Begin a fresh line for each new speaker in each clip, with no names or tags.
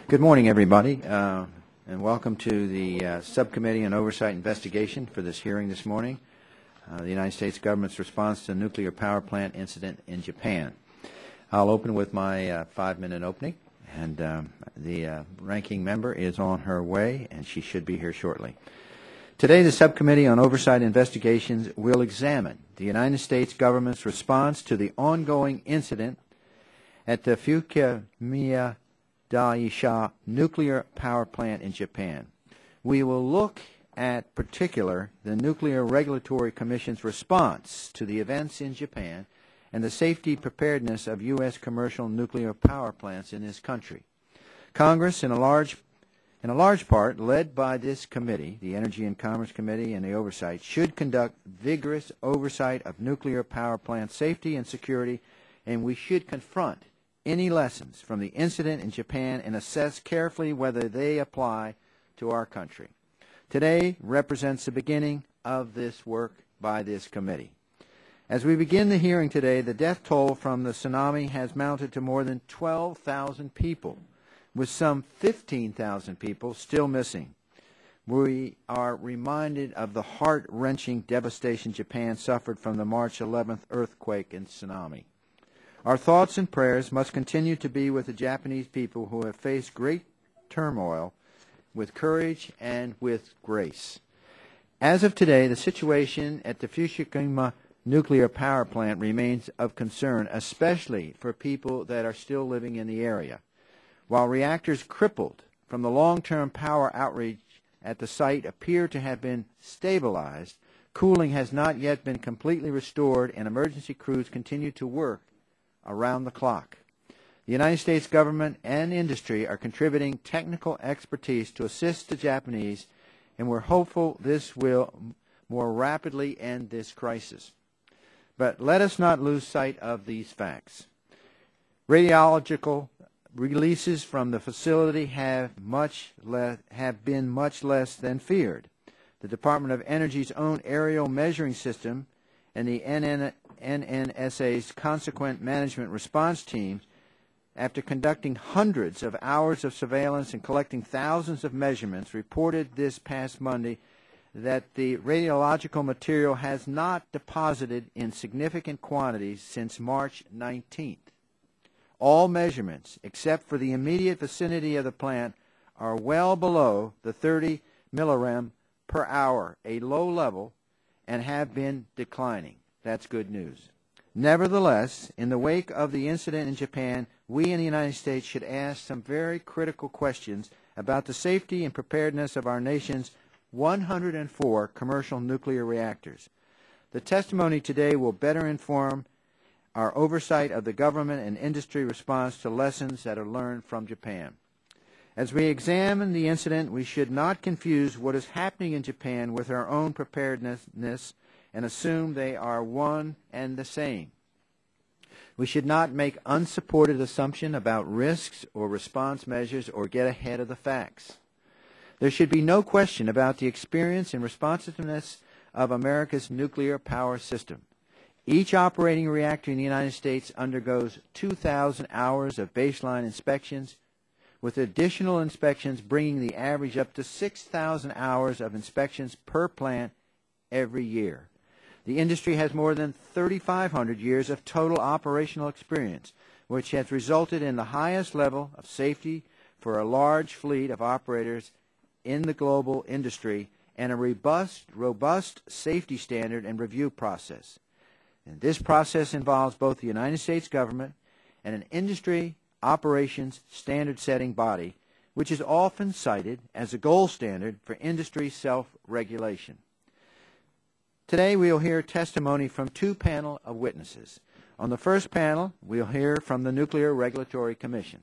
Good morning, everybody, and welcome to the Subcommittee on Oversight Investigation for this hearing this morning, the United States government's response to the nuclear power plant incident in Japan. I'll open with my 5-minute opening, and the ranking member is on her way, and she should be here shortly. Today, the Subcommittee on Oversight Investigations will examine the United States government's response to the ongoing incident at the Fukushima Daisha nuclear power plant in Japan. We will look at particular the Nuclear Regulatory Commission's response to the events in Japan and the safety preparedness of U.S. commercial nuclear power plants in this country. Congress, in a large part led by this committee, the Energy and Commerce Committee and the Oversight, should conduct vigorous oversight of nuclear power plant safety and security, and we should confront any lessons from the incident in Japan and assess carefully whether they apply to our country. Today represents the beginning of this work by this committee. As we begin the hearing today, the death toll from the tsunami has mounted to more than 12,000 people, with some 15,000 people still missing. We are reminded of the heart-wrenching devastation Japan suffered from the March 11th earthquake and tsunami. Our thoughts and prayers must continue to be with the Japanese people who have faced great turmoil with courage and with grace. As of today, the situation at the Fukushima nuclear power plant remains of concern, especially for people that are still living in the area. While reactors crippled from the long-term power outage at the site appear to have been stabilized, cooling has not yet been completely restored, and emergency crews continue to work around the clock. The United States government and industry are contributing technical expertise to assist the Japanese, and we're hopeful this will more rapidly end this crisis. But let us not lose sight of these facts. Radiological releases from the facility have been much less than feared. The Department of Energy's own aerial measuring system and the NNSA's consequent management response team, after conducting hundreds of hours of surveillance and collecting thousands of measurements, reported this past Monday that the radiological material has not deposited in significant quantities since March 19th. All measurements, except for the immediate vicinity of the plant, are well below the 30 millirem per hour, a low level, and have been declining. That's good news. Nevertheless, in the wake of the incident in Japan, we in the United States should ask some very critical questions about the safety and preparedness of our nation's 104 commercial nuclear reactors. The testimony today will better inform our oversight of the government and industry response to lessons that are learned from Japan. As we examine the incident, we should not confuse what is happening in Japan with our own preparedness and assume they are one and the same. We should not make unsupported assumptions about risks or response measures or get ahead of the facts. There should be no question about the experience and responsiveness of America's nuclear power system. Each operating reactor in the United States undergoes 2,000 hours of baseline inspections, with additional inspections bringing the average up to 6,000 hours of inspections per plant every year. The industry has more than 3,500 years of total operational experience, which has resulted in the highest level of safety for a large fleet of operators in the global industry and a robust safety standard and review process. And this process involves both the United States government and an industry operations standard-setting body, which is often cited as a gold standard for industry self-regulation. Today we'll hear testimony from two panels of witnesses. On the first panel, we'll hear from the Nuclear Regulatory Commission.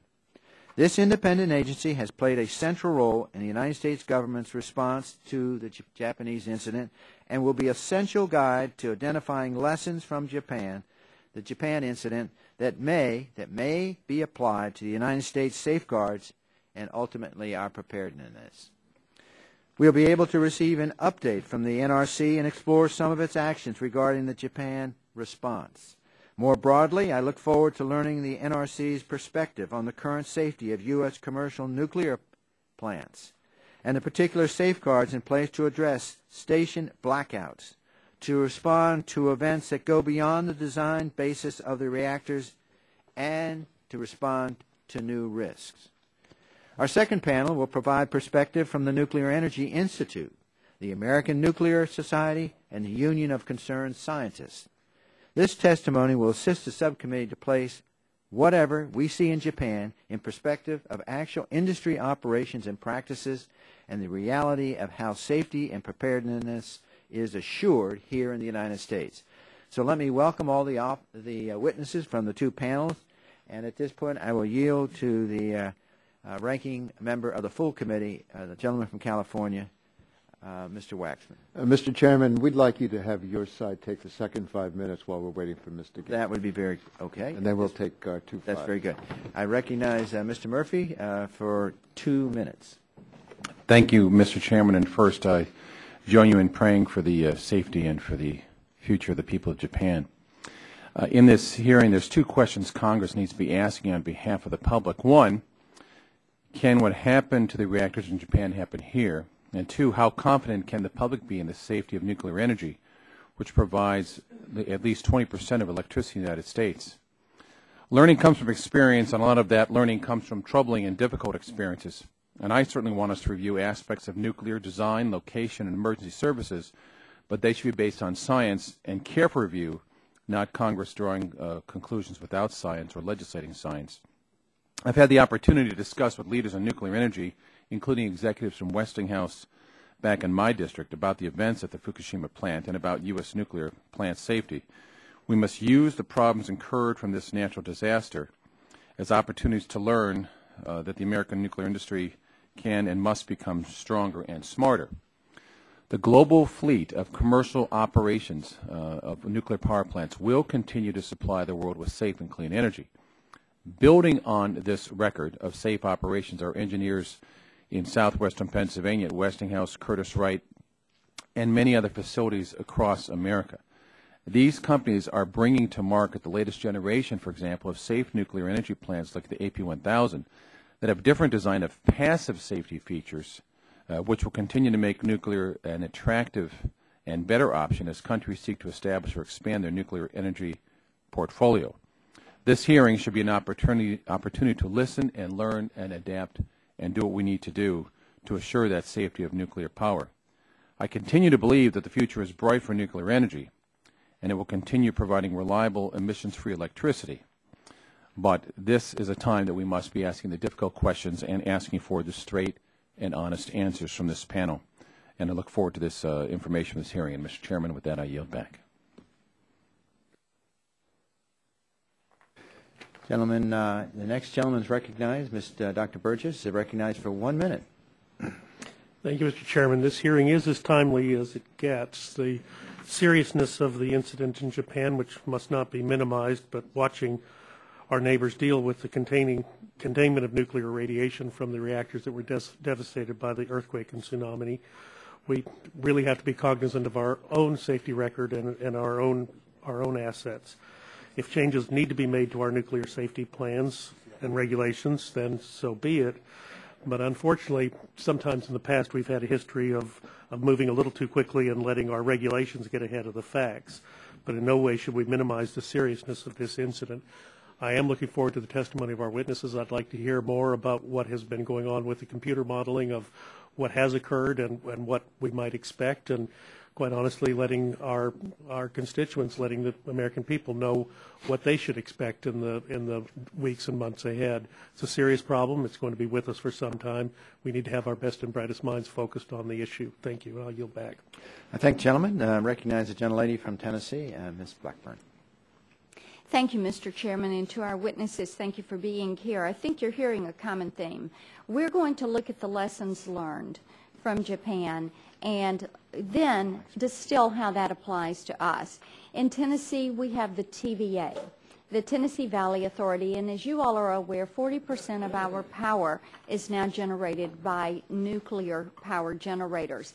This independent agency has played a central role in the United States government's response to the Japanese incident and will be an essential guide to identifying lessons from the Japan incident that may be applied to the United States safeguards and ultimately our preparedness. We'll be able to receive an update from the NRC and explore some of its actions regarding the Japan response. More broadly, I look forward to learning the NRC's perspective on the current safety of U.S. commercial nuclear plants and the particular safeguards in place to address station blackouts, to respond to events that go beyond the design basis of the reactors, and to respond to new risks. Our second panel will provide perspective from the Nuclear Energy Institute, the American Nuclear Society, and the Union of Concerned Scientists. This testimony will assist the subcommittee to place whatever we see in Japan in perspective of actual industry operations and practices and the reality of how safety and preparedness is assured here in the United States. So let me welcome all the witnesses from the two panels, and at this point I will yield to the ranking member of the full committee, the gentleman from California, Mr. Waxman.
Mr. Chairman, we'd like you to have your side take the second 5 minutes while we're waiting for Mr. Gates.
That would be very okay.
And then we'll take our 2
That's very good. I recognize Mr. Murphy for 2 minutes.
Thank you, Mr. Chairman. And first, I join you in praying for the safety and for the future of the people of Japan. In this hearing, there's 2 questions Congress needs to be asking on behalf of the public. 1, can what happened to the reactors in Japan happen here? And 2, how confident can the public be in the safety of nuclear energy, which provides at least 20% of electricity in the United States? Learning comes from experience, and a lot of that learning comes from troubling and difficult experiences. And I certainly want us to review aspects of nuclear design, location, and emergency services, but they should be based on science and careful review, not Congress drawing conclusions without science or legislating science. I've had the opportunity to discuss with leaders on nuclear energy, including executives from Westinghouse back in my district, about the events at the Fukushima plant and about U.S. nuclear plant safety. We must use the problems incurred from this natural disaster as opportunities to learn that the American nuclear industry can and must become stronger and smarter. The global fleet of commercial operations of nuclear power plants will continue to supply the world with safe and clean energy. Building on this record of safe operations, our engineers in southwestern Pennsylvania at Westinghouse, Curtiss-Wright, and many other facilities across America. These companies are bringing to market the latest generation, for example, of safe nuclear energy plants like the AP1000 that have different design of passive safety features, which will continue to make nuclear an attractive and better option as countries seek to establish or expand their nuclear energy portfolio. This hearing should be an opportunity to listen and learn and adapt and do what we need to do to assure that safety of nuclear power. I continue to believe that the future is bright for nuclear energy, and it will continue providing reliable, emissions-free electricity. But this is a time that we must be asking the difficult questions and asking for the straight and honest answers from this panel. And I look forward to this information from this hearing. And, Mr. Chairman, with that, I yield back.
Gentlemen, the next gentleman is recognized. Dr. Burgess is recognized for 1 minute.
Thank you, Mr. Chairman. This hearing is as timely as it gets. The seriousness of the incident in Japan, which must not be minimized, but watching our neighbors deal with the containment of nuclear radiation from the reactors that were devastated by the earthquake and tsunami, we really have to be cognizant of our own safety record and our own assets. If changes need to be made to our nuclear safety plans and regulations, then so be it. But unfortunately, sometimes in the past we've had a history of moving a little too quickly and letting our regulations get ahead of the facts. But in no way should we minimize the seriousness of this incident. I am looking forward to the testimony of our witnesses. I'd like to hear more about what has been going on with the computer modeling of what has occurred and what we might expect, and quite honestly, letting our constituents, letting the American people know what they should expect in the weeks and months ahead. It's a serious problem. It's going to be with us for some time. We need to have our best and brightest minds focused on the issue. Thank you. I'll yield back.
I thank the gentleman. Recognize the gentlelady from Tennessee, Ms. Blackburn.
Thank you, Mr. Chairman, and to our witnesses, thank you for being here. I think you're hearing a common theme. We're going to look at the lessons learned from Japan and then distill how that applies to us. In Tennessee, we have the TVA, the Tennessee Valley Authority, and as you all are aware, 40% of our power is now generated by nuclear power generators.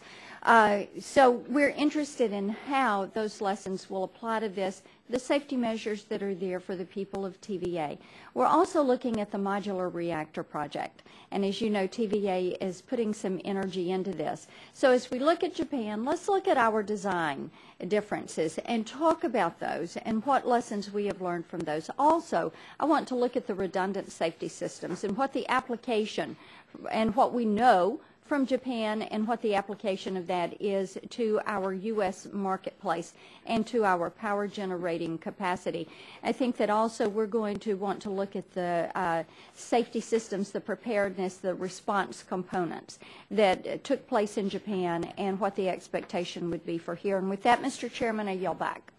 So we're interested in how those lessons will apply to this, the safety measures that are there for the people of TVA. We're also looking at the modular reactor project, and as you know, TVA is putting some energy into this. So as we look at Japan, let's look at our design differences and talk about those and what lessons we have learned from those. Also, I want to look at the redundant safety systems and what the application and what we know from Japan and what the application of that is to our U.S. marketplace and to our power generating capacity. I think that also we're going to want to look at the safety systems, the preparedness, the response components that took place in Japan and what the expectation would be for here. And with that, Mr. Chairman, I yield back.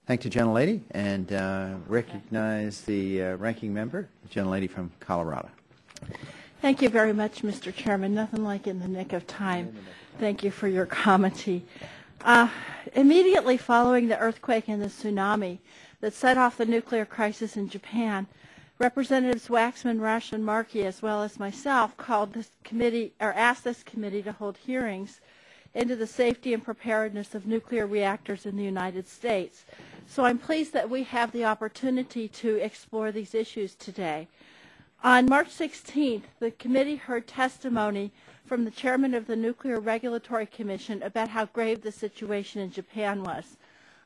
Thank you, gentlelady, and recognize the ranking member, the gentlelady from Colorado.
Thank you very much, Mr. Chairman. Nothing like in the nick of time. Thank you for your commentary. Immediately following the earthquake and the tsunami that set off the nuclear crisis in Japan, Representatives Waxman, Rush, and Markey, as well as myself, called this committee or asked this committee to hold hearings into the safety and preparedness of nuclear reactors in the United States. So I'm pleased that we have the opportunity to explore these issues today. On March 16th, the committee heard testimony from the chairman of the Nuclear Regulatory Commission about how grave the situation in Japan was.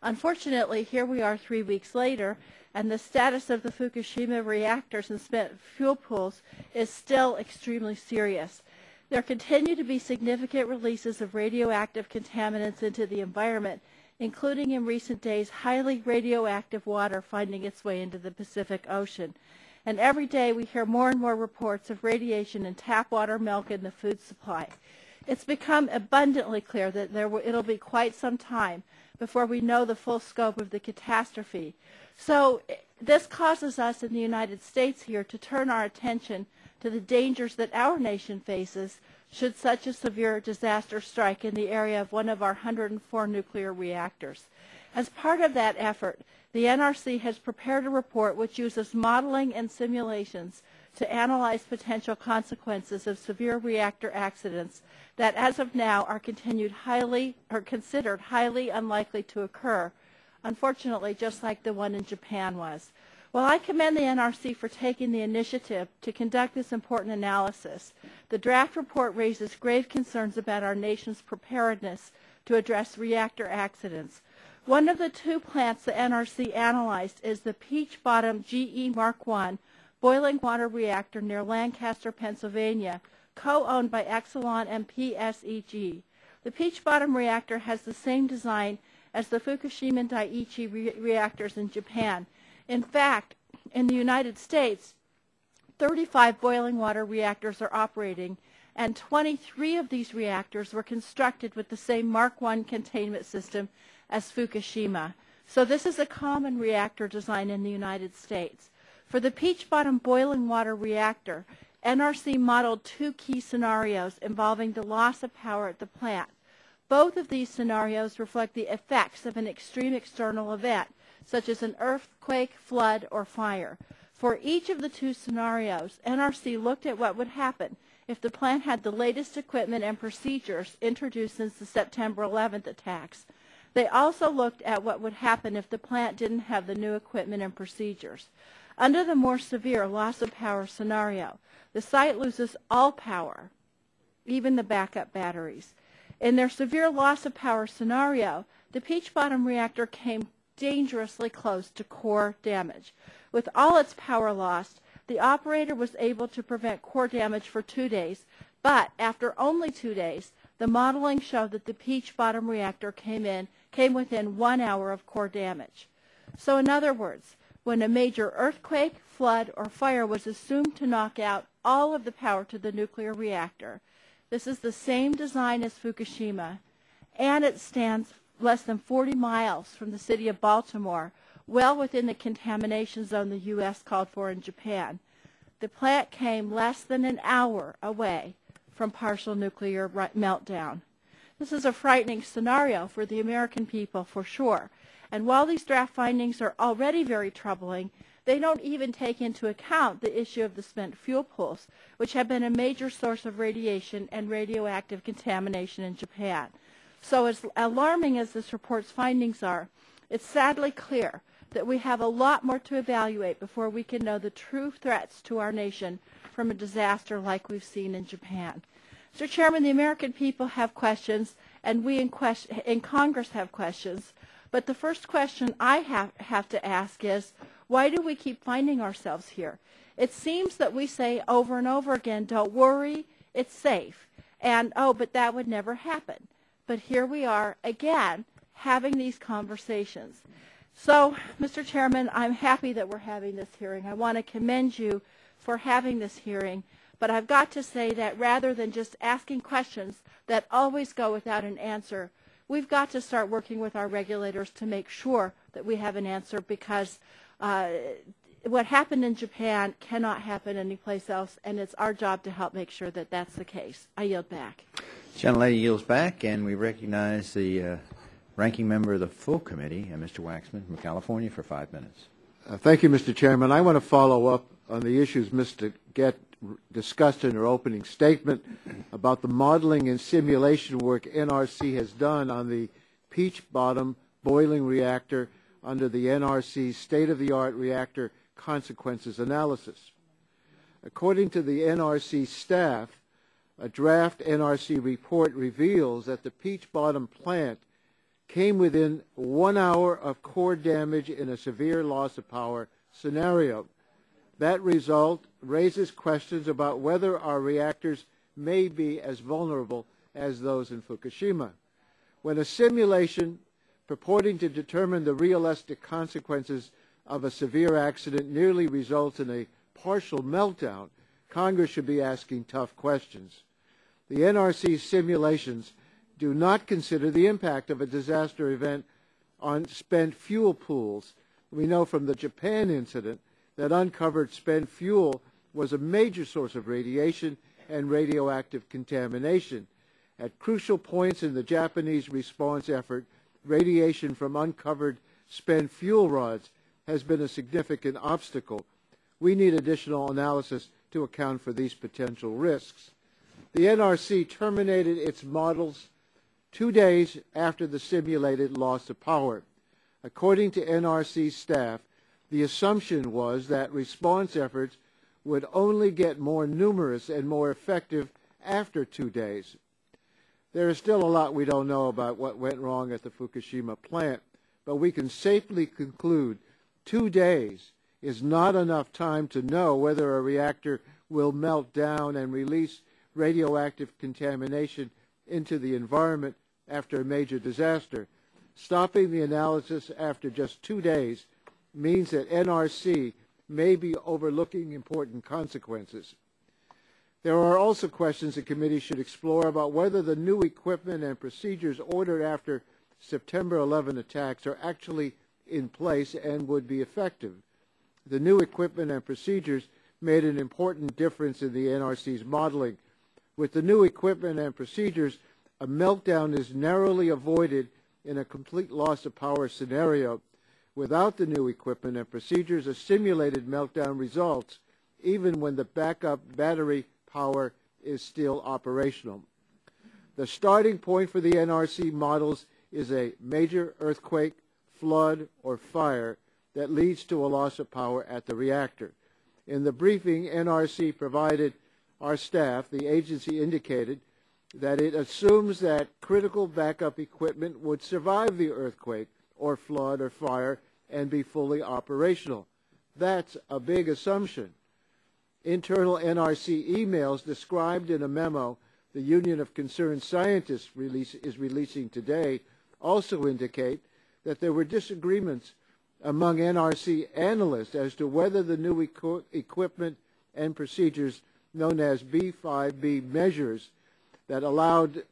Unfortunately, here we are 3 weeks later, and the status of the Fukushima reactors and spent fuel pools is still extremely serious. There continue to be significant releases of radioactive contaminants into the environment, including in recent days highly radioactive water finding its way into the Pacific Ocean. And every day we hear more and more reports of radiation in tap water, milk, and the food supply. It's become abundantly clear that it'll be quite some time before we know the full scope of the catastrophe. So this causes us in the United States here to turn our attention to the dangers that our nation faces should such a severe disaster strike in the area of one of our 104 nuclear reactors. As part of that effort, the NRC has prepared a report which uses modeling and simulations to analyze potential consequences of severe reactor accidents that, as of now, are considered highly unlikely to occur, unfortunately, just like the one in Japan was. While I commend the NRC for taking the initiative to conduct this important analysis, the draft report raises grave concerns about our nation's preparedness to address reactor accidents. One of the two plants the NRC analyzed is the Peach Bottom GE Mark I boiling water reactor near Lancaster, Pennsylvania, co-owned by Exelon and PSEG. The Peach Bottom reactor has the same design as the Fukushima Daiichi reactors in Japan. In fact, in the United States, 35 boiling water reactors are operating, and 23 of these reactors were constructed with the same Mark I containment system as Fukushima. So this is a common reactor design in the United States. For the Peach Bottom boiling water reactor, NRC modeled two key scenarios involving the loss of power at the plant. Both of these scenarios reflect the effects of an extreme external event, such as an earthquake, flood, or fire. For each of the two scenarios, NRC looked at what would happen if the plant had the latest equipment and procedures introduced since the September 11th attacks. They also looked at what would happen if the plant didn't have the new equipment and procedures. Under the more severe loss of power scenario, the site loses all power, even the backup batteries. In their severe loss of power scenario, the Peach Bottom reactor came dangerously close to core damage. With all its power lost, the operator was able to prevent core damage for 2 days, but after only 2 days, the modeling showed that the Peach Bottom reactor came within 1 hour of core damage. So in other words, when a major earthquake, flood, or fire was assumed to knock out all of the power to the nuclear reactor, this is the same design as Fukushima, and it stands less than 40 miles from the city of Baltimore, well within the contamination zone the U.S. called for in Japan. The plant came less than an hour away from partial nuclear meltdown. This is a frightening scenario for the American people, for sure. And while these draft findings are already very troubling, they don't even take into account the issue of the spent fuel pools, which have been a major source of radiation and radioactive contamination in Japan. So as alarming as this report's findings are, it's sadly clear that we have a lot more to evaluate before we can know the true threats to our nation from a disaster like we've seen in Japan. Mr. Chairman, the American people have questions, and we in Congress have questions. But the first question I have to ask is, why do we keep finding ourselves here? It seems that we say over and over again, don't worry, it's safe. And, oh, but that would never happen. But here we are again having these conversations. So, Mr. Chairman, I'm happy that we're having this hearing. I want to commend you for having this hearing. But I've got to say that rather than just asking questions that always go without an answer, we've got to start working with our regulators to make sure that we have an answer, because what happened in Japan cannot happen anyplace else, and it's our job to help make sure that that's the case. I yield back.
The gentlelady yields back, and we recognize the ranking member of the full committee, Mr. Waxman from California, for 5 minutes.
Thank you, Mr. Chairman. I want to follow up on the issues Mr. Gett discussed in her opening statement about the modeling and simulation work NRC has done on the Peach Bottom boiling reactor under the NRC's state-of-the-art reactor consequences analysis. According to the NRC staff, a draft NRC report reveals that the Peach Bottom plant came within 1 hour of core damage in a severe loss of power scenario. That result raises questions about whether our reactors may be as vulnerable as those in Fukushima. When a simulation purporting to determine the realistic consequences of a severe accident nearly results in a partial meltdown, Congress should be asking tough questions. The NRC simulations do not consider the impact of a disaster event on spent fuel pools. We know from the Japan incident that uncovered spent fuel was a major source of radiation and radioactive contamination. At crucial points in the Japanese response effort, radiation from uncovered spent fuel rods has been a significant obstacle. We need additional analysis to account for these potential risks. The NRC terminated its models 2 days after the simulated loss of power. According to NRC staff, the assumption was that response efforts would only get more numerous and more effective after 2 days. There is still a lot we don't know about what went wrong at the Fukushima plant, but we can safely conclude 2 days is not enough time to know whether a reactor will melt down and release radioactive contamination into the environment after a major disaster. Stopping the analysis after just 2 days means that NRC may be overlooking important consequences. There are also questions the committee should explore about whether the new equipment and procedures ordered after September 11 attacks are actually in place and would be effective. The new equipment and procedures made an important difference in the NRC's modeling. With the new equipment and procedures, a meltdown is narrowly avoided in a complete loss of power scenario. Without the new equipment and procedures, a simulated meltdown results even when the backup battery power is still operational. The starting point for the NRC models is a major earthquake, flood, or fire that leads to a loss of power at the reactor. In the briefing NRC provided our staff, the agency indicated that it assumes that critical backup equipment would survive the earthquake or flood or fire and be fully operational. That's a big assumption. Internal NRC emails described in a memo the Union of Concerned Scientists is releasing today also indicate that there were disagreements among NRC analysts as to whether the new equipment and procedures known as B5B measures that allowed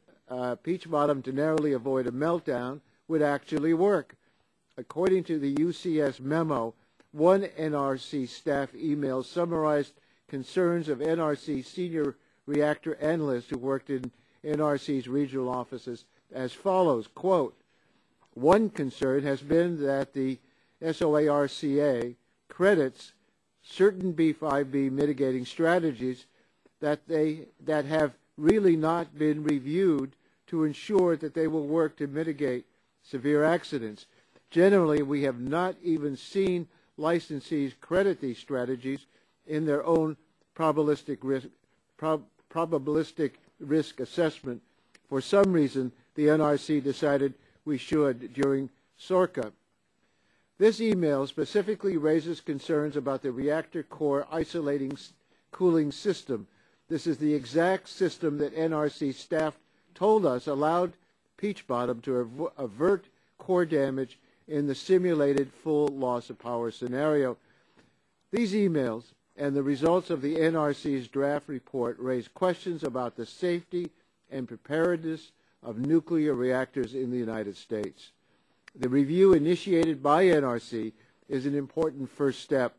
Peach Bottom to narrowly avoid a meltdown would actually work. According to the UCS memo, one NRC staff email summarized concerns of NRC senior reactor analysts who worked in NRC's regional offices as follows, quote, "One concern has been that the SOARCA credits certain B5B mitigating strategies that have really not been reviewed to ensure that they will work to mitigate severe accidents. Generally, we have not even seen licensees credit these strategies in their own probabilistic risk assessment. For some reason, the NRC decided we should during SORCA. This email specifically raises concerns about the reactor core isolating cooling system. This is the exact system that NRC staff told us allowed Peach Bottom to avert core damage in the simulated full loss of power scenario. These emails and the results of the NRC's draft report raise questions about the safety and preparedness of nuclear reactors in the United States. The review initiated by NRC is an important first step.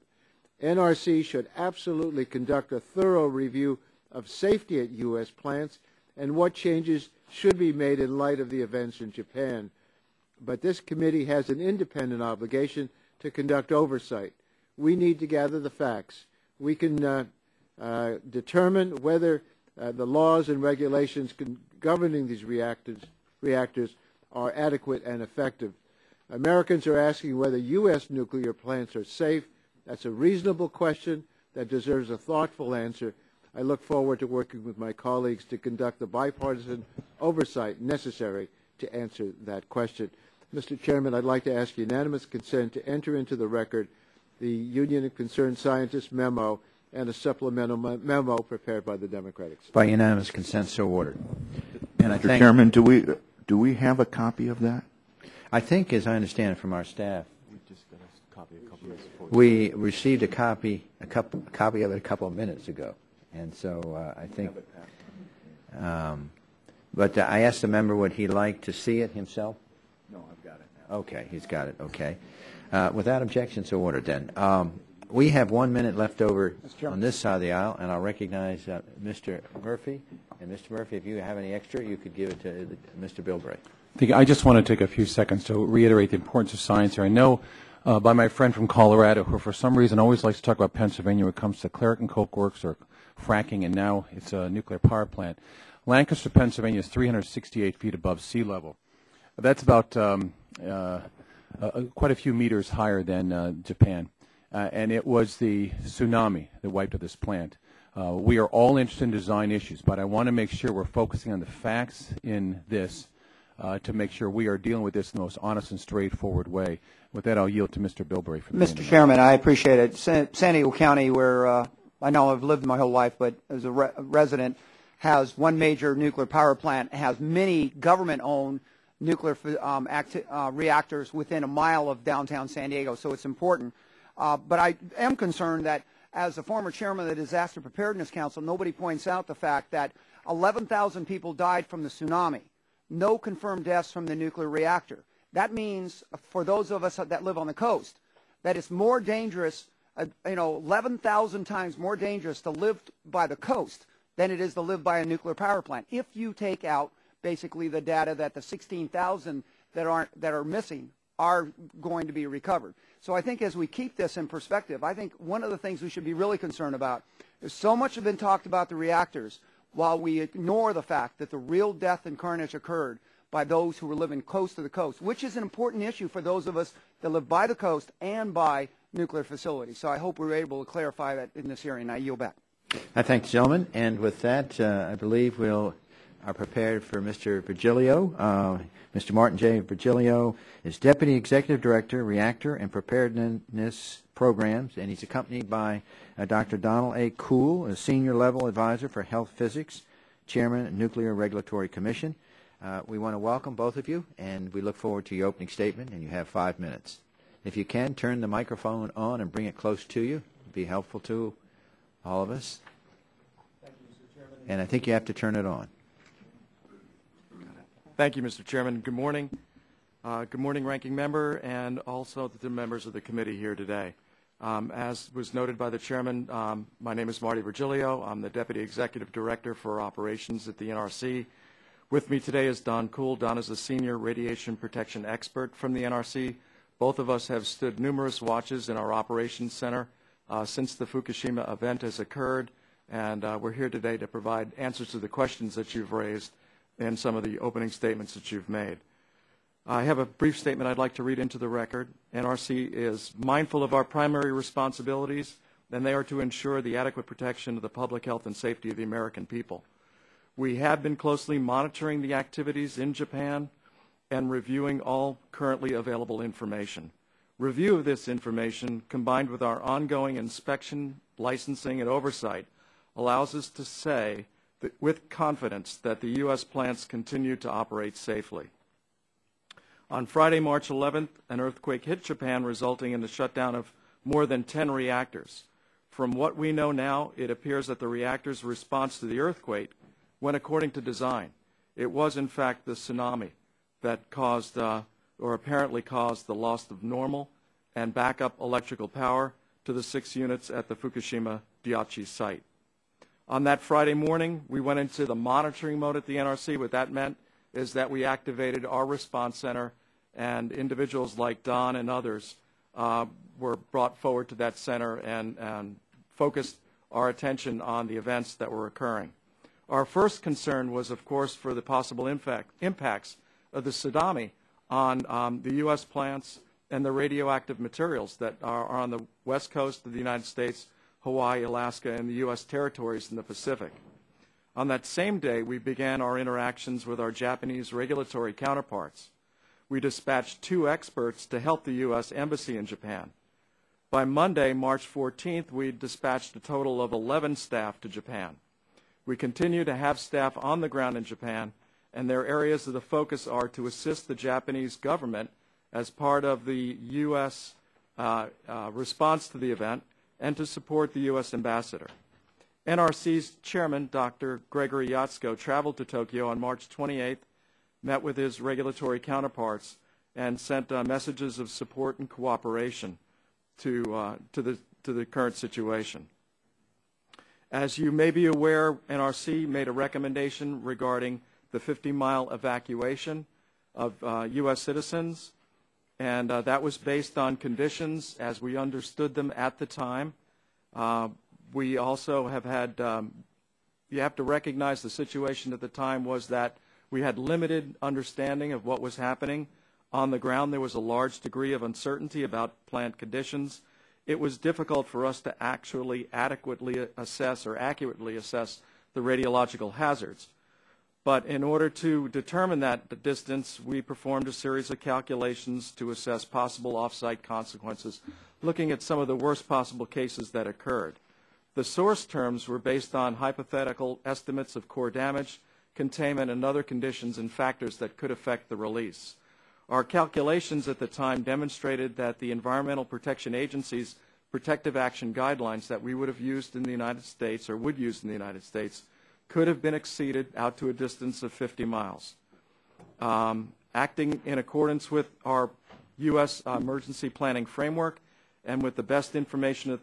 NRC should absolutely conduct a thorough review of safety at U.S. plants and what changes should be made in light of the events in Japan. But this committee has an independent obligation to conduct oversight. We need to gather the facts. We can determine whether the laws and regulations governing these reactors are adequate and effective. Americans are asking whether U.S. nuclear plants are safe. That's a reasonable question that deserves a thoughtful answer. I look forward to working with my colleagues to conduct the bipartisan oversight necessary to answer that question. Mr. Chairman, I'd like to ask unanimous consent to enter into the record the Union of Concerned Scientists memo and a supplemental memo prepared by the Democratic Side.
By unanimous consent, so ordered. And
Mr. Chairman, do we have a copy of that?
I think, as I understand it from our staff, we received a copy of it a couple of minutes ago, and so I think. But I asked the member would he like to see it himself.
No, I've got it now.
Okay, he's got it. Okay, without objection, so ordered. Then we have 1 minute left over on this side of the aisle, and I'll recognize Mr. Murphy. And Mr. Murphy, if you have any extra, you could give it to Mr. Bilbray.
I just want to take a few seconds to reiterate the importance of science here. I know by my friend from Colorado, who for some reason always likes to talk about Pennsylvania when it comes to Clairton Coke Works or fracking, and now it's a nuclear power plant. Lancaster, Pennsylvania is 368 feet above sea level. That's about quite a few meters higher than Japan. And it was the tsunami that wiped out this plant. We are all interested in design issues, but I want to make sure we're focusing on the facts in this to make sure we are dealing with this in the most honest and straightforward way. With that, I'll yield to Mr. Bilbray.
Mr. Chairman, I appreciate it. San Diego County, where I know I've lived my whole life, but as a resident, has one major nuclear power plant, has many government-owned nuclear reactors within a mile of downtown San Diego, so it's important. But I am concerned that as a former chairman of the Disaster Preparedness Council, nobody points out the fact that 11,000 people died from the tsunami. No confirmed deaths from the nuclear reactor. That means, for those of us that live on the coast, that it's more dangerous, 11,000 times more dangerous to live by the coast than it is to live by a nuclear power plant. If you take out basically the data that the 16,000 that are missing are going to be recovered. So I think as we keep this in perspective, I think one of the things we should be really concerned about is so much has been talked about the reactors while we ignore the fact that the real death and carnage occurred by those who were living coast to the coast, which is an important issue for those of us that live by the coast and by nuclear facilities. So I hope we're able to clarify that in this hearing. I yield back.
I thank the gentleman, and with that, I believe we are prepared for Mr. Virgilio. Mr. Martin J. Virgilio is Deputy Executive Director, Reactor and Preparedness Programs, and he's accompanied by Dr. Donald A. Kuhl, a Senior Level Advisor for Health Physics, Chairman of Nuclear Regulatory Commission. We want to welcome both of you, and we look forward to your opening statement, and you have 5 minutes. If you can, turn the microphone on and bring it close to you. It would be helpful to all of us.
Thank you, Mr. Chairman.
And I think you have to turn it on.
Thank you, Mr. Chairman. Good morning. Good morning, Ranking Member, and also to the members of the committee here today. As was noted by the Chairman, my name is Marty Virgilio. I'm the Deputy Executive Director for Operations at the NRC. With me today is Don Kuhl. Don is a Senior Radiation Protection Expert from the NRC. Both of us have stood numerous watches in our Operations Center since the Fukushima event has occurred, and we're here today to provide answers to the questions that you've raised in some of the opening statements that you've made. I have a brief statement I'd like to read into the record. NRC is mindful of our primary responsibilities, and they are to ensure the adequate protection of the public health and safety of the American people. We have been closely monitoring the activities in Japan and reviewing all currently available information. Review of this information, combined with our ongoing inspection, licensing, and oversight, allows us to say that with confidence that the U.S. plants continue to operate safely. On Friday, March 11th, an earthquake hit Japan, resulting in the shutdown of more than 10 reactors. From what we know now, it appears that the reactor's response to the earthquake went according to design. It was, in fact, the tsunami that caused, or apparently caused, the loss of normal and backup electrical power to the 6 units at the Fukushima Daiichi site. On that Friday morning, we went into the monitoring mode at the NRC. What that meant is that we activated our response center, and individuals like Don and others were brought forward to that center and focused our attention on the events that were occurring. Our first concern was, of course, for the possible impacts of the tsunami on the U.S. plants and the radioactive materials that are on the west coast of the United States, Hawaii, Alaska, and the U.S. territories in the Pacific. On that same day, we began our interactions with our Japanese regulatory counterparts. We dispatched 2 experts to help the U.S. Embassy in Japan. By Monday, March 14th, we dispatched a total of 11 staff to Japan. We continue to have staff on the ground in Japan, and their areas of the focus are to assist the Japanese government as part of the U.S. Response to the event and to support the U.S. ambassador. NRC's chairman, Dr. Gregory Yatsko, traveled to Tokyo on March 28th, met with his regulatory counterparts, and sent messages of support and cooperation to the current situation. As you may be aware, NRC made a recommendation regarding the 50-mile evacuation of U.S. citizens, and that was based on conditions as we understood them at the time. We also have had, you have to recognize the situation at the time was that we had limited understanding of what was happening on the ground. There was a large degree of uncertainty about plant conditions. It was difficult for us to actually adequately assess or accurately assess the radiological hazards. But in order to determine that distance, we performed a series of calculations to assess possible off-site consequences, looking at some of the worst possible cases that occurred. The source terms were based on hypothetical estimates of core damage, containment, and other conditions and factors that could affect the release. Our calculations at the time demonstrated that the Environmental Protection Agency's protective action guidelines that we would have used in the United States or would use in the United States could have been exceeded out to a distance of 50 miles. Acting in accordance with our U.S. emergency planning framework and with the best information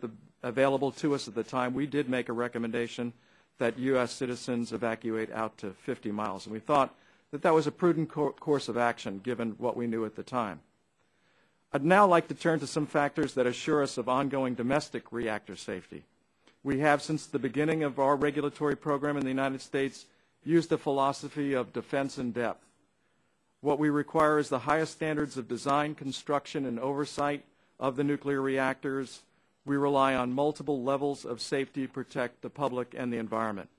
available to us at the time, we did make a recommendation that U.S. citizens evacuate out to 50 miles. And we thought that that was a prudent course of action given what we knew at the time. I'd now like to turn to some factors that assure us of ongoing domestic reactor safety. We have, since the beginning of our regulatory program in the United States, used the philosophy of defense in depth. What we require is the highest standards of design, construction, and oversight of the nuclear reactors. We rely on multiple levels of safety to protect the public and the environment.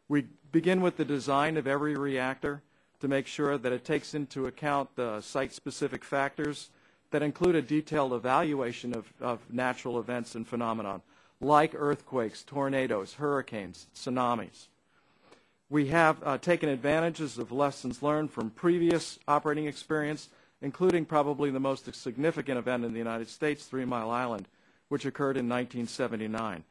We begin with the design of every reactor to make sure that it takes into account the site-specific factors that include a detailed evaluation of natural events and phenomena, like earthquakes, tornadoes, hurricanes, tsunamis. We have taken advantages of lessons learned from previous operating experience, including probably the most significant event in the United States, 3 Mile Island, which occurred in 1979.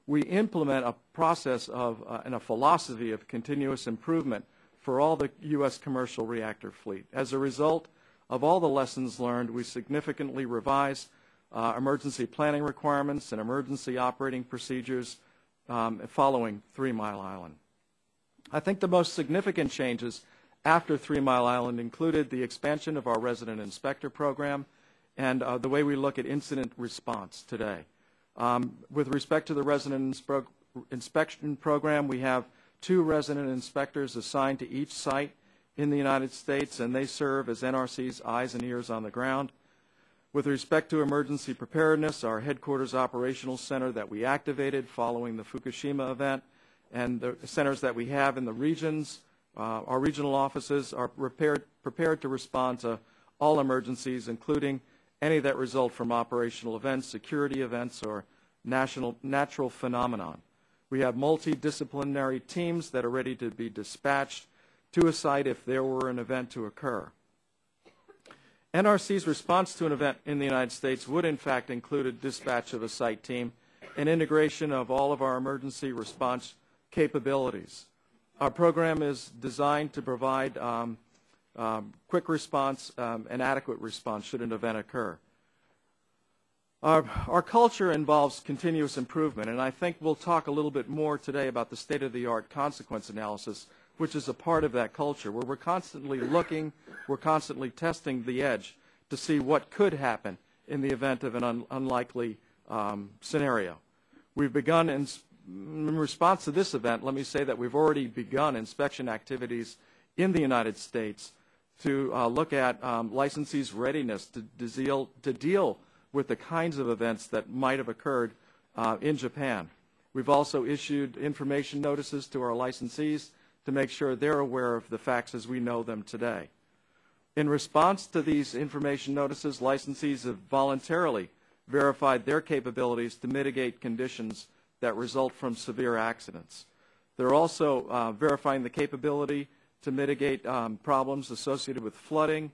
We implement a process of and a philosophy of continuous improvement for all the U.S. commercial reactor fleet. As a result of all the lessons learned, we significantly revised emergency planning requirements and emergency operating procedures following 3 Mile Island. I think the most significant changes after 3 Mile Island included the expansion of our resident inspector program and the way we look at incident response today. With respect to the resident inspection program, we have 2 resident inspectors assigned to each site in the United States, and they serve as NRC's eyes and ears on the ground. With respect to emergency preparedness, our headquarters operational center that we activated following the Fukushima event, and the centers that we have in the regions, our regional offices are prepared to respond to all emergencies, including any that result from operational events, security events, or natural phenomenon. We have multidisciplinary teams that are ready to be dispatched to a site if there were an event to occur. NRC's response to an event in the United States would in fact include a dispatch of a site team and integration of all of our emergency response capabilities. Our program is designed to provide quick response and adequate response should an event occur. Our culture involves continuous improvement, and I think we'll talk a little bit more today about the state-of-the-art consequence analysis, which is a part of that culture, where we're constantly looking, we're constantly testing the edge to see what could happen in the event of an unlikely scenario. We've begun, in response to this event, let me say that we've already begun inspection activities in the United States to look at licensees' readiness to deal with the kinds of events that might have occurred in Japan. We've also issued information notices to our licensees to make sure they're aware of the facts as we know them today. In response to these information notices, licensees have voluntarily verified their capabilities to mitigate conditions that result from severe accidents. They're also verifying the capability to mitigate problems associated with flooding,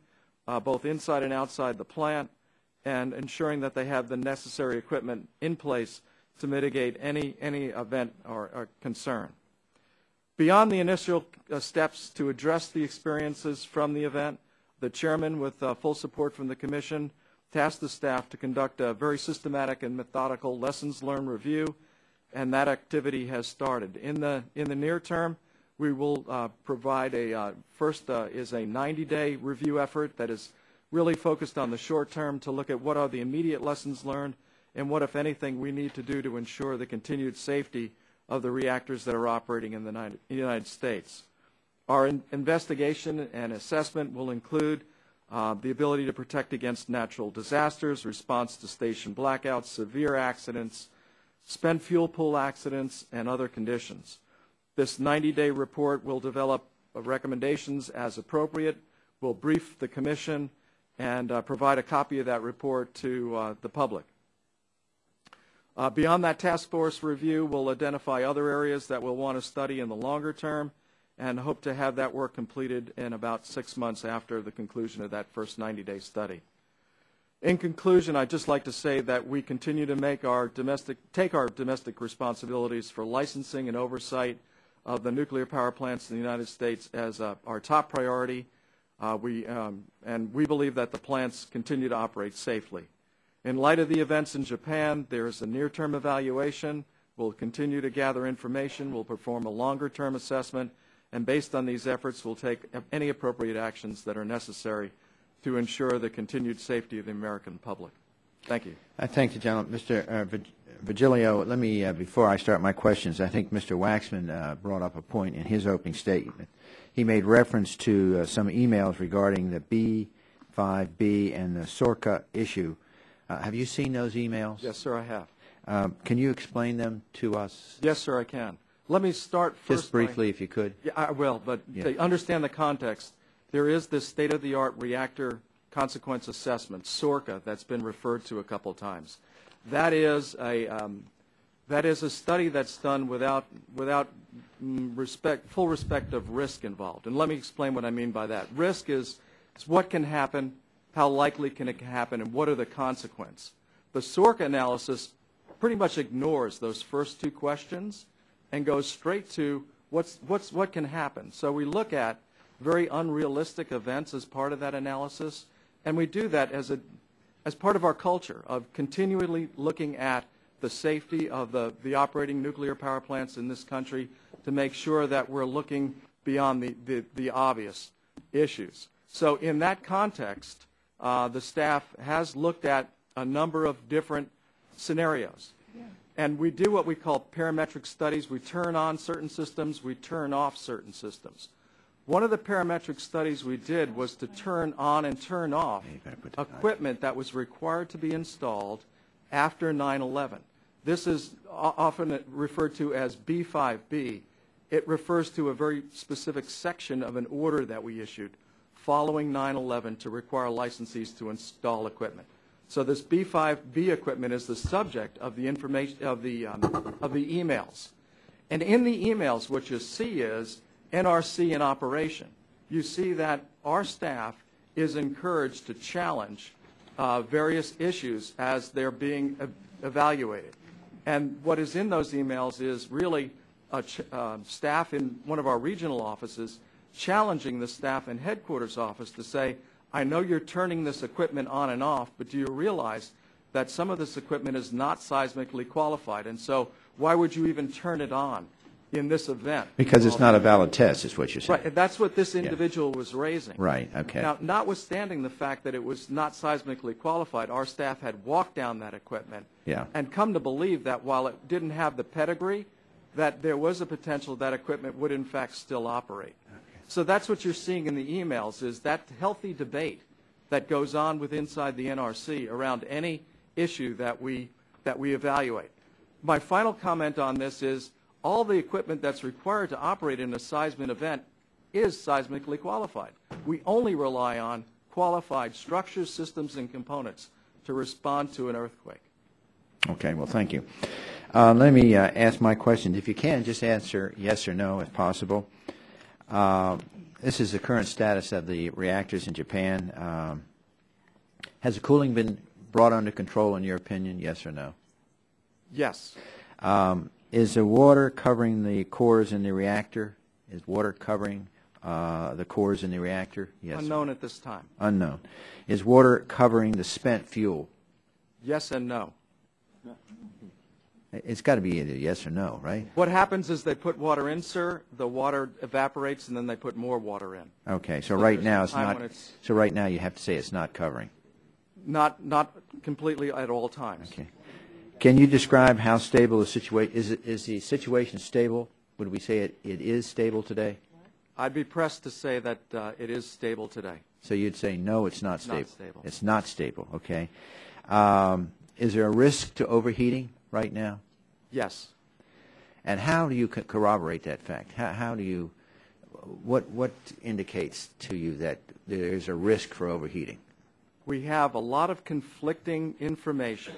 both inside and outside the plant, and ensuring that they have the necessary equipment in place to mitigate any event or concern. Beyond the initial steps to address the experiences from the event, the chairman, with full support from the Commission, tasked the staff to conduct a very systematic and methodical lessons learned review, and that activity has started. In the near term, we will provide first is a 90-day review effort that is really focused on the short term to look at what are the immediate lessons learned and what, if anything, we need to do to ensure the continued safety of the reactors that are operating in the United States. Our investigation and assessment will include the ability to protect against natural disasters, response to station blackouts, severe accidents, spent fuel pool accidents, and other conditions. This 90-day report will develop recommendations as appropriate, will brief the Commission, and provide a copy of that report to the public. Beyond that task force review, we'll identify other areas that we'll want to study in the longer term and hope to have that work completed in about 6 months after the conclusion of that first 90-day study. In conclusion, I'd just like to say that we continue to take our domestic responsibilities for licensing and oversight of the nuclear power plants in the United States as our top priority. And we believe that the plants continue to operate safely. In light of the events in Japan, there is a near-term evaluation. We'll continue to gather information. We'll perform a longer-term assessment. And based on these efforts, we'll take any appropriate actions that are necessary to ensure the continued safety of the American public. Thank you.
I thank the gentleman. Mr. Virgilio, let me, before I start my questions, I think Mr. Waxman brought up a point in his opening statement. He made reference to some emails regarding the B5B and the SORCA issue. Have you seen those emails?
Yes, sir, I have.
Can you explain them to us?
Yes, sir, I can. Let me start first.
Just briefly, if you could.
Yeah, I will, but to understand the context, there is this state-of-the-art reactor consequence assessment, SORCA, that's been referred to a couple times. That is a study that's done without full respect of risk involved. And let me explain what I mean by that. Risk is what can happen, how likely can it happen, and what are the consequences. The SORCA analysis pretty much ignores those first two questions and goes straight to what can happen. So we look at very unrealistic events as part of that analysis, and we do that as part of our culture of continually looking at the safety of the operating nuclear power plants in this country to make sure that we're looking beyond the obvious issues. So in that context, the staff has looked at a number of different scenarios. Yeah. And we do what we call parametric studies. We turn on certain systems, we turn off certain systems. One of the parametric studies we did was to turn on and turn off equipment that was required to be installed after 9/11. This is often referred to as B5B. It refers to a very specific section of an order that we issued following 9/11 to require licensees to install equipment. So this B5B equipment is the subject of the information of the emails. And in the emails, what you see is NRC in operation. You see that our staff is encouraged to challenge various issues as they're being evaluated. And what is in those emails is really staff in one of our regional offices challenging the staff in headquarters office to say, I know you're turning this equipment on and off, but do you realize that some of this equipment is not seismically qualified? And so why would you even turn it on in this event?
Because it's not a valid test, is what you're saying.
Right. That's what this individual was raising.
Right. Okay.
Now, notwithstanding the fact that it was not seismically qualified, our staff had walked down that equipment and come to believe that while it didn't have the pedigree, that there was a potential that equipment would in fact still operate. So that's what you're seeing in the emails, is that healthy debate that goes on with inside the NRC around any issue that we evaluate. My final comment on this is all the equipment that's required to operate in a seismic event is seismically qualified. We only rely on qualified structures, systems, and components to respond to an earthquake.
Okay, well, thank you. Let me ask my question. If you can, just answer yes or no if possible. This is the current status of the reactors in Japan. Has the cooling been brought under control, in your opinion, yes or no?
Yes.
Is the water covering the cores in the reactor? Is water covering the cores in the reactor? Yes.
Unknown at this time.
Unknown. Is water covering the spent fuel?
Yes and no.
It's got to be either yes or no, right?
What happens is they put water in, sir. The water evaporates, and then they put more water in.
Okay, so right now it's not. So right now you have to say it's not covering.
Not completely at all times.
Okay. Can you describe how stable the situation is? Is the situation stable? Would we say it is stable today?
I'd be pressed to say that it is stable today.
So you'd say no, it's not stable.
Not stable.
It's not stable. Okay. Is there a risk to overheating right now?
Yes.
And how do you corroborate that fact? How do you, what indicates to you that there is a risk for overheating?
We have a lot of conflicting information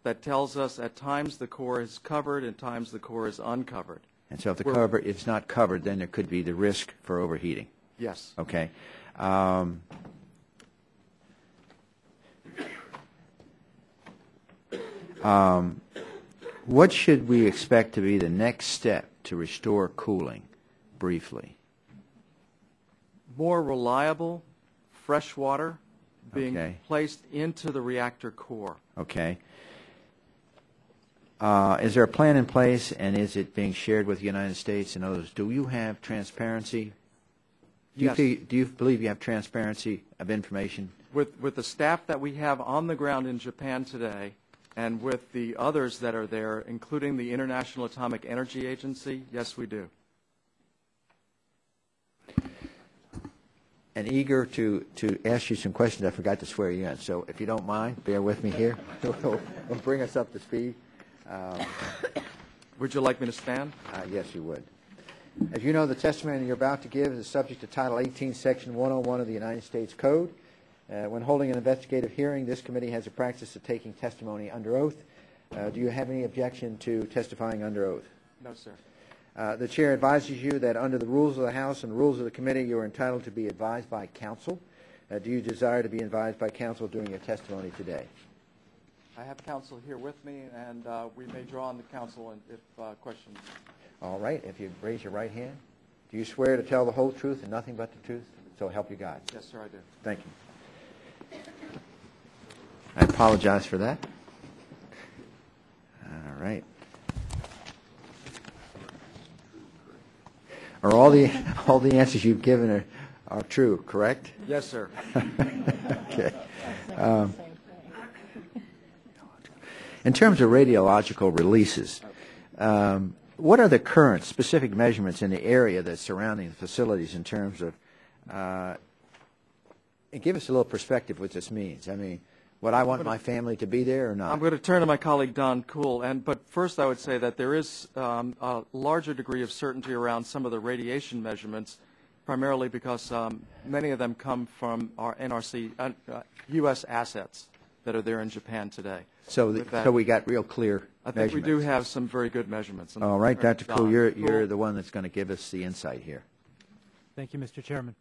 that tells us at times the core is covered and times the core is uncovered.
And so if the cover is not covered, then there could be the risk for overheating.
Yes.
Okay. What should we expect to be the next step to restore cooling, briefly?
More reliable, fresh water being placed into the reactor core.
Okay. Is there a plan in place, and is it being shared with the United States and others? Do you have transparency?
Yes.
Do you believe you have transparency of information?
With the staff that we have on the ground in Japan today, and with the others that are there, including the International Atomic Energy Agency, yes, we do.
And eager to ask you some questions. I forgot to swear you in, so if you don't mind, bear with me here. We'll bring us up to speed.
Would you like me to stand?
Yes, you would. As you know, the testimony you're about to give is subject to Title 18, Section 101 of the United States Code. When holding an investigative hearing, this committee has a practice of taking testimony under oath. Do you have any objection to testifying under oath?
No, sir.
The chair advises you that under the rules of the House and the rules of the committee, you are entitled to be advised by counsel. Do you desire to be advised by counsel during your testimony today?
I have counsel here with me, and we may draw on the counsel if questions.
All right. If you raise your right hand. Do you swear to tell the whole truth and nothing but the truth? So help you God.
Yes, sir, I do.
Thank you. I apologize for that. All right. Are all the answers you've given are true, correct?
Yes, sir.
Okay. In terms of radiological releases, what are the current specific measurements in the area that's surrounding the facilities in terms of, and give us a little perspective what this means. I mean, would I want my family to be there or not?
I'm going to turn to my colleague Don Kuhl, but first I would say that there is a larger degree of certainty around some of the radiation measurements, primarily because many of them come from our NRC, U.S. assets that are there in Japan today.
So, so we got real clear
I think
measurements.
we do have some very good measurements.
All right, Dr. Kuhl, you're the one that's going to give us the insight here.
Thank you, Mr. Chairman.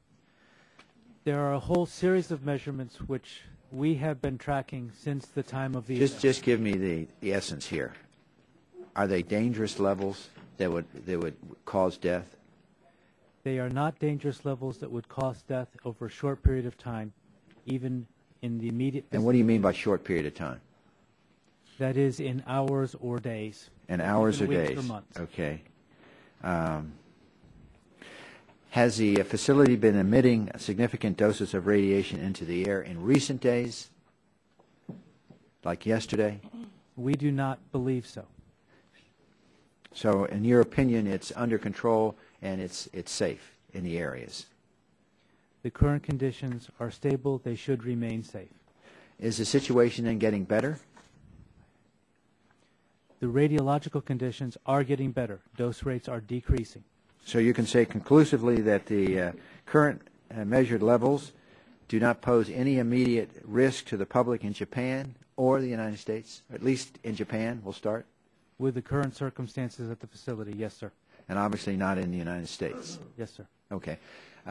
There are a whole series of measurements which we have been tracking since the time of the
Just give me the essence here. Are they dangerous levels that would cause death?
They are not dangerous levels that would cause death over a short period of time, even in the immediate.
And what do you mean by short period of time?
That is in hours or days.
In hours or
weeks
days?
or months.
Okay. Has the facility been emitting significant doses of radiation into the air in recent days, like yesterday?
We do not believe so.
So, in your opinion, it's under control and it's safe in the areas?
The current conditions are stable. They should remain safe.
Is the situation then getting better?
The radiological conditions are getting better. Dose rates are decreasing.
So you can say conclusively that the current measured levels do not pose any immediate risk to the public in Japan or the United States, at least in Japan, we'll start?
With the current circumstances at the facility, yes, sir.
And obviously not in the United States?
Yes, sir.
Okay.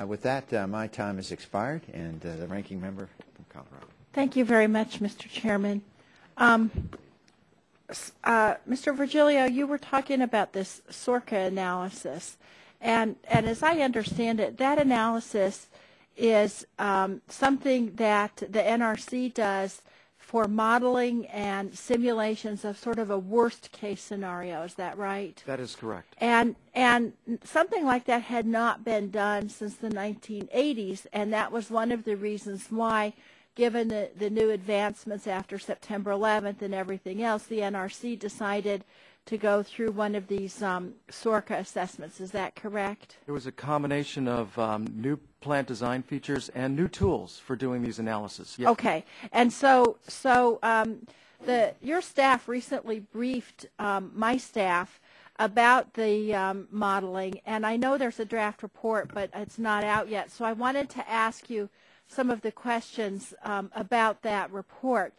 With that, my time has expired, and the ranking member from Colorado.
Thank you very much, Mr. Chairman. Mr. Virgilio, you were talking about this SORCA analysis, and as I understand it, that analysis is something that the NRC does for modeling and simulations of sort of a worst-case scenario. Is that right?
That is correct.
And something like that had not been done since the 1980s, and that was one of the reasons why, given the new advancements after September 11th and everything else, the NRC decided to go through one of these SORCA assessments. Is that correct?
It was a combination of new plant design features and new tools for doing these analyses. Yes.
Okay. And so your staff recently briefed my staff about the modeling, and I know there's a draft report, but it's not out yet. So I wanted to ask you some of the questions about that report.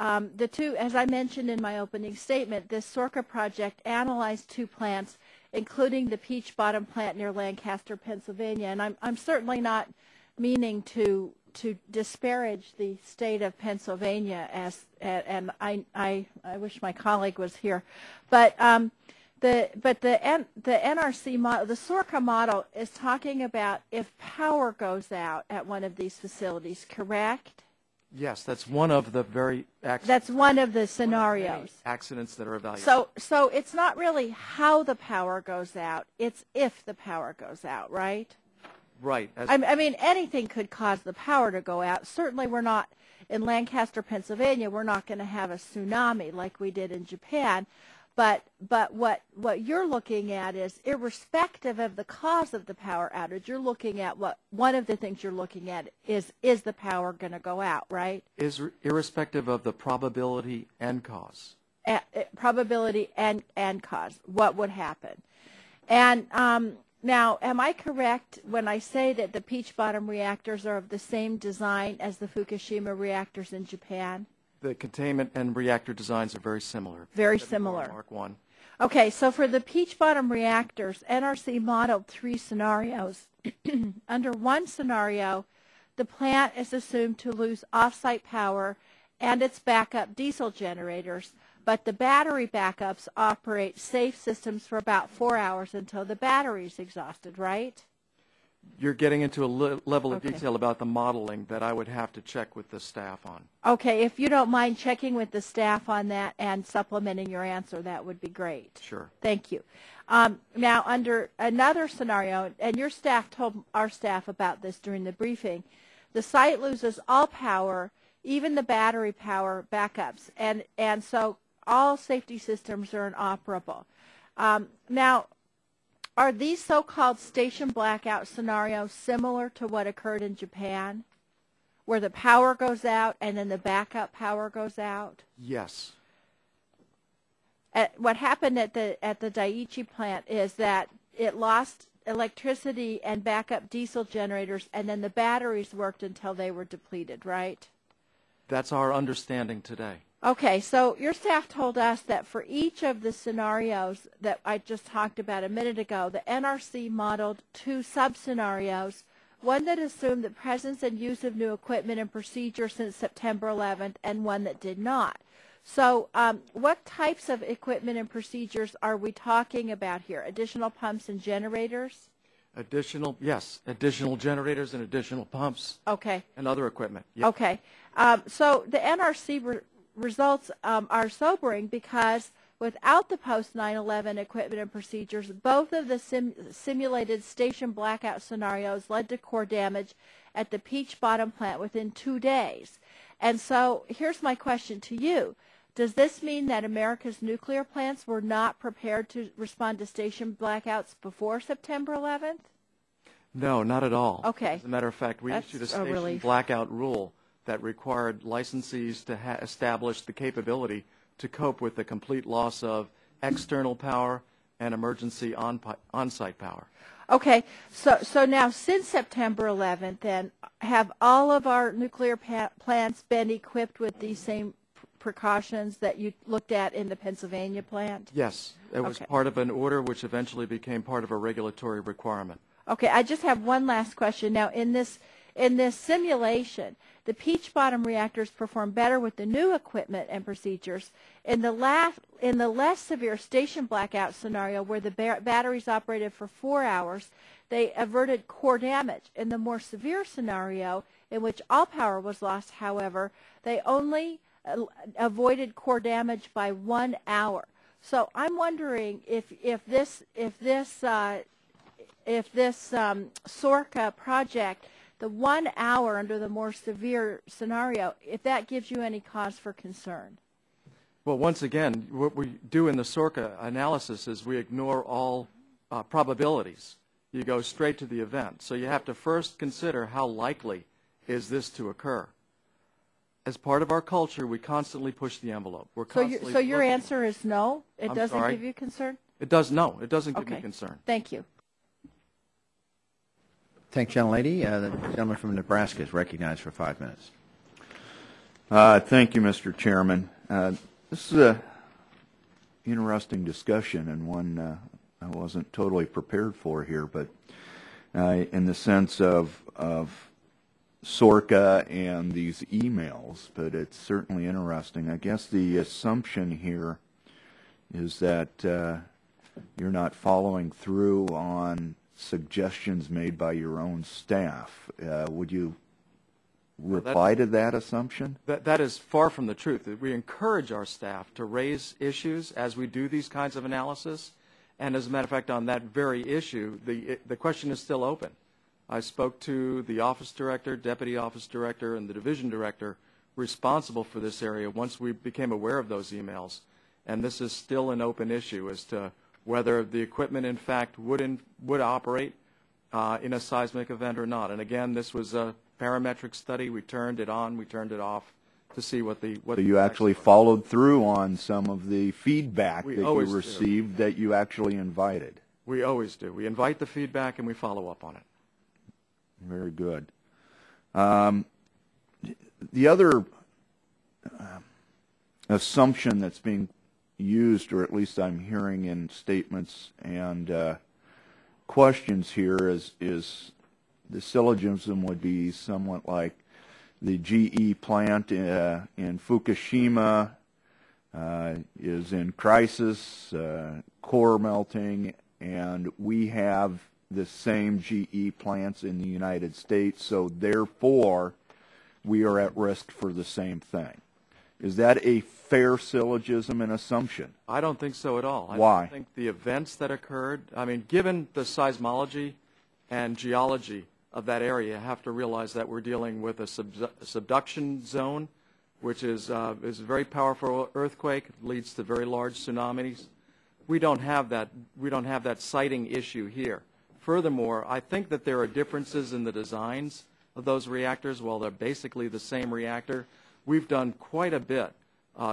As I mentioned in my opening statement, this SORCA project analyzed 2 plants, including the Peach Bottom plant near Lancaster, Pennsylvania. And I'm certainly not meaning to disparage the state of Pennsylvania, and I wish my colleague was here, but the NRC model, the SORCA model, is talking about if power goes out at one of these facilities, correct?
Yes, that's one of the very
That's one of the scenarios.
Accidents that are evaluated.
So it's not really how the power goes out, it's if the power goes out, right?
Right.
I mean, anything could cause the power to go out. Certainly we're not, in Lancaster, Pennsylvania, we're not going to have a tsunami like we did in Japan. But what you're looking at is, irrespective of the cause of the power outage, you're looking at one of the things you're looking at is the power going to go out, right?
Is irrespective of the probability and cause.
Probability and cause, what would happen. And now, am I correct when I say that the Peach Bottom reactors are of the same design as the Fukushima reactors in Japan?
The containment and reactor designs are very similar.
Very similar.
Mark 1.
Okay, so for the Peach Bottom reactors, NRC modeled 3 scenarios. Under one scenario, the plant is assumed to lose off-site power and its backup diesel generators, but the battery backups operate safe systems for about 4 hours until the battery is exhausted, right?
You're getting into a level of detail about the modeling that I would have to check with the staff on.
Okay, if you don't mind checking with the staff on that and supplementing your answer, that would be great.
Sure.
Thank you. Now, under another scenario, and your staff told our staff about this during the briefing, the site loses all power, even the battery power backups, and so all safety systems are inoperable. Now, are these so-called station blackout scenarios similar to what occurred in Japan, where the power goes out and then the backup power goes out?
Yes.
What happened at the Daiichi plant is that it lost electricity and backup diesel generators, and then the batteries worked until they were depleted, right?
That's our understanding today.
Okay, so your staff told us that for each of the scenarios that I just talked about a minute ago, the NRC modeled 2 sub-scenarios, one that assumed the presence and use of new equipment and procedures since September 11th, and one that did not. So what types of equipment and procedures are we talking about here? Additional pumps and generators?
Yes, additional generators and additional pumps.
Okay.
And other equipment. Yes.
Okay. So the NRC results are sobering because without the post-9/11 equipment and procedures, both of the simulated station blackout scenarios led to core damage at the Peach Bottom plant within 2 days. And so here's my question to you. Does this mean that America's nuclear plants were not prepared to respond to station blackouts before September 11th?
No, not at all.
Okay.
As a matter of fact, we issued a station
relief.
blackout rule that required licensees to establish the capability to cope with the complete loss of external power and emergency on-site power.
Okay, so now since September 11th, then, have all of our nuclear plants been equipped with these same precautions that you looked at in the Pennsylvania plant?
Yes, it was part of an order which eventually became part of a regulatory requirement.
Okay, I just have one last question. Now, in this simulation, the Peach Bottom reactors perform better with the new equipment and procedures. In the less severe station blackout scenario, where the batteries operated for 4 hours, they averted core damage. In the more severe scenario, in which all power was lost, however, they only avoided core damage by 1 hour. So I'm wondering if this SORCA project, the 1 hour under the more severe scenario, if that gives you any cause for concern.
Well, once again, what we do in the SORCA analysis is we ignore all probabilities. You go straight to the event. So you have to first consider how likely is this to occur. As part of our culture, we constantly push the envelope.
So your answer is no? It
I'm
doesn't
sorry?
give you concern?
It does, no. It doesn't give me concern.
Thank you.
Thank you, gentlelady. The gentleman from Nebraska is recognized for 5 minutes.
Thank you, Mr. Chairman. This is an interesting discussion and one I wasn't totally prepared for here, but in the sense of SORCA and these emails, but it's certainly interesting. I guess the assumption here is that you're not following through on suggestions made by your own staff. Would you reply to that assumption?
That is far from the truth. We encourage our staff to raise issues as we do these kinds of analysis. And as a matter of fact, on that very issue, the question is still open. I spoke to the office director, deputy office director, and the division director responsible for this area once we became aware of those emails. And this is still an open issue as to whether the equipment, in fact, would operate in a seismic event or not. And again, this was a parametric study. We turned it on, we turned it off to see what the...
So you actually followed through on some of the feedback that you received that you actually invited.
We always do. We invite the feedback and we follow up on it.
Very good. The other assumption that's being used, or at least I'm hearing in statements and questions here, is the syllogism would be somewhat like the GE plant in Fukushima is in crisis, core melting, and we have the same GE plants in the United States, so therefore we are at risk for the same thing. Is that a fair syllogism and assumption?
I don't think so at all.
Why?
I think the events that occurred, I mean, given the seismology and geology of that area, you have to realize that we're dealing with a subduction zone, which is a very powerful earthquake, leads to very large tsunamis. we don't have that siting issue here. Furthermore, I think that there are differences in the designs of those reactors. While they're basically the same reactor, we've done quite a bit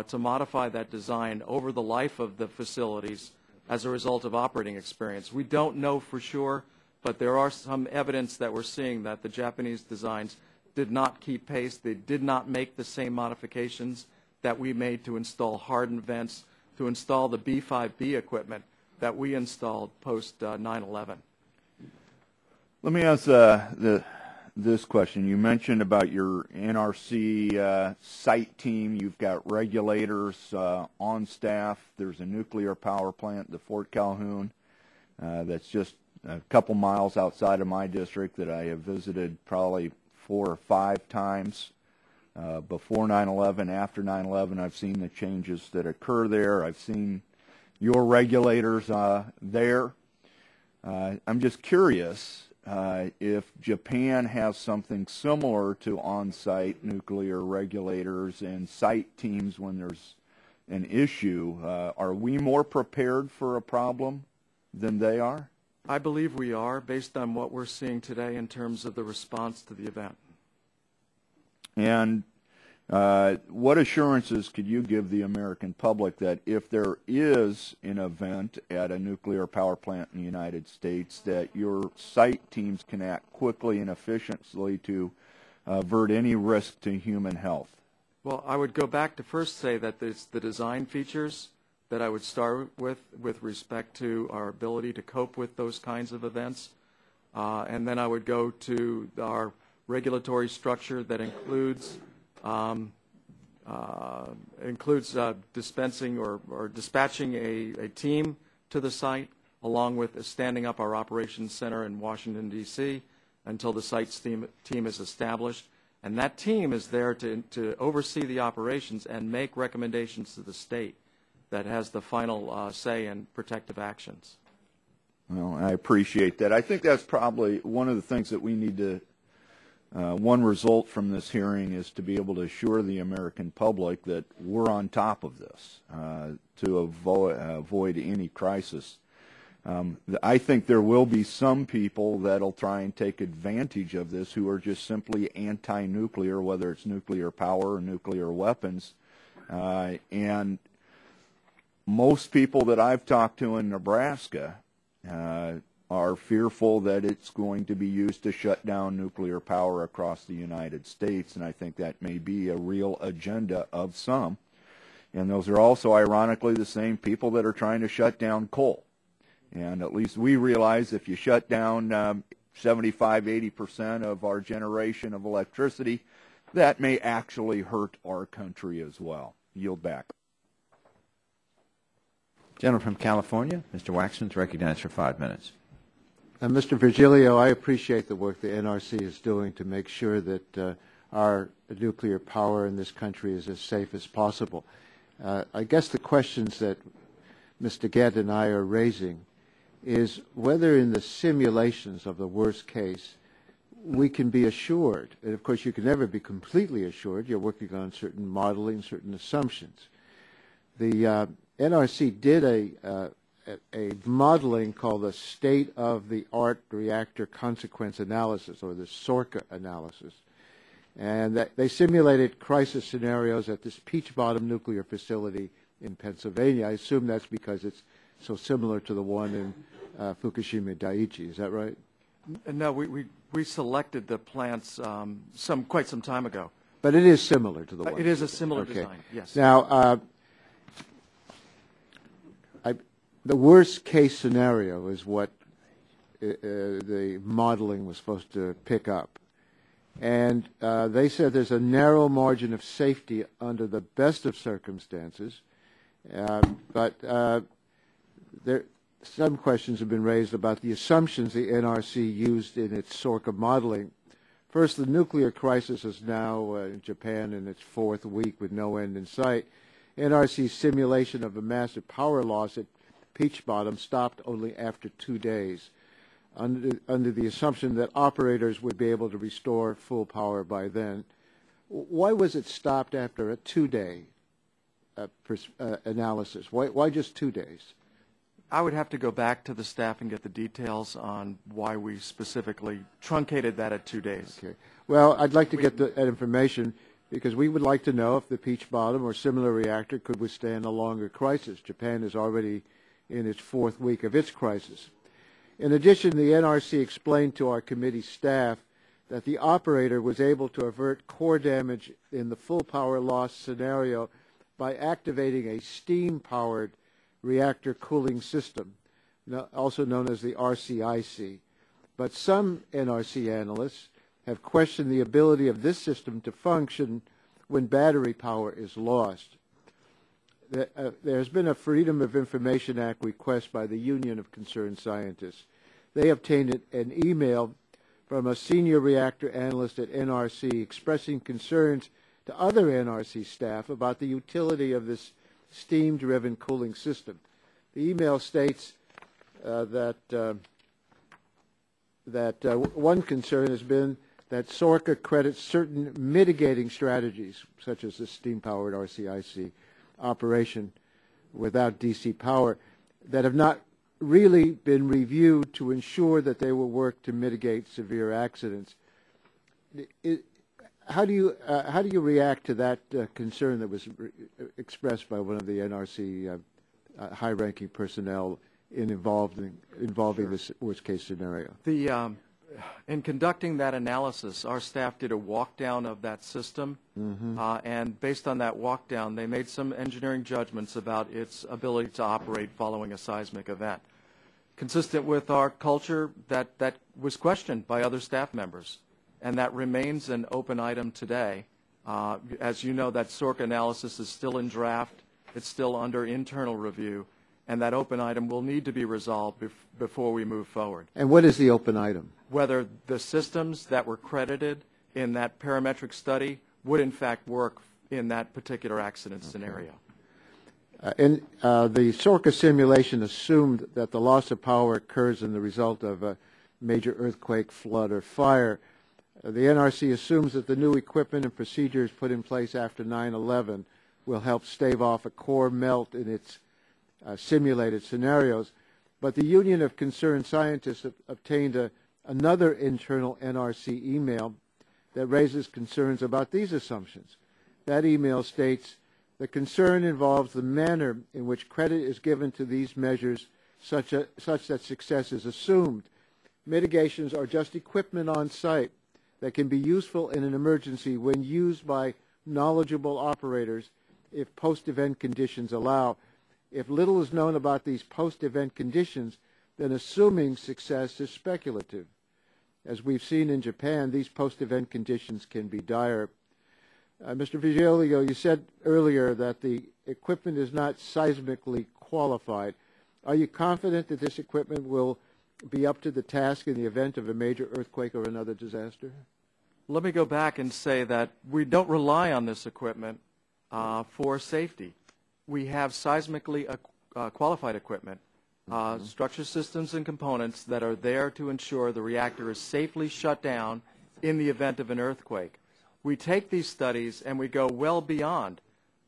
to modify that design over the life of the facilities as a result of operating experience. We don't know for sure, but there are some evidence that we're seeing that the Japanese designs did not keep pace. They did not make the same modifications that we made to install hardened vents, to install the B5B equipment that we installed post 9/11.
Let me ask this question. You mentioned about your NRC site team. You've got regulators on staff. There's a nuclear power plant, the Fort Calhoun, that's just a couple miles outside of my district that I have visited probably 4 or 5 times. Before 9/11, after 9/11, I've seen the changes that occur there. I've seen your regulators there. I'm just curious if Japan has something similar to on-site nuclear regulators and site teams when there's an issue. Are we more prepared for a problem than they are?
I believe we are, based on what we're seeing today in terms of the response to the event.
And what assurances could you give the American public that if there is an event at a nuclear power plant in the United States, that your site teams can act quickly and efficiently to avert any risk to human health?
Well, I would go back to first say that it's the design features that I would start with respect to our ability to cope with those kinds of events. And then I would go to our regulatory structure that includes dispensing or dispatching a team to the site, along with standing up our operations center in Washington, D.C., until the site's team is established. And that team is there to oversee the operations and make recommendations to the state that has the final say in protective actions.
Well, I appreciate that. I think that's probably one of the things that we need to one result from this hearing is to be able to assure the American public that we're on top of this to avoid any crisis. I think there will be some people that'll try and take advantage of this who are just simply anti-nuclear, whether it's nuclear power or nuclear weapons. And most people that I've talked to in Nebraska are fearful that it's going to be used to shut down nuclear power across the United States, and I think that may be a real agenda of some. And those are also, ironically, the same people that are trying to shut down coal. And at least we realize if you shut down 75–80% of our generation of electricity, that may actually hurt our country as well. Yield back.
Gentleman from California, Mr. Waxman, is recognized for 5 minutes.
Mr. Virgilio, I appreciate the work the NRC is doing to make sure that our nuclear power in this country is as safe as possible. I guess the questions that Mr. Gett and I are raising is whether in the simulations of the worst case we can be assured, and of course you can never be completely assured, you're working on certain modeling, certain assumptions. The NRC did a modeling called the state-of-the-art reactor consequence analysis, or the SORCA analysis. And they simulated crisis scenarios at this Peach Bottom nuclear facility in Pennsylvania. I assume that's because it's so similar to the one in Fukushima Daiichi. Is that right?
No, we selected the plants quite some time ago.
But it is similar to the one.
It is a similar design, yes.
Now, the worst case scenario is what the modeling was supposed to pick up. And they said there's a narrow margin of safety under the best of circumstances. But some questions have been raised about the assumptions the NRC used in its SORCA modeling. First, the nuclear crisis is now in Japan in its 4th week with no end in sight. NRC's simulation of a massive power loss at Peach Bottom stopped only after 2 days, under the assumption that operators would be able to restore full power by then. Why was it stopped after a 2-day analysis? Why just 2 days?
I would have to go back to the staff and get the details on why we specifically truncated that at 2 days.
Okay. Well, I'd like to get that information because we would like to know if the Peach Bottom or similar reactor could withstand a longer crisis. Japan is already in its 4th week of its crisis. In addition, the NRC explained to our committee staff that the operator was able to avert core damage in the full power loss scenario by activating a steam-powered reactor cooling system, also known as the RCIC. But some NRC analysts have questioned the ability of this system to function when battery power is lost. There's been a Freedom of Information Act request by the Union of Concerned Scientists. They obtained an email from a senior reactor analyst at NRC expressing concerns to other NRC staff about the utility of this steam-driven cooling system. The email states that one concern has been that SORCA credits certain mitigating strategies, such as the steam-powered RCIC operation without DC power, that have not really been reviewed to ensure that they will work to mitigate severe accidents. How do you react to that concern that was expressed by one of the NRC high-ranking personnel involving this worst-case scenario?
In conducting that analysis, our staff did a walk-down of that system, and based on that walk-down, they made some engineering judgments about its ability to operate following a seismic event. Consistent with our culture, that was questioned by other staff members, and that remains an open item today. As you know, that SORCA analysis is still in draft. It's still under internal review, and that open item will need to be resolved before we move forward.
And what is the open item?
Whether the systems that were credited in that parametric study would in fact work in that particular accident scenario.
The SORCA simulation assumed that the loss of power occurs in the result of a major earthquake, flood, or fire. The NRC assumes that the new equipment and procedures put in place after 9/11 will help stave off a core melt in its simulated scenarios. But the Union of Concerned Scientists obtained another internal NRC email that raises concerns about these assumptions. That email states, the concern involves the manner in which credit is given to these measures such that success is assumed. Mitigations are just equipment on site that can be useful in an emergency when used by knowledgeable operators if post-event conditions allow. If little is known about these post-event conditions, then assuming success is speculative. As we've seen in Japan, these post-event conditions can be dire. Mr. Vigilio, you said earlier that the equipment is not seismically qualified. Are you confident that this equipment will be up to the task in the event of a major earthquake or another disaster?
Let me go back and say that we don't rely on this equipment for safety. We have seismically qualified equipment, structure systems and components that are there to ensure the reactor is safely shut down in the event of an earthquake. We take these studies and we go well beyond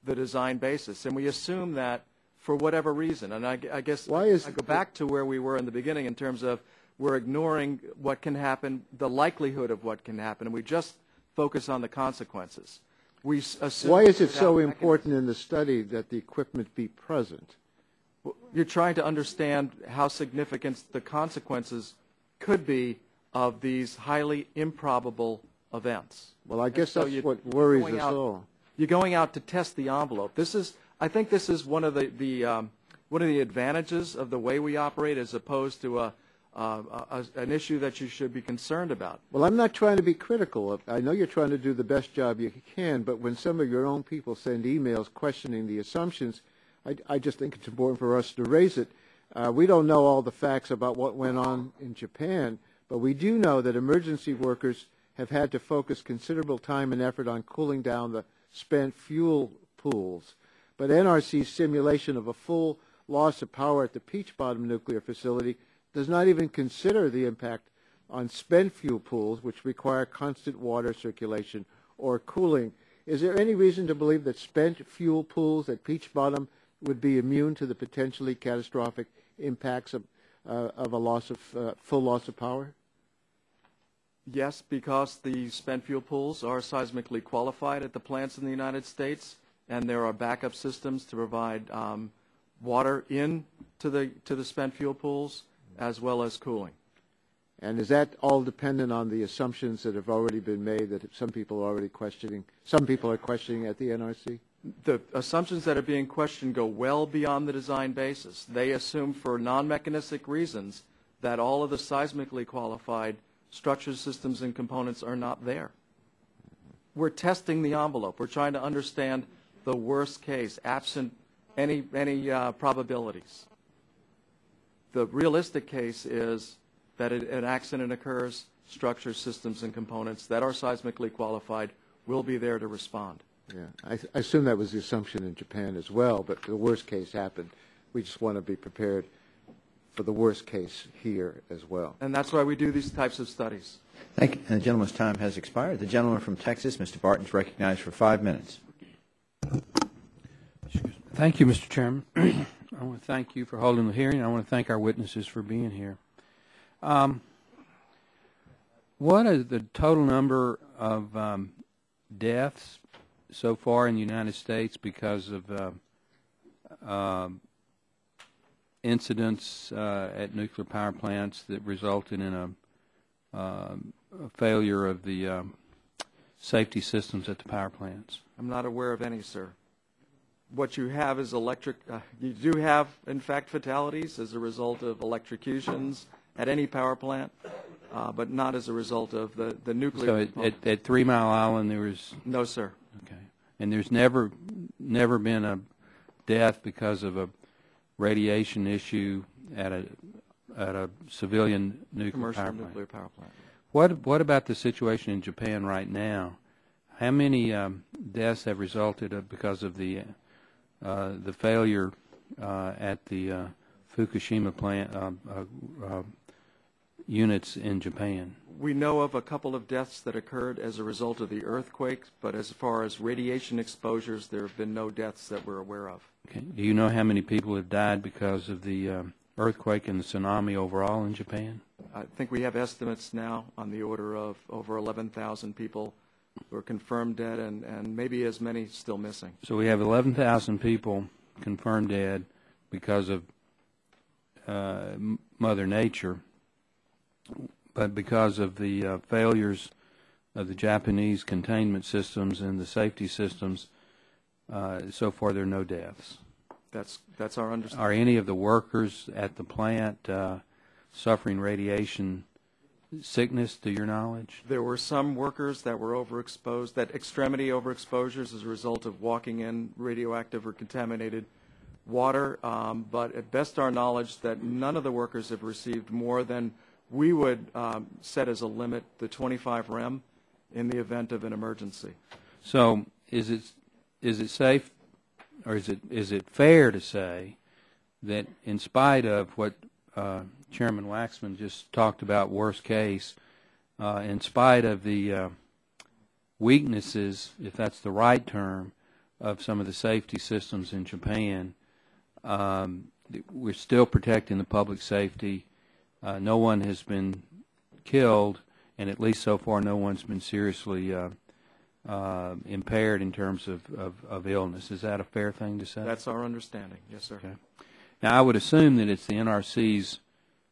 the design basis, and we assume that for whatever reason. And I guess I go back to where we were in the beginning in terms of we're ignoring what can happen, the likelihood of what can happen, and we just focus on the consequences. We assume.
Why is it so important in the study that the equipment be present?
You're trying to understand how significant the consequences could be of these highly improbable events.
Well, I guess that's what worries us all.
You're going out to test the envelope. I think this is one of the advantages of the way we operate, as opposed to an issue that you should be concerned about.
Well, I'm not trying to be critical. I know you're trying to do the best job you can, but when some of your own people send emails questioning the assumptions, I just think it's important for us to raise it. We don't know all the facts about what went on in Japan, but we do know that emergency workers have had to focus considerable time and effort on cooling down the spent fuel pools. But NRC's simulation of a full loss of power at the Peach Bottom nuclear facility does not even consider the impact on spent fuel pools, which require constant water circulation or cooling. Is there any reason to believe that spent fuel pools at Peach Bottom would be immune to the potentially catastrophic impacts of a loss of full loss of power?
Yes, because the spent fuel pools are seismically qualified at the plants in the United States, and there are backup systems to provide water to the spent fuel pools as well as cooling.
And is that all dependent on the assumptions that have already been made that some people are already questioning? Some people are questioning at the NRC?
The assumptions that are being questioned go well beyond the design basis. They assume for non-mechanistic reasons that all of the seismically qualified structures, systems, and components are not there. We're testing the envelope. We're trying to understand the worst case, absent any probabilities. The realistic case is that an accident occurs, structures, systems, and components that are seismically qualified will be there to respond.
Yeah, I assume that was the assumption in Japan as well, but the worst case happened. We just want to be prepared for the worst case here as well.
And that's why we do these types of studies.
Thank you. And the gentleman's time has expired. The gentleman from Texas, Mr. Barton, is recognized for 5 minutes.
Thank you, Mr. Chairman. I want to thank you for holding the hearing. I want to thank our witnesses for being here. What is the total number of deaths so far in the United States because of incidents at nuclear power plants that resulted in a failure of the safety systems at the power plants?
I'm not aware of any, sir. What you have is you do have, in fact, fatalities as a result of electrocutions at any power plant, but not as a result of the nuclear.
So at 3 Mile Island there was...
No, sir.
Okay. And there's never been a death because of a radiation issue at a civilian nuclear power plant?
Nuclear power plant.
What about the situation in Japan right now? How many deaths have resulted because of the failure at the Fukushima plant units in Japan?
We know of a couple of deaths that occurred as a result of the earthquake, but as far as radiation exposures, there have been no deaths that we're aware of.
Okay. Do you know how many people have died because of the earthquake and the tsunami overall in Japan?
I think we have estimates now on the order of over 11,000 people who are confirmed dead and maybe as many still missing.
So we have 11,000 people confirmed dead because of Mother Nature, but because of the failures of the Japanese containment systems and the safety systems, so far there are no deaths.
That's our understanding.
Are any of the workers at the plant suffering radiation sickness, to your knowledge?
There were some workers that were overexposed, that extremity overexposures as a result of walking in radioactive or contaminated water, but at best our knowledge that none of the workers have received more than we would set as a limit, the 25 rem, in the event of an emergency.
So is it safe, or is it fair to say that in spite of what Chairman Waxman just talked about, worst case, in spite of the weaknesses, if that's the right term, of some of the safety systems in Japan, we're still protecting the public safety? No one has been killed, and at least so far no one's been seriously impaired in terms of illness. Is that a fair thing to say?
That's our understanding, yes, sir.
Okay. Now, I would assume that it's the NRC's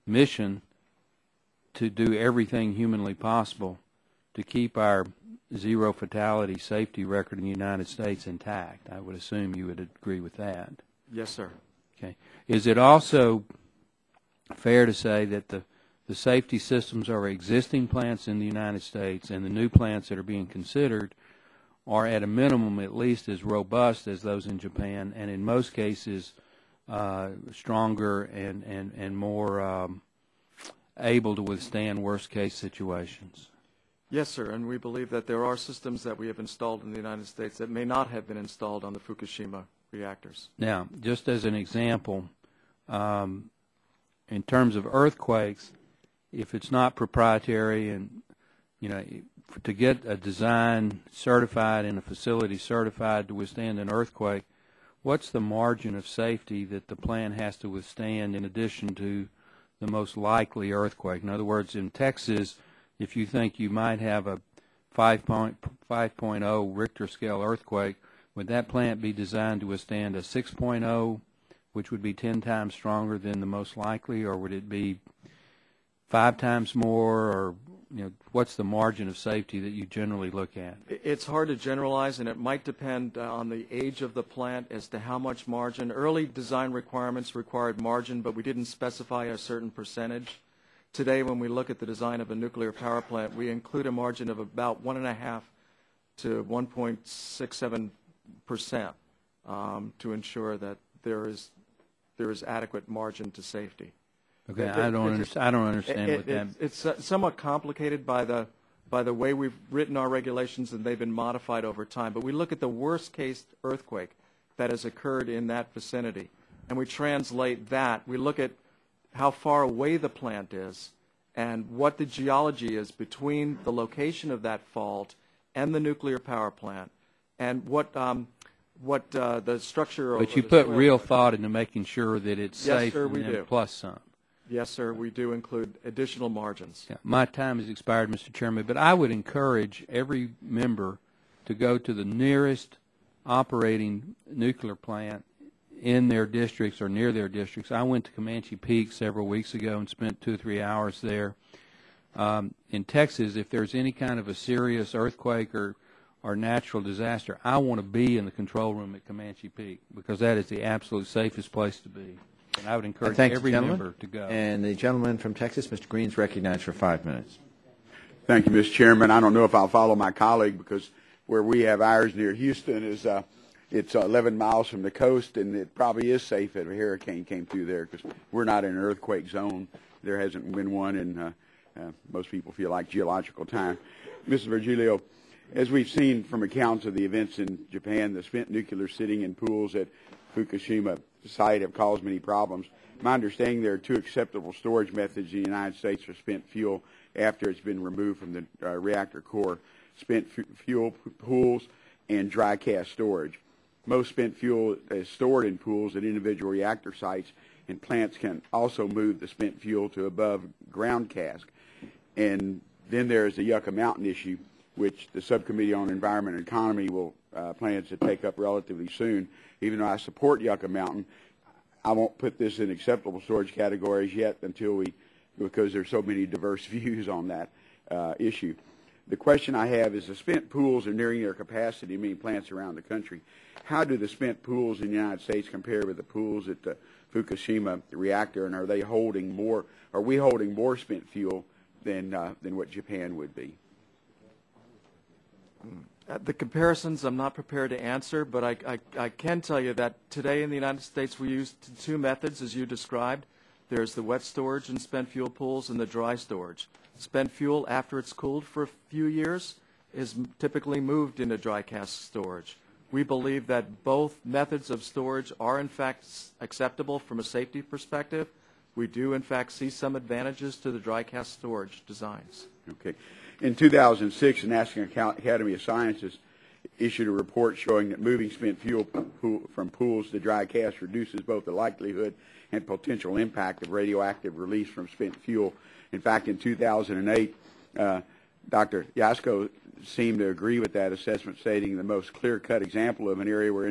mission to do everything humanly possible to keep our zero fatality safety record in the United States intact. I would assume you would agree with that.
Yes, sir.
Okay. Is it also fair to say that the safety systems of our existing plants in the United States and the new plants that are being considered are at a minimum at least as robust as those in Japan, and in most cases stronger and more able to withstand worst case situations?
Yes, sir, and we believe that there are systems that we have installed in the United States that may not have been installed on the Fukushima reactors.
Now, just as an example, in terms of earthquakes, if it's not proprietary and, to get a design certified and a facility certified to withstand an earthquake, what's the margin of safety that the plant has to withstand in addition to the most likely earthquake? In other words, in Texas, if you think you might have a 5.0 Richter scale earthquake, would that plant be designed to withstand a 6.0, which would be 10 times stronger than the most likely, or would it be 5 times more, or what's the margin of safety that you generally look at?
It's hard to generalize, and it might depend on the age of the plant as to how much margin. Early design requirements required margin, but we didn't specify a certain percentage. Today, when we look at the design of a nuclear power plant, we include a margin of about 1.5 to 1.67% to ensure that there is adequate margin to safety.
Okay, I don't understand what that.
It's somewhat complicated by the way we've written our regulations, and they've been modified over time. But we look at the worst case earthquake that has occurred in that vicinity, and we translate that. We look at how far away the plant is and what the geology is between the location of that fault and the nuclear power plant, and what the structure.
But you put real thought into making sure that it's safe,
sir, we do.
Plus some.
Yes, sir, we do include additional margins.
Yeah, my time has expired, Mr. Chairman, but I would encourage every member to go to the nearest operating nuclear plant in their districts or near their districts. I went to Comanche Peak several weeks ago and spent 2 or 3 hours there. In Texas, if there's any kind of a serious earthquake or natural disaster, I want to be in the control room at Comanche Peak because that is the absolute safest place to be. And I would encourage every member to go.
And the gentleman from Texas, Mr. Green, is recognized for 5 minutes.
Thank you, Mr. Chairman. I don't know if I'll follow my colleague because where we have ours near Houston is it's 11 miles from the coast, and it probably is safe if a hurricane came through there because we're not in an earthquake zone. There hasn't been one in most people feel like geological time. Mr. Virgilio, as we've seen from accounts of the events in Japan, the spent nuclear sitting in pools at Fukushima site have caused many problems. My understanding there are 2 acceptable storage methods in the United States for spent fuel after it's been removed from the reactor core: spent fuel pools and dry cask storage. Most spent fuel is stored in pools at individual reactor sites, and plants can also move the spent fuel to above ground cask. And then there is the Yucca Mountain issue, which the Subcommittee on Environment and Economy will plans to take up relatively soon. Even though I support Yucca Mountain, I won't put this in acceptable storage categories yet because there's so many diverse views on that issue. The question I have is the spent pools are nearing their capacity in many plants around the country. How do the spent pools in the United States compare with the pools at the Fukushima reactor, and are we holding more spent fuel than what Japan would be?
The comparisons I'm not prepared to answer, but I can tell you that today in the United States we use 2 methods as you described. There's the wet storage and spent fuel pools and the dry storage. Spent fuel, after it's cooled for a few years, is typically moved into dry cask storage. We believe that both methods of storage are in fact acceptable from a safety perspective. We do in fact see some advantages to the dry cask storage designs.
Okay. In 2006, the National Academy of Sciences issued a report showing that moving spent fuel from pools to dry cask reduces both the likelihood and potential impact of radioactive release from spent fuel. In fact, in 2008, Dr. Yasko seemed to agree with that assessment, stating the most clear-cut example of an area where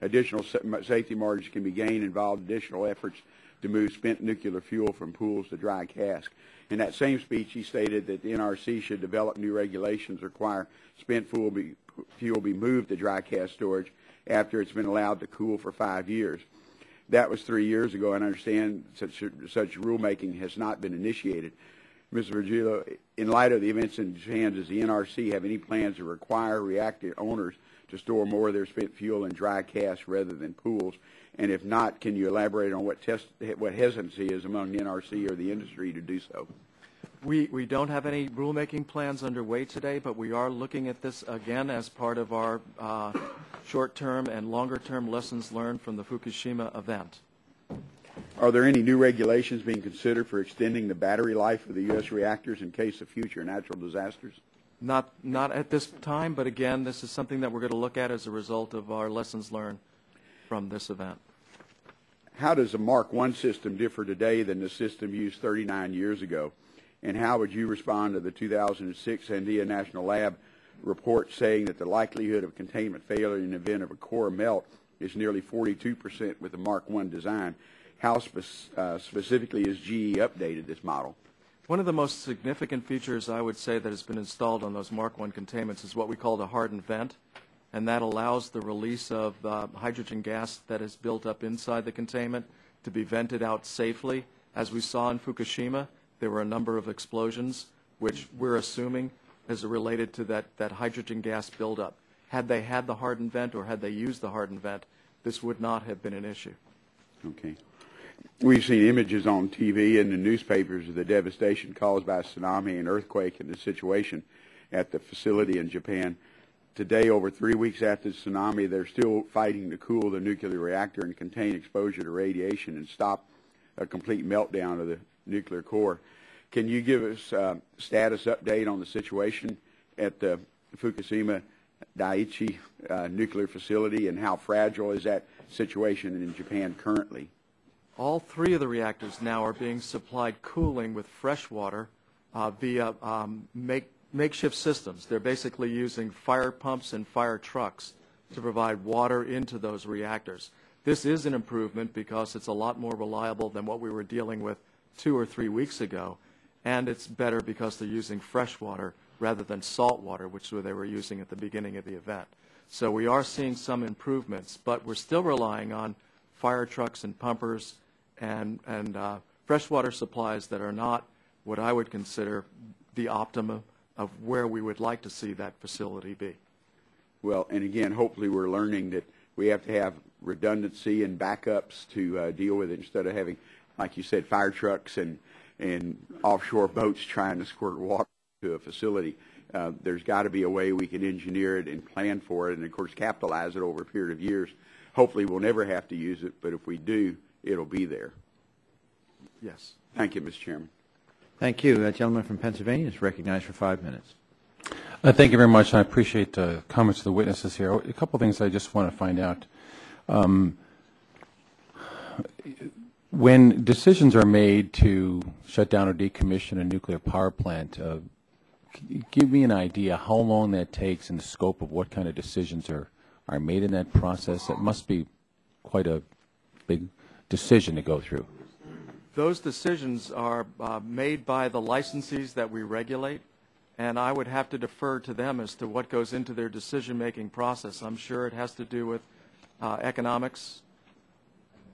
additional safety margins can be gained involved additional efforts to move spent nuclear fuel from pools to dry cask. In that same speech, he stated that the NRC should develop new regulations require spent fuel be moved to dry cask storage after it's been allowed to cool for 5 years. That was 3 years ago, and I understand such rulemaking has not been initiated. Mr. Virgilio, in light of the events in Japan, does the NRC have any plans to require reactor owners to store more of their spent fuel in dry cask rather than pools? And if not, can you elaborate on what hesitancy is among the NRC or the industry to do so?
We don't have any rulemaking plans underway today, but we are looking at this again as part of our short-term and longer-term lessons learned from the Fukushima event.
Are there any new regulations being considered for extending the battery life of the U.S. reactors in case of future natural disasters?
Not at this time, but again, this is something that we're going to look at as a result of our lessons learned. from this event.
How does the Mark I system differ today than the system used 39 years ago? And how would you respond to the 2006 Sandia National Lab report saying that the likelihood of containment failure in the event of a core melt is nearly 42% with the Mark I design? How specifically has GE updated this model?
One of the most significant features I would say that has been installed on those Mark I containments is what we call the hardened vent, and that allows the release of hydrogen gas that is built up inside the containment to be vented out safely. As we saw in Fukushima, there were a number of explosions, which we're assuming is related to that hydrogen gas buildup. Had they had the hardened vent or had they used the hardened vent, this would not have been an issue.
Okay. We've seen images on TV and the newspapers of the devastation caused by a tsunami and earthquake and the situation at the facility in Japan. Today, over 3 weeks after the tsunami, they're still fighting to cool the nuclear reactor and contain exposure to radiation and stop a complete meltdown of the nuclear core. Can you give us a status update on the situation at the Fukushima Daiichi nuclear facility, and how fragile is that situation in Japan currently?
All three of the reactors now are being supplied cooling with fresh water via makeshift systems. They're basically using fire pumps and fire trucks to provide water into those reactors. This is an improvement because it's a lot more reliable than what we were dealing with 2 or 3 weeks ago, and it's better because they're using fresh water rather than salt water, which they were using at the beginning of the event. So we are seeing some improvements, but we're still relying on fire trucks and pumpers and freshwater supplies that are not what I would consider the optimum of where we would like to see that facility be.
Well, and again, hopefully we're learning that we have to have redundancy and backups to deal with it instead of having, like you said, fire trucks and offshore boats trying to squirt water to a facility. There's got to be a way we can engineer it and plan for it and, of course, capitalize it over a period of years. Hopefully we'll never have to use it, but if we do, it'll be there.
Yes.
Thank you, Mr. Chairman.
Thank you. That gentleman from Pennsylvania is recognized for 5 minutes.
Thank you very much. I appreciate the comments of the witnesses here. A couple of things I just want to find out. When decisions are made to shut down or decommission a nuclear power plant, can you give me an idea how long that takes and the scope of what kind of decisions are made in that process? It must be quite a big decision to go through.
Those decisions are made by the licensees that we regulate, and I would have to defer to them as to what goes into their decision-making process. I'm sure it has to do with economics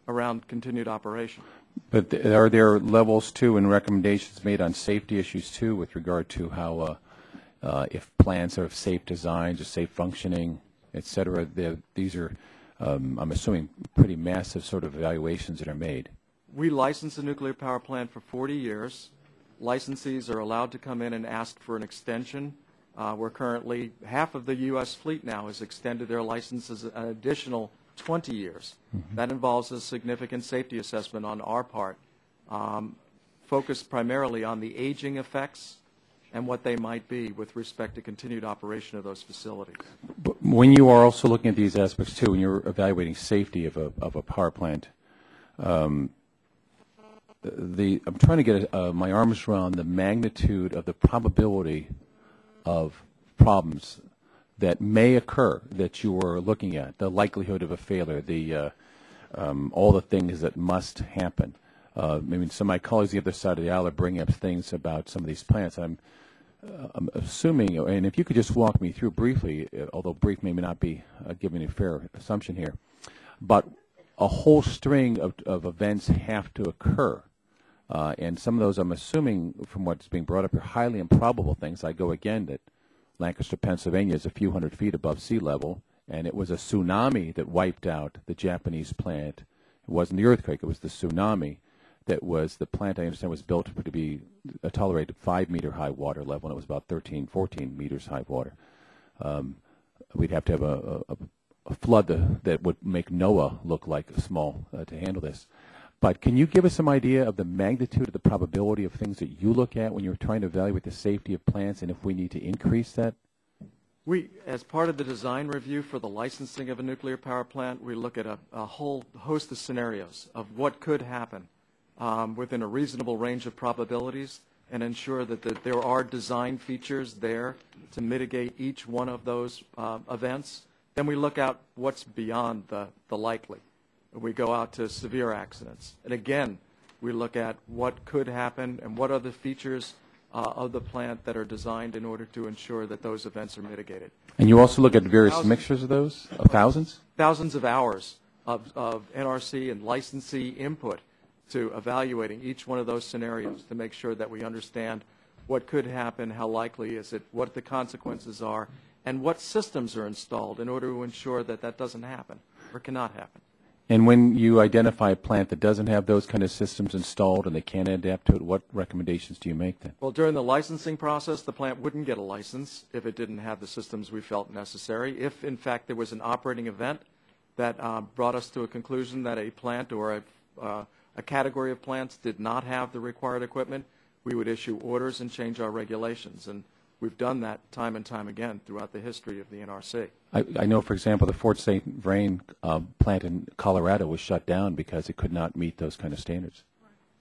around continued operation.
But are there levels, too, and recommendations made on safety issues, too, with regard to how if plants are of safe designs or safe functioning, et cetera? These are, I'm assuming, pretty massive sort of evaluations that are made.
We license a nuclear power plant for 40 years. Licensees are allowed to come in and ask for an extension. We're currently, half of the U.S. fleet now has extended their licenses an additional 20 years. Mm-hmm. That involves a significant safety assessment on our part, focused primarily on the aging effects and what they might be with respect to continued operation of those facilities.
But when you are also looking at these aspects, too, when you're evaluating safety of a power plant, I'm trying to get my arms around the magnitude of the probability of problems that may occur that you are looking at, the likelihood of a failure, all the things that must happen. I mean, some of my colleagues on the other side of the aisle are bringing up things about some of these plants. I'm assuming, and if you could just walk me through briefly, although brief may not be giving a fair assumption here, but a whole string of events have to occur. And some of those, I'm assuming, from what's being brought up here, highly improbable things. I go again that Lancaster, Pennsylvania is a few hundred feet above sea level, and it was a tsunami that wiped out the Japanese plant. It wasn't the earthquake, it was the tsunami that was, the plant, I understand, was built to be tolerate 5-meter high water level, and it was about 13, 14 meters high water. We'd have to have a flood that would make Noah look like small to handle this. But can you give us some idea of the magnitude of the probability of things that you look at when you're trying to evaluate the safety of plants, and if we need to increase that?
As part of the design review for the licensing of a nuclear power plant, we look at a whole host of scenarios of what could happen within a reasonable range of probabilities, and ensure that there are design features there to mitigate each one of those events. Then we look out what's beyond the likely. We go out to severe accidents. And again, we look at what could happen and what are the features of the plant that are designed in order to ensure that those events are mitigated.
And you also look at various mixtures of those, of thousands?
Thousands of hours of NRC and licensee input to evaluating each one of those scenarios to make sure that we understand what could happen, how likely is it, what the consequences are, and what systems are installed in order to ensure that that doesn't happen or cannot happen.
And when you identify a plant that doesn't have those kind of systems installed and they can't adapt to it, what recommendations do you make then?
Well, during the licensing process, the plant wouldn't get a license if it didn't have the systems we felt necessary. If, in fact, there was an operating event that brought us to a conclusion that a plant or a category of plants did not have the required equipment, we would issue orders and change our regulations. And we've done that time and time again throughout the history of the NRC.
I know, for example, the Fort St. Vrain plant in Colorado was shut down because it could not meet those kind of standards.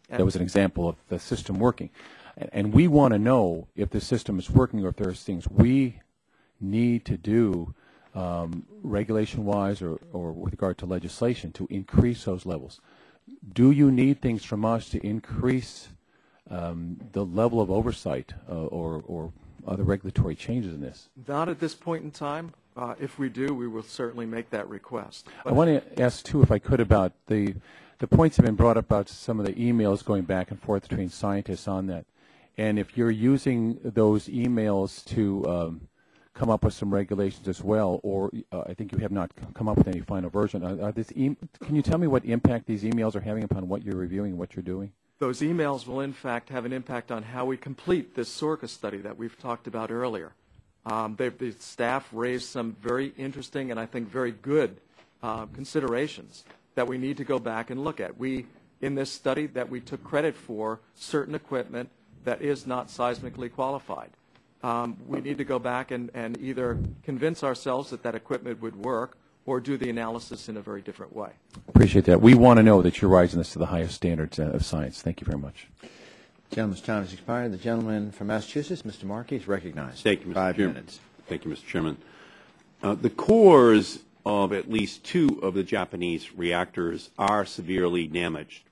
That was an example of the system working. And we want to know if the system is working or if there's things we need to do regulation-wise or with regard to legislation to increase those levels. Do you need things from us to increase the level of oversight or other regulatory changes in this?
Not at this point in time. If we do, we will certainly make that request.
I want to ask, too, if I could, about the points that have been brought up about some of the emails going back and forth between scientists on that. And if you're using those emails to come up with some regulations as well, or I think you have not come up with any final version. Can you tell me what impact these emails are having upon what you're reviewing and what you're doing?
Those emails will, in fact, have an impact on how we complete this SORCA study that we've talked about earlier. The staff raised some very interesting and I think very good considerations that we need to go back and look at. In this study, that we took credit for certain equipment that is not seismically qualified. We need to go back and either convince ourselves that that equipment would work or do the analysis in a very different way.
Appreciate that. We want to know that you're rising this to the highest standards of science. Thank you very much.
Gentleman's time has expired. The gentleman from Massachusetts, Mr. Markey, is recognized.
Thank you, Mr.
5
Chairman.
minutes.
Thank you, Mr. Chairman. The cores of at least 2 of the Japanese reactors are severely damaged.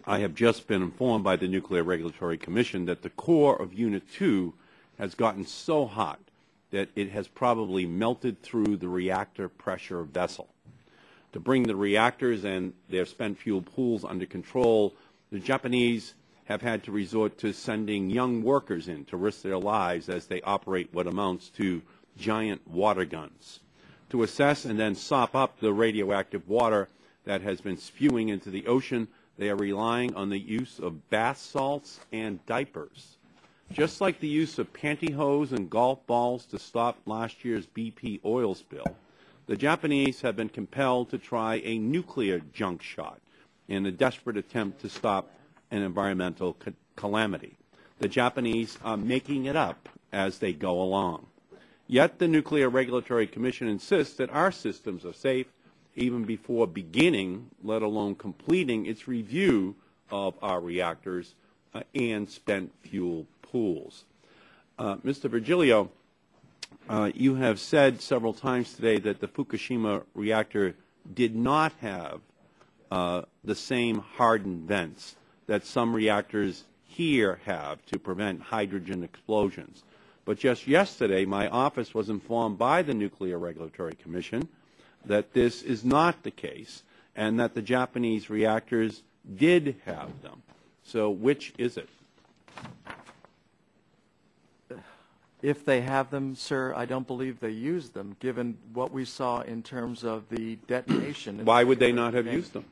I have just been informed by the Nuclear Regulatory Commission that the core of Unit 2 has gotten so hot that it has probably melted through the reactor pressure vessel. To bring the reactors and their spent fuel pools under control, the Japanese have had to resort to sending young workers in to risk their lives as they operate what amounts to giant water guns. To assess and then sop up the radioactive water that has been spewing into the ocean, they are relying on the use of bath salts and diapers. Just like the use of pantyhose and golf balls to stop last year's BP oil spill, the Japanese have been compelled to try a nuclear junk shot in a desperate attempt to stop an environmental calamity. The Japanese are making it up as they go along. Yet the Nuclear Regulatory Commission insists that our systems are safe even before beginning, let alone completing, its review of our reactors and spent fuel pools. Mr. Virgilio, you have said several times today that the Fukushima reactor did not have the same hardened vents that some reactors here have to prevent hydrogen explosions. But just yesterday, my office was informed by the Nuclear Regulatory Commission that this is not the case and that the Japanese reactors did have them. So which is it?
If they have them, sir, I don't believe they use them, given what we saw in terms of the detonation.
Why would they not have used them?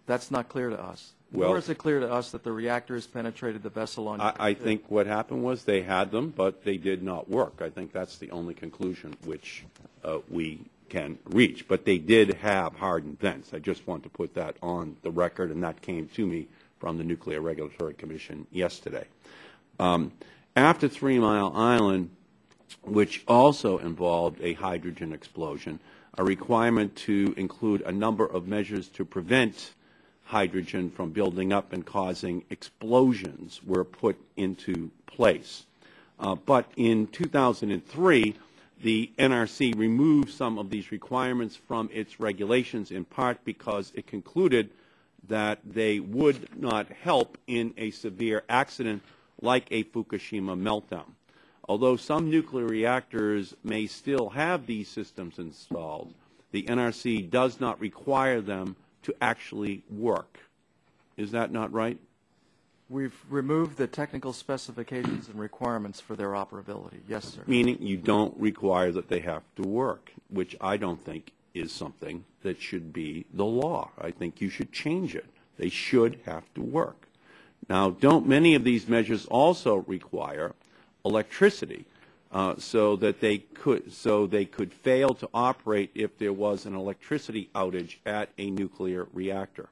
That's not clear to us.
Well,
nor is it clear to us that the reactors penetrated the vessel on.
I think what happened was they had them, but they did not work. I think that's the only conclusion which we can reach. But they did have hardened vents. I just want to put that on the record, and that came to me from the Nuclear Regulatory Commission yesterday. After 3 Mile Island, which also involved a hydrogen explosion. A requirement to include a number of measures to prevent hydrogen from building up and causing explosions were put into place. But in 2003, the NRC removed some of these requirements from its regulations, in part because it concluded that they would not help in a severe accident like a Fukushima meltdown. Although some nuclear reactors may still have these systems installed, the NRC does not require them to actually work. Is that not right?
We've removed the technical specifications and requirements for their operability. Yes, sir.
Meaning you don't require that they have to work, which I don't think is something that should be the law. I think you should change it. They should have to work. Now, don't many of these measures also require electricity so they could fail to operate if there was an electricity outage at a nuclear reactor?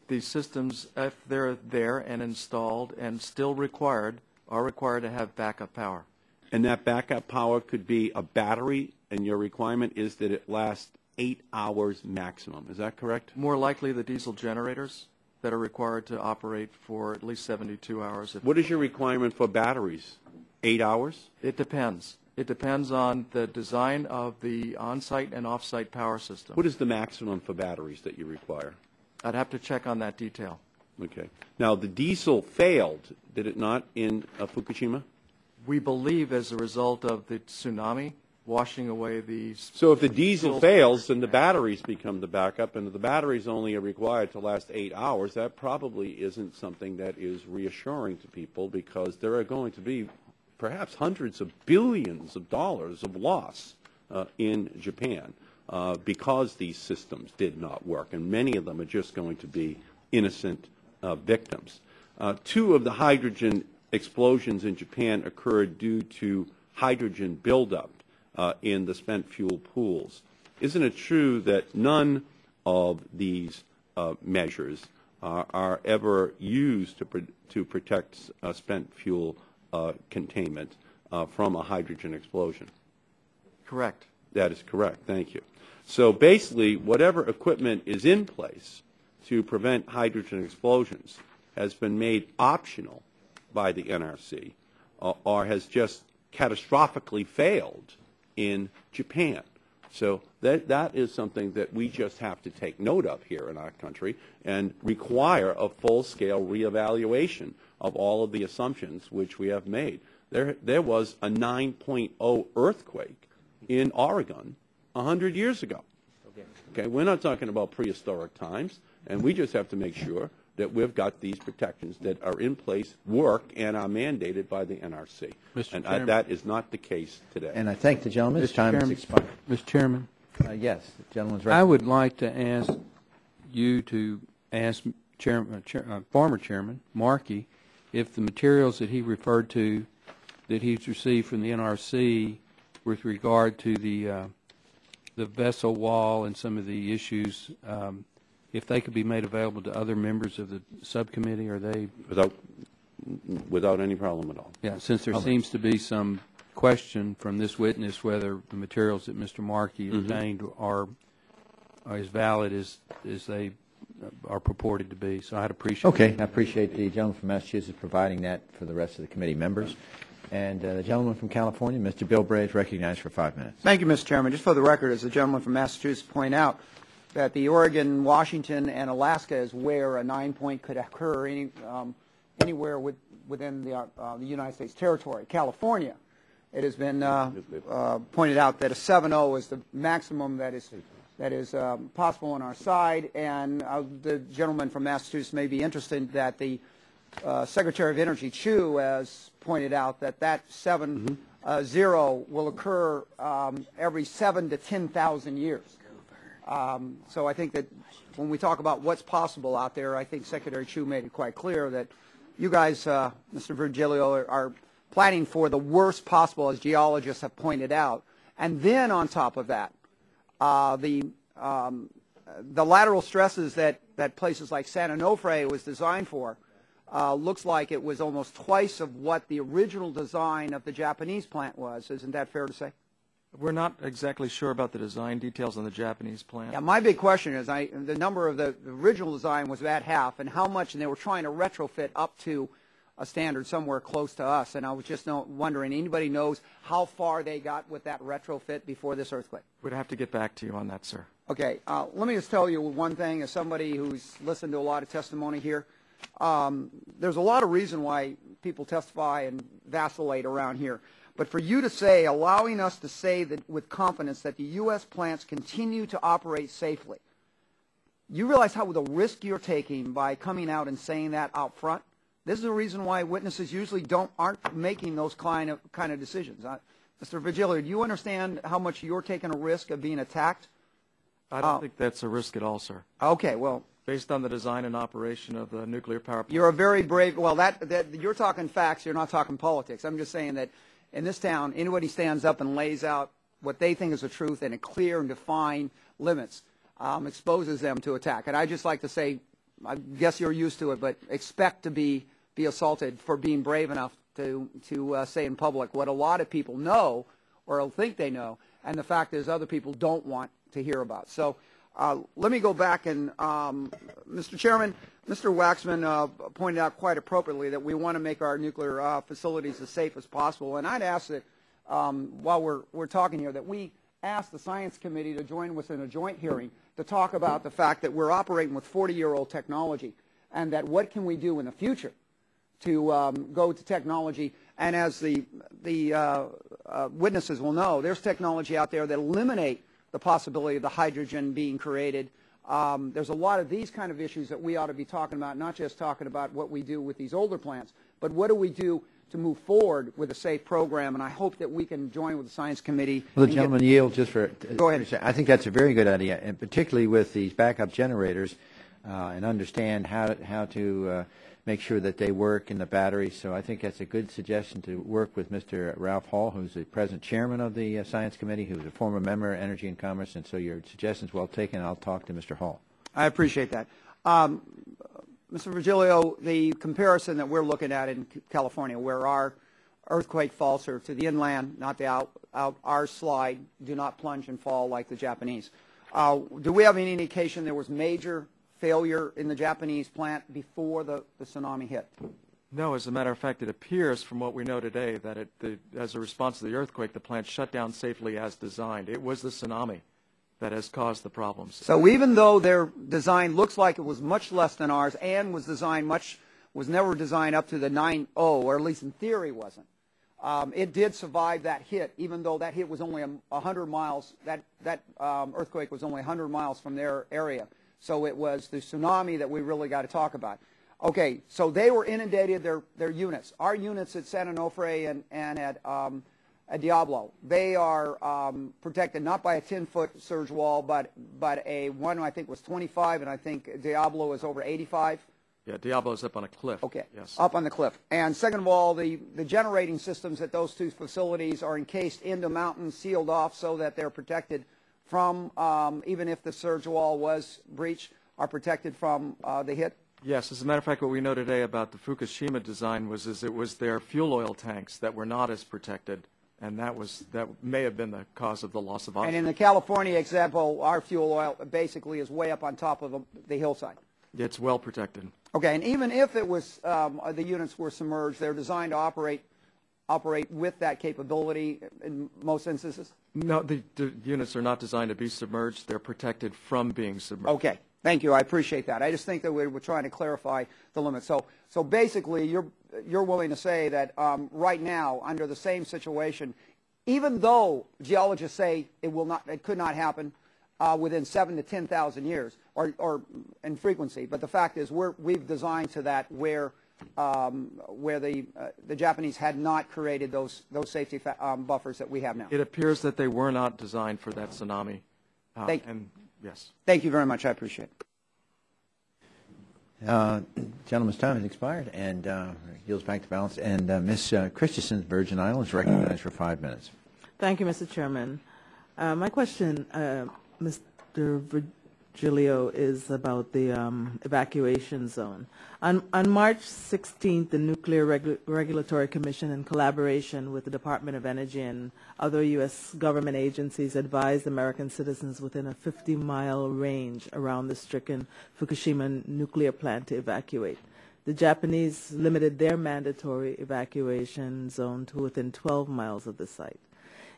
These systems, if they're there and installed and still required, are required to have backup power.
And that backup power could be a battery, and your requirement is that it lasts 8 hours maximum. Is that correct?
More likely the diesel generators that are required to operate for at least 72 hours.
What is your requirement for batteries? 8 hours?
It depends. It depends on the design of the on-site and off-site power system.
What is the maximum for batteries that you require?
I'd have to check on that detail.
Okay. Now, the diesel failed, did it not, in Fukushima?
We believe as a result of the tsunami washing away the...
So if the diesel fails, then the batteries become the backup, and if the batteries only are required to last 8 hours, that probably isn't something that is reassuring to people, because there are going to be perhaps hundreds of billions of dollars of loss in Japan because these systems did not work, and many of them are just going to be innocent victims. 2 of the hydrogen explosions in Japan occurred due to hydrogen buildup in the spent fuel pools. Isn't it true that none of these measures are ever used to protect spent fuel containment from a hydrogen explosion?
Correct.
That is correct. Thank you. So basically, whatever equipment is in place to prevent hydrogen explosions has been made optional by the NRC or has just catastrophically failed in Japan. So that is something that we just have to take note of here in our country and require a full-scale reevaluation of all of the assumptions which we have made. There was a 9.0 earthquake in Oregon 100 years ago. Okay, we're not talking about prehistoric times, and we just have to make sure that we've got these protections that are in place, work, and are mandated by the NRC. And that is not the case today.
And I thank the gentleman. His time has expired.
Mr. Chairman.
Yes, the gentleman's
I would like to ask you to ask former Chairman Markey if the materials that he referred to that he's received from the NRC with regard to the vessel wall and some of the issues, if they could be made available to other members of the subcommittee, are they?
Without any problem at all.
Yeah, since there seems to be some question from this witness whether the materials that Mr. Markey obtained are as valid as they are purported to be. So I'd appreciate
Okay, I appreciate the gentleman from Massachusetts providing that for the rest of the committee members. And the gentleman from California, Mr. Bilbray, is recognized for 5 minutes.
Thank you, Mr. Chairman. Just for the record, as the gentleman from Massachusetts pointed out, that the Oregon, Washington, and Alaska is where a 9-point could occur anywhere within the United States territory. California, it has been pointed out that a 7.0 is the maximum that is possible on our side, and the gentleman from Massachusetts may be interested that the Secretary of Energy Chu has pointed out that 7.0 will occur every 7 to 10,000 years. So I think that when we talk about what's possible out there, I think Secretary Chu made it quite clear that you guys, Mr. Virgilio, are planning for the worst possible, as geologists have pointed out. And then on top of that, the lateral stresses that places like San Onofre was designed for looks like it was almost twice of what the original design of the Japanese plant was. Isn't that fair to say?
We're not exactly sure about the design details on the Japanese plant.
Yeah, my big question is the number of the original design was about half, and how much, and they were trying to retrofit up to a standard somewhere close to us, and I was just wondering, anybody knows how far they got with that retrofit before this earthquake?
We'd have to get back to you on that, sir.
Okay, let me just tell you one thing, as somebody who's listened to a lot of testimony here. There's a lot of reason why people testify and vacillate around here. But for you to say, allowing us to say that with confidence that the U.S. plants continue to operate safely, you realize how the risk you're taking by coming out and saying that out front? This is the reason why witnesses usually aren't making those kind of decisions. Mr. Virgilio, do you understand how much you're taking a risk of being attacked?
I don't think that's a risk at all, sir.
Okay, well,
based on the design and operation of the nuclear power plant.
You're a very brave, well, you're talking facts, you're not talking politics. I'm just saying that in this town, anybody stands up and lays out what they think is the truth and a clear and defined limits, exposes them to attack. And I just like to say, I guess you're used to it, but expect to be assaulted for being brave enough to say in public what a lot of people know or think they know, and the fact is other people don't want to hear about. So let me go back and, Mr. Chairman, Mr. Waxman pointed out quite appropriately that we want to make our nuclear facilities as safe as possible. And I'd ask that while we're talking here that we ask the Science Committee to join us in a joint hearing to talk about the fact that we're operating with 40-year-old technology and that what can we do in the future to go to technology. And as the witnesses will know, there's technology out there that eliminate the possibility of the hydrogen being created. There's a lot of these kind of issues that we ought to be talking about, not just talking about what we do with these older plants, but what do we do to move forward with a safe program, and I hope that we can join with the Science Committee.
Well, the gentleman yield just for...
Go ahead.
I think that's a very good idea, and particularly with these backup generators, and understand how to make sure that they work in the batteries. So I think that's a good suggestion to work with Mr. Ralph Hall, who's the present chairman of the Science Committee, who's a former member of Energy and Commerce, and so your suggestion's well taken. I'll talk to Mr. Hall.
I appreciate that. Mr. Virgilio, the comparison that we're looking at in California, where our earthquake faults are to the inland, not the our slide, do not plunge and fall like the Japanese. Do we have any indication there was major failure in the Japanese plant before the tsunami hit?
No, as a matter of fact, it appears from what we know today that as a response to the earthquake, the plant shut down safely as designed. It was the tsunami that has caused the problems.
So even though their design looks like it was much less than ours and was never designed up to the 9.0, or at least in theory wasn't, it did survive that hit, even though that hit was only 100 miles, that earthquake was only 100 miles from their area. So it was the tsunami that we really got to talk about. Okay, so they were inundated, their units. Our units at San Onofre and at Diablo, they are protected not by a 10-foot surge wall, but one I think was 25, and I think Diablo is over 85.
Yeah, Diablo's up on a cliff.
Okay,
yes. Up
on the cliff. And second of all, the generating systems at those two facilities are encased into mountains, sealed off so that they're protected from, even if the surge wall was breached, are protected from the hit?
Yes, as a matter of fact, what we know today about the Fukushima design was it was their fuel oil tanks that were not as protected, and that may have been the cause of the loss of oxygen.
And in the California example, our fuel oil basically is way up on top of the hillside.
It's well protected.
Okay, and even if it was the units were submerged, they're designed to operate with that capability in most instances?
No, the units are not designed to be submerged. They're protected from being submerged.
Okay. Thank you. I appreciate that. I just think that we're trying to clarify the limits. So basically, you're willing to say that right now, under the same situation, even though geologists say it could not happen within 7,000 to 10,000 years, or in frequency, but the fact is we've designed to that where the Japanese had not created those safety buffers that we have now.
It appears that they were not designed for that tsunami. Yes.
Thank you very much. I appreciate it.
Gentleman's time has expired, and yields back to balance. And Ms. Christensen, Virgin Islands, recognized for 5 minutes.
Thank you, Mr. Chairman. My question, Mr. Virgilio is about the evacuation zone. On March 16th, the Nuclear Regulatory Commission, in collaboration with the Department of Energy and other U.S. government agencies, advised American citizens within a 50-mile range around the stricken Fukushima nuclear plant to evacuate. The Japanese limited their mandatory evacuation zone to within 12 miles of the site.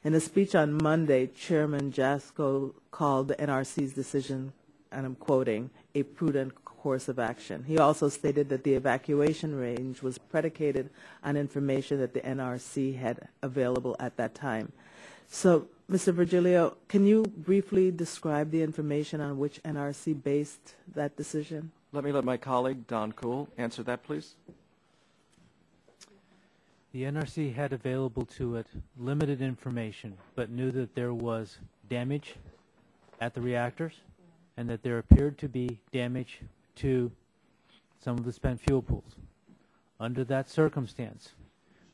In a speech on Monday, Chairman Jasko called the NRC's decision, and I'm quoting, a prudent course of action. He also stated that the evacuation range was predicated on information that the NRC had available at that time. So, Mr. Virgilio, can you briefly describe the information on which NRC based that decision?
Let my colleague, Don Kuhl, answer that, please.
The NRC had available to it limited information, but knew that there was damage at the reactors and that there appeared to be damage to some of the spent fuel pools. Under that circumstance,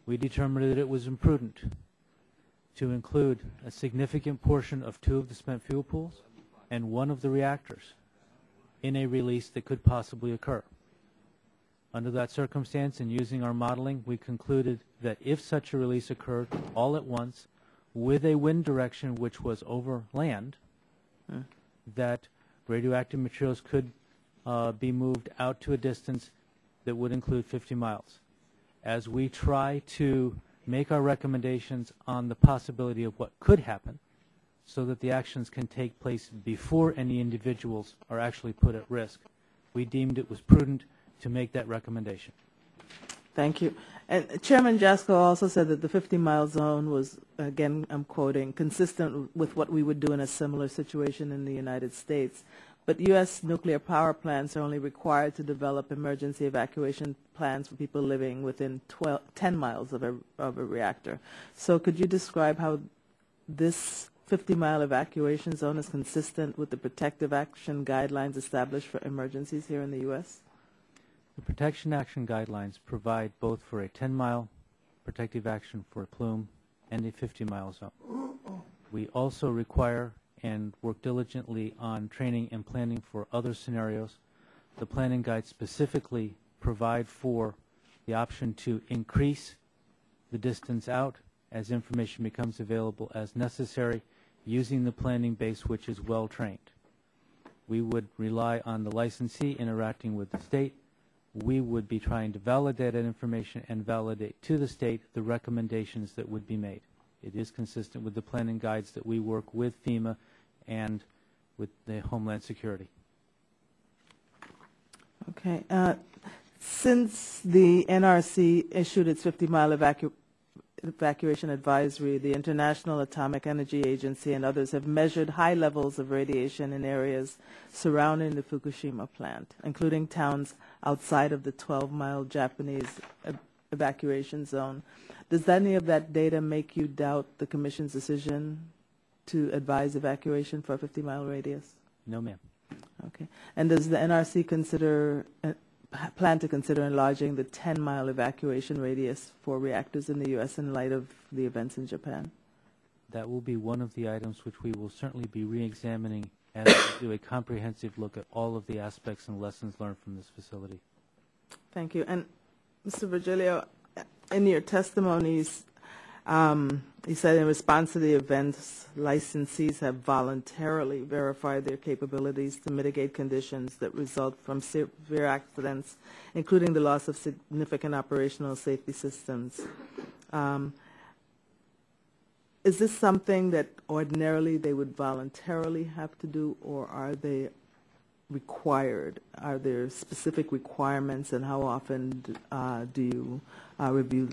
we determined that it was imprudent to include a significant portion of 2 of the spent fuel pools and 1 of the reactors in a release that could possibly occur. Under that circumstance, and using our modeling, we concluded that if such a release occurred all at once with a wind direction which was over land, that radioactive materials could be moved out to a distance that would include 50 miles. As we try to make our recommendations on the possibility of what could happen so that the actions can take place before any individuals are actually put at risk, we deemed it was prudent to make that recommendation.
Thank you. And Chairman Jasko also said that the 50-mile zone was, again, I'm quoting, consistent with what we would do in a similar situation in the United States. But U.S. nuclear power plants are only required to develop emergency evacuation plans for people living within 10 miles of a reactor. So could you describe how this 50-mile evacuation zone is consistent with the protective action guidelines established for emergencies here in the U.S.?
The Protection Action Guidelines provide both for a 10-mile protective action for a plume and a 50-mile zone. We also require and work diligently on training and planning for other scenarios. The planning guides specifically provide for the option to increase the distance out as information becomes available as necessary using the planning base which is well trained. We would rely on the licensee interacting with the state. We would be trying to validate that information and validate to the state the recommendations that would be made. It is consistent with the planning guides that we work with FEMA and with the Homeland Security.
Okay. Since the NRC issued its 50-mile evacuation advisory, the International Atomic Energy Agency and others have measured high levels of radiation in areas surrounding the Fukushima plant, including towns outside of the 12-mile Japanese evacuation zone. Does any of that data make you doubt the Commission's decision to advise evacuation for a 50-mile radius?
No, ma'am.
Okay. And does the NRC plan to consider enlarging the 10-mile evacuation radius for reactors in the U.S. in light of the events in Japan?
That will be one of the items which we will certainly be re-examining as we do a comprehensive look at all of the aspects and lessons learned from this facility.
Thank you. And Mr. Virgilio, in your testimonies, you said in response to the events, licensees have voluntarily verified their capabilities to mitigate conditions that result from severe accidents, including the loss of significant operational safety systems. Is this something that ordinarily they would voluntarily have to do, or are they required? Are there specific requirements, and how often do you review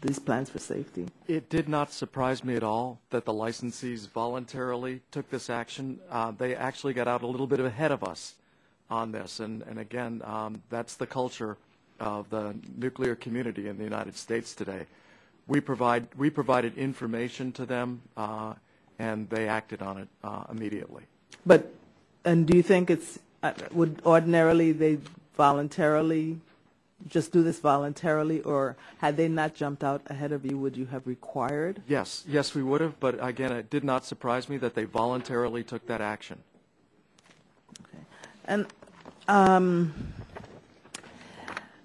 these plans for safety?
It did not surprise me at all that the licensees voluntarily took this action. They actually got out a little bit ahead of us on this, and again, that's the culture of the nuclear community in the United States today. We provided information to them, and they acted on it immediately.
And do you think would ordinarily they voluntarily just do this voluntarily, or had they not jumped out ahead of you, would you have required?
Yes, we would have, but again, it did not surprise me that they voluntarily took that action.
And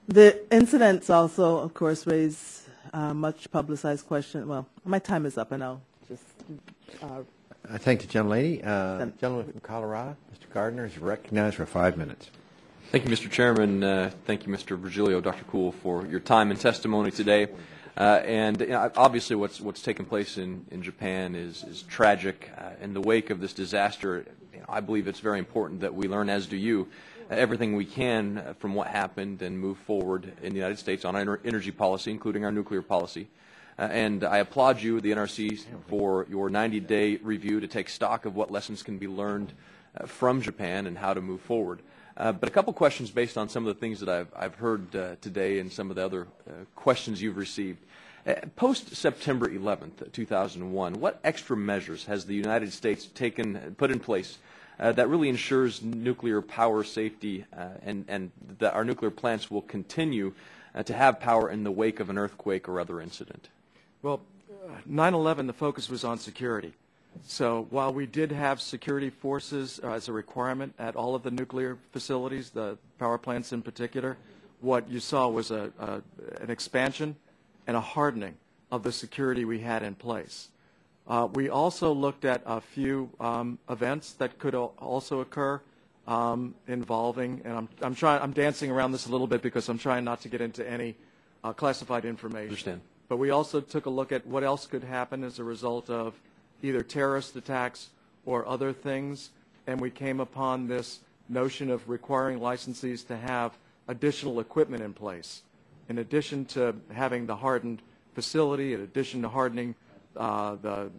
the incidents also, of course, raise much publicized question. Well, my time is up, and I'll just.
I thank the gentlelady. Gentleman from Colorado, Mr. Gardner, is recognized for 5 minutes.
Thank you, Mr. Chairman. Thank you, Mr. Virgilio, Dr. Kuhl, for your time and testimony today. And obviously what's taken place in Japan is tragic. In the wake of this disaster, I believe it's very important that we learn, as do you, everything we can from what happened and move forward in the United States on our energy policy, including our nuclear policy. And I applaud you, the NRC, for your 90-day review to take stock of what lessons can be learned from Japan and how to move forward. But a couple questions based on some of the things that I've heard today and some of the other questions you've received. Post-September 11th, 2001, what extra measures has the United States put in place that really ensures nuclear power safety and that our nuclear plants will continue to have power in the wake of an earthquake or other incident?
Well, 9/11, the focus was on security. So while we did have security forces as a requirement at all of the nuclear facilities, the power plants in particular, what you saw was an expansion and a hardening of the security we had in place. We also looked at a few events that could also occur involving, and I'm dancing around this a little bit because I'm trying not to get into any classified information.
Understand.
But we also took a look at what else could happen as a result of either terrorist attacks or other things, and we came upon this notion of requiring licensees to have additional equipment in place. In addition to having the hardened facility, in addition to hardening the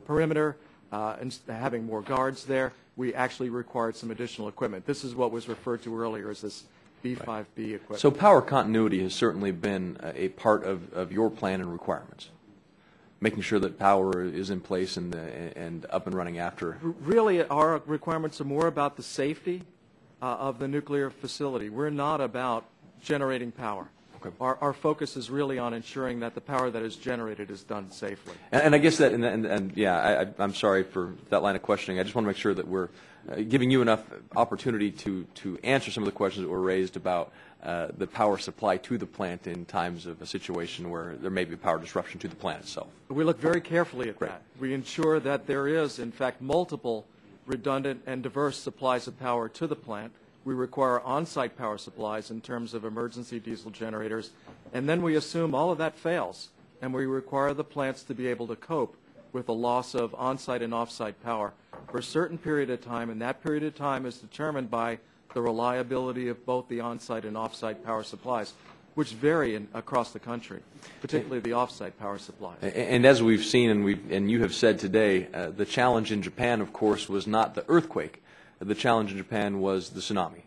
perimeter and having more guards there, we actually required some additional equipment. This is what was referred to earlier as this B5B equipment.
So power continuity has certainly been a part of your plan and requirements, making sure that power is in place and up and running after.
Really, our requirements are more about the safety of the nuclear facility. We're not about generating power. Okay. Our focus is really on ensuring that the power that is generated is done safely.
And I guess that, I'm sorry for that line of questioning. I just want to make sure that we're giving you enough opportunity to answer some of the questions that were raised about the power supply to the plant in times of a situation where there may be power disruption to the plant itself.
We look very carefully at that. We ensure that there is, in fact, multiple redundant and diverse supplies of power to the plant. We require on-site power supplies in terms of emergency diesel generators, and then we assume all of that fails, and we require the plants to be able to cope with the loss of on-site and off-site power for a certain period of time, and that period of time is determined by the reliability of both the on-site and off-site power supplies, which vary across the country, particularly the off-site power supplies.
And as we've seen and you have said today, the challenge in Japan, of course, was not the earthquake. The challenge in Japan was the tsunami.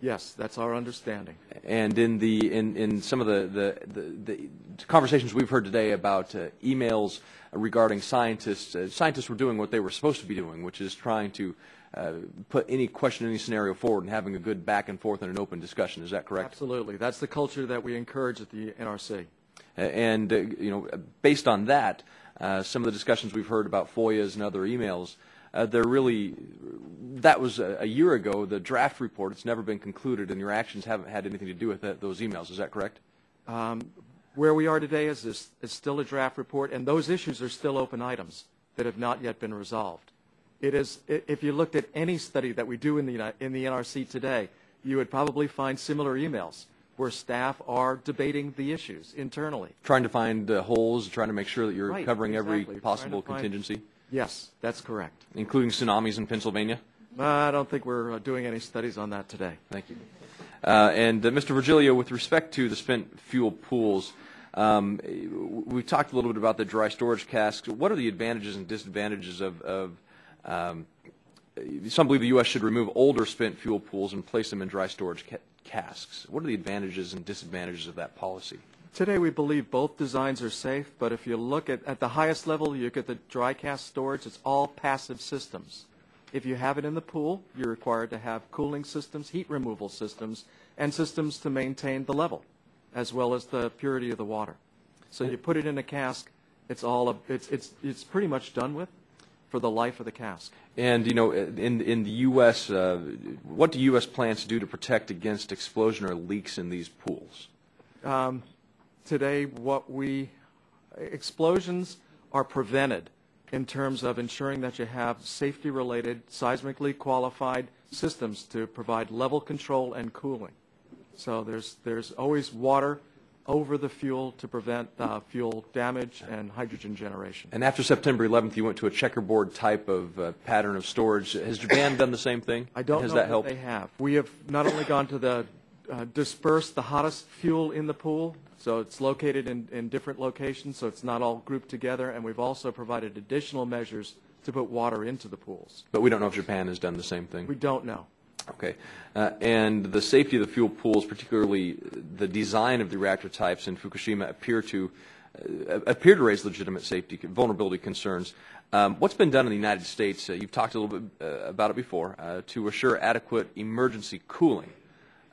Yes, that's our understanding.
And in some of the conversations we've heard today about emails regarding scientists, scientists were doing what they were supposed to be doing, which is trying to put any question, any scenario forward and having a good back and forth and an open discussion. Is that correct?
Absolutely. That's the culture that we encourage at the NRC.
And based on that, some of the discussions we've heard about FOIAs and other emails, that was a year ago, the draft report. It's never been concluded, and your actions haven't had anything to do with those emails. Is that correct?
Where we are today is still a draft report, and those issues are still open items that have not yet been resolved. It is, if you looked at any study that we do in the NRC today, you would probably find similar emails where staff are debating the issues internally.
Trying to find holes, trying to make sure that you're covering every possible contingency?
Yes, that's correct.
Including tsunamis in Pennsylvania?
I don't think we're doing any studies on that today.
Thank you. And Mr. Virgilio, with respect to the spent fuel pools, we talked a little bit about the dry storage casks. What are the advantages and disadvantages of some believe the U.S. should remove older spent fuel pools and place them in dry storage casks. What are the advantages and disadvantages of that policy?
Today we believe both designs are safe, but if you look at the highest level, you look at the dry cask storage, it's all passive systems. If you have it in the pool, you're required to have cooling systems, heat removal systems, and systems to maintain the level, as well as the purity of the water. So you put it in a cask, it's pretty much done with. for the life of the cask.
And, you know, in the U.S., what do U.S. plans to do to protect against explosion or leaks in these pools?
Today, explosions are prevented in terms of ensuring that you have safety-related, seismically qualified systems to provide level control and cooling. So there's always water over the fuel to prevent fuel damage and hydrogen generation.
And after September 11th, you went to a checkerboard type of pattern of storage. Has Japan done the same thing?
I don't
Has
know
that
that
helped?
they have. We have not only gone to the disperse the hottest fuel in the pool, so it's located in different locations, so it's not all grouped together, and we've also provided additional measures to put water into the pools.
But we don't know if Japan has done the same thing.
We don't know.
Okay. And the safety of the fuel pools, particularly the design of the reactor types in Fukushima, appear to raise legitimate safety vulnerability concerns. What's been done in the United States, you've talked a little bit about it before, to assure adequate emergency cooling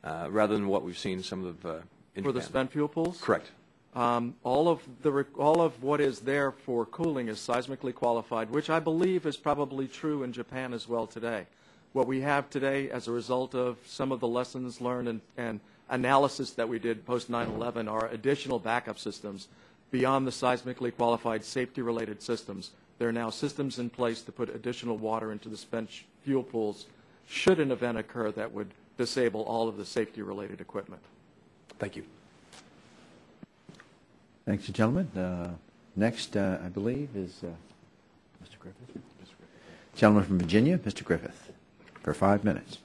rather than what we've seen some of in
For the
Japan?
spent fuel pools?
Correct.
All of what is there for cooling is seismically qualified, which I believe is probably true in Japan as well today. What we have today, as a result of some of the lessons learned and analysis that we did post 9/11, are additional backup systems beyond the seismically qualified safety-related systems. There are now systems in place to put additional water into the spent fuel pools should an event occur that would disable all of the safety-related equipment.
Thank you.
Thanks, gentlemen. Next, I believe, is Mr. Griffith. Gentleman from Virginia, Mr. Griffith, for 5 minutes.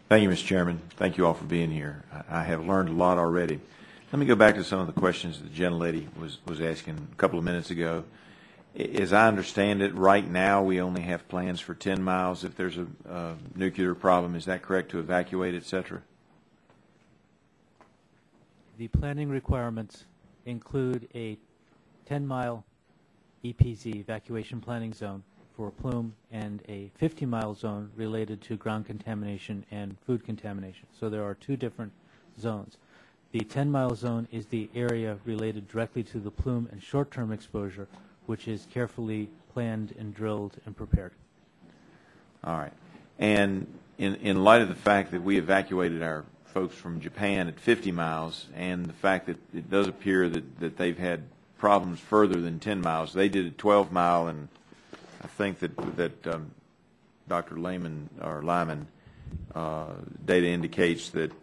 Thank you, Mr. Chairman. Thank you all for being here. I have learned a lot already. Let me go back to some of the questions the gentlelady was asking a couple of minutes ago. As I understand it, right now we only have plans for 10 miles if there's a nuclear problem. Is that correct, to evacuate, et cetera?
The planning requirements include a 10-mile EPZ, evacuation planning zone, for plume, and a 50-mile zone related to ground contamination and food contamination. So there are two different zones. The 10-mile zone is the area related directly to the plume and short-term exposure, which is carefully planned and drilled and prepared.
All right. And in light of the fact that we evacuated our folks from Japan at 50 miles and the fact that it does appear that they've had problems further than 10 miles, they did a 12-mile, and I think that Dr. Lyman data indicates that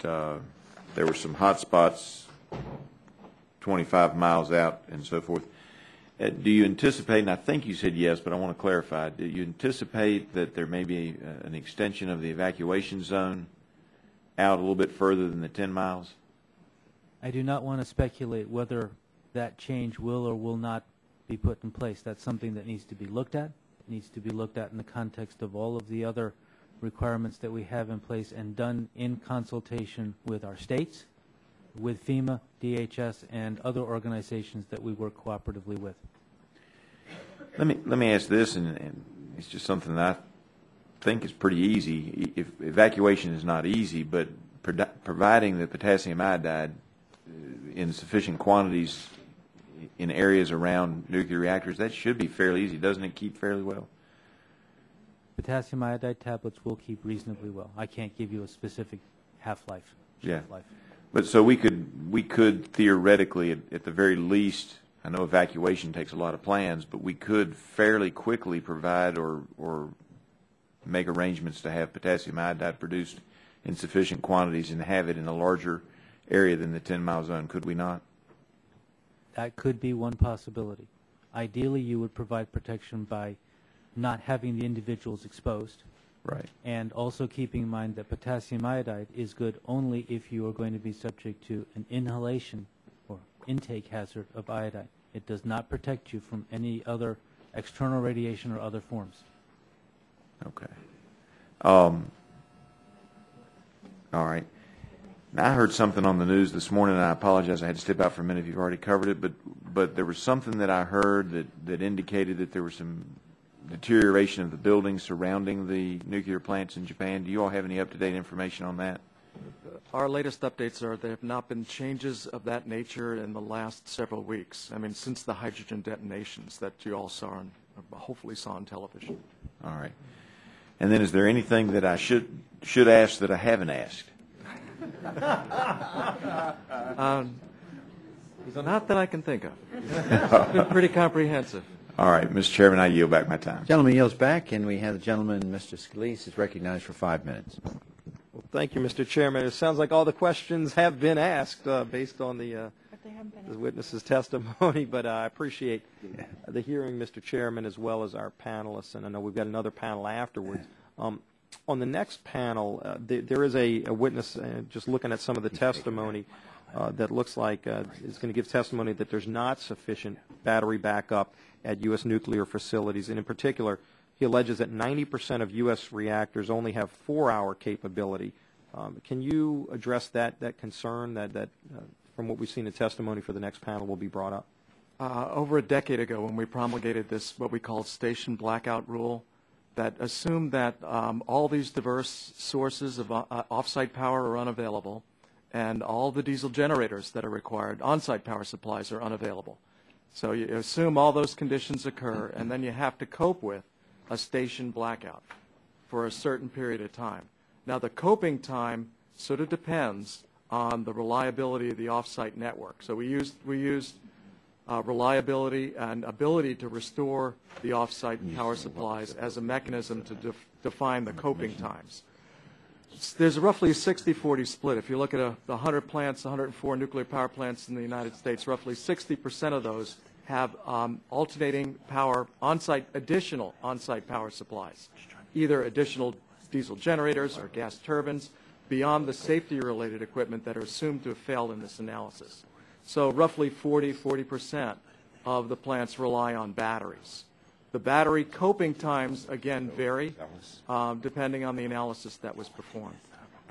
there were some hot spots 25 miles out and so forth. Do you anticipate, and I think you said yes, but I want to clarify, do you anticipate that there may be an extension of the evacuation zone out a little bit further than the 10 miles?
I do not want to speculate whether that change will or will not be put in place. That's something that needs to be looked at. It needs to be looked at in the context of all of the other requirements that we have in place and done in consultation with our states, with FEMA, DHS, and other organizations that we work cooperatively with.
Let me ask this, and it's just something that I think is pretty easy. If evacuation is not easy, but providing the potassium iodide in sufficient quantities in areas around nuclear reactors, that should be fairly easy. Doesn't it keep fairly well?
Potassium iodide tablets will keep reasonably well. I can't give you a specific half-life.
Yeah. But so we could theoretically, at the very least, I know evacuation takes a lot of plans, but we could fairly quickly provide or make arrangements to have potassium iodide produced in sufficient quantities and have it in a larger area than the 10-mile zone, could we not?
That could be one possibility. Ideally, you would provide protection by not having the individuals exposed.
Right.
And also keeping in mind that potassium iodide is good only if you are going to be subject to an inhalation or intake hazard of iodine. It does not protect you from any other external radiation or other forms.
Okay. All right. Now, I heard something on the news this morning, and I apologize, I had to step out for a minute if you've already covered it, but there was something that I heard that indicated that there was some deterioration of the buildings surrounding the nuclear plants in Japan. Do you all have any up-to-date information on that?
Our latest updates are there have not been changes of that nature in the last several weeks. I mean, since the hydrogen detonations that you all saw hopefully saw on television.
All right. And then is there anything that I should ask that I haven't asked?
Not that I can think of. It's been pretty comprehensive.
All right, Mr. Chairman, I yield back my time.
Gentleman yields back, and we have the gentleman, Mr. Scalise, is recognized for 5 minutes.
Well, thank you, Mr. Chairman. It sounds like all the questions have been asked based on the witness's testimony, but I appreciate the hearing, Mr. Chairman, as well as our panelists, and I know we've got another panel afterwards. On the next panel, there is a witness, just looking at some of the testimony, that looks like is going to give testimony that there's not sufficient battery backup at U.S. nuclear facilities, and in particular, he alleges that 90% of U.S. reactors only have 4-hour capability. Can you address that concern that from what we've seen in testimony for the next panel will be brought up?
Over a decade ago, when we promulgated this, what we call station blackout rule, that assumed that all these diverse sources of off-site power are unavailable, and all the diesel generators that are required, on-site power supplies, are unavailable. So you assume all those conditions occur, and then you have to cope with a station blackout for a certain period of time. Now, the coping time sort of depends on the reliability of the off-site network. So we used reliability and ability to restore the off-site power supplies as a mechanism to define the coping times. There's roughly a 60-40 split. If you look at the 100 plants, 104 nuclear power plants in the United States, roughly 60% of those have alternating power, additional on-site power supplies, either additional diesel generators or gas turbines, beyond the safety-related equipment that are assumed to have failed in this analysis. So roughly 40% of the plants rely on batteries. The battery coping times, again, vary depending on the analysis that was performed.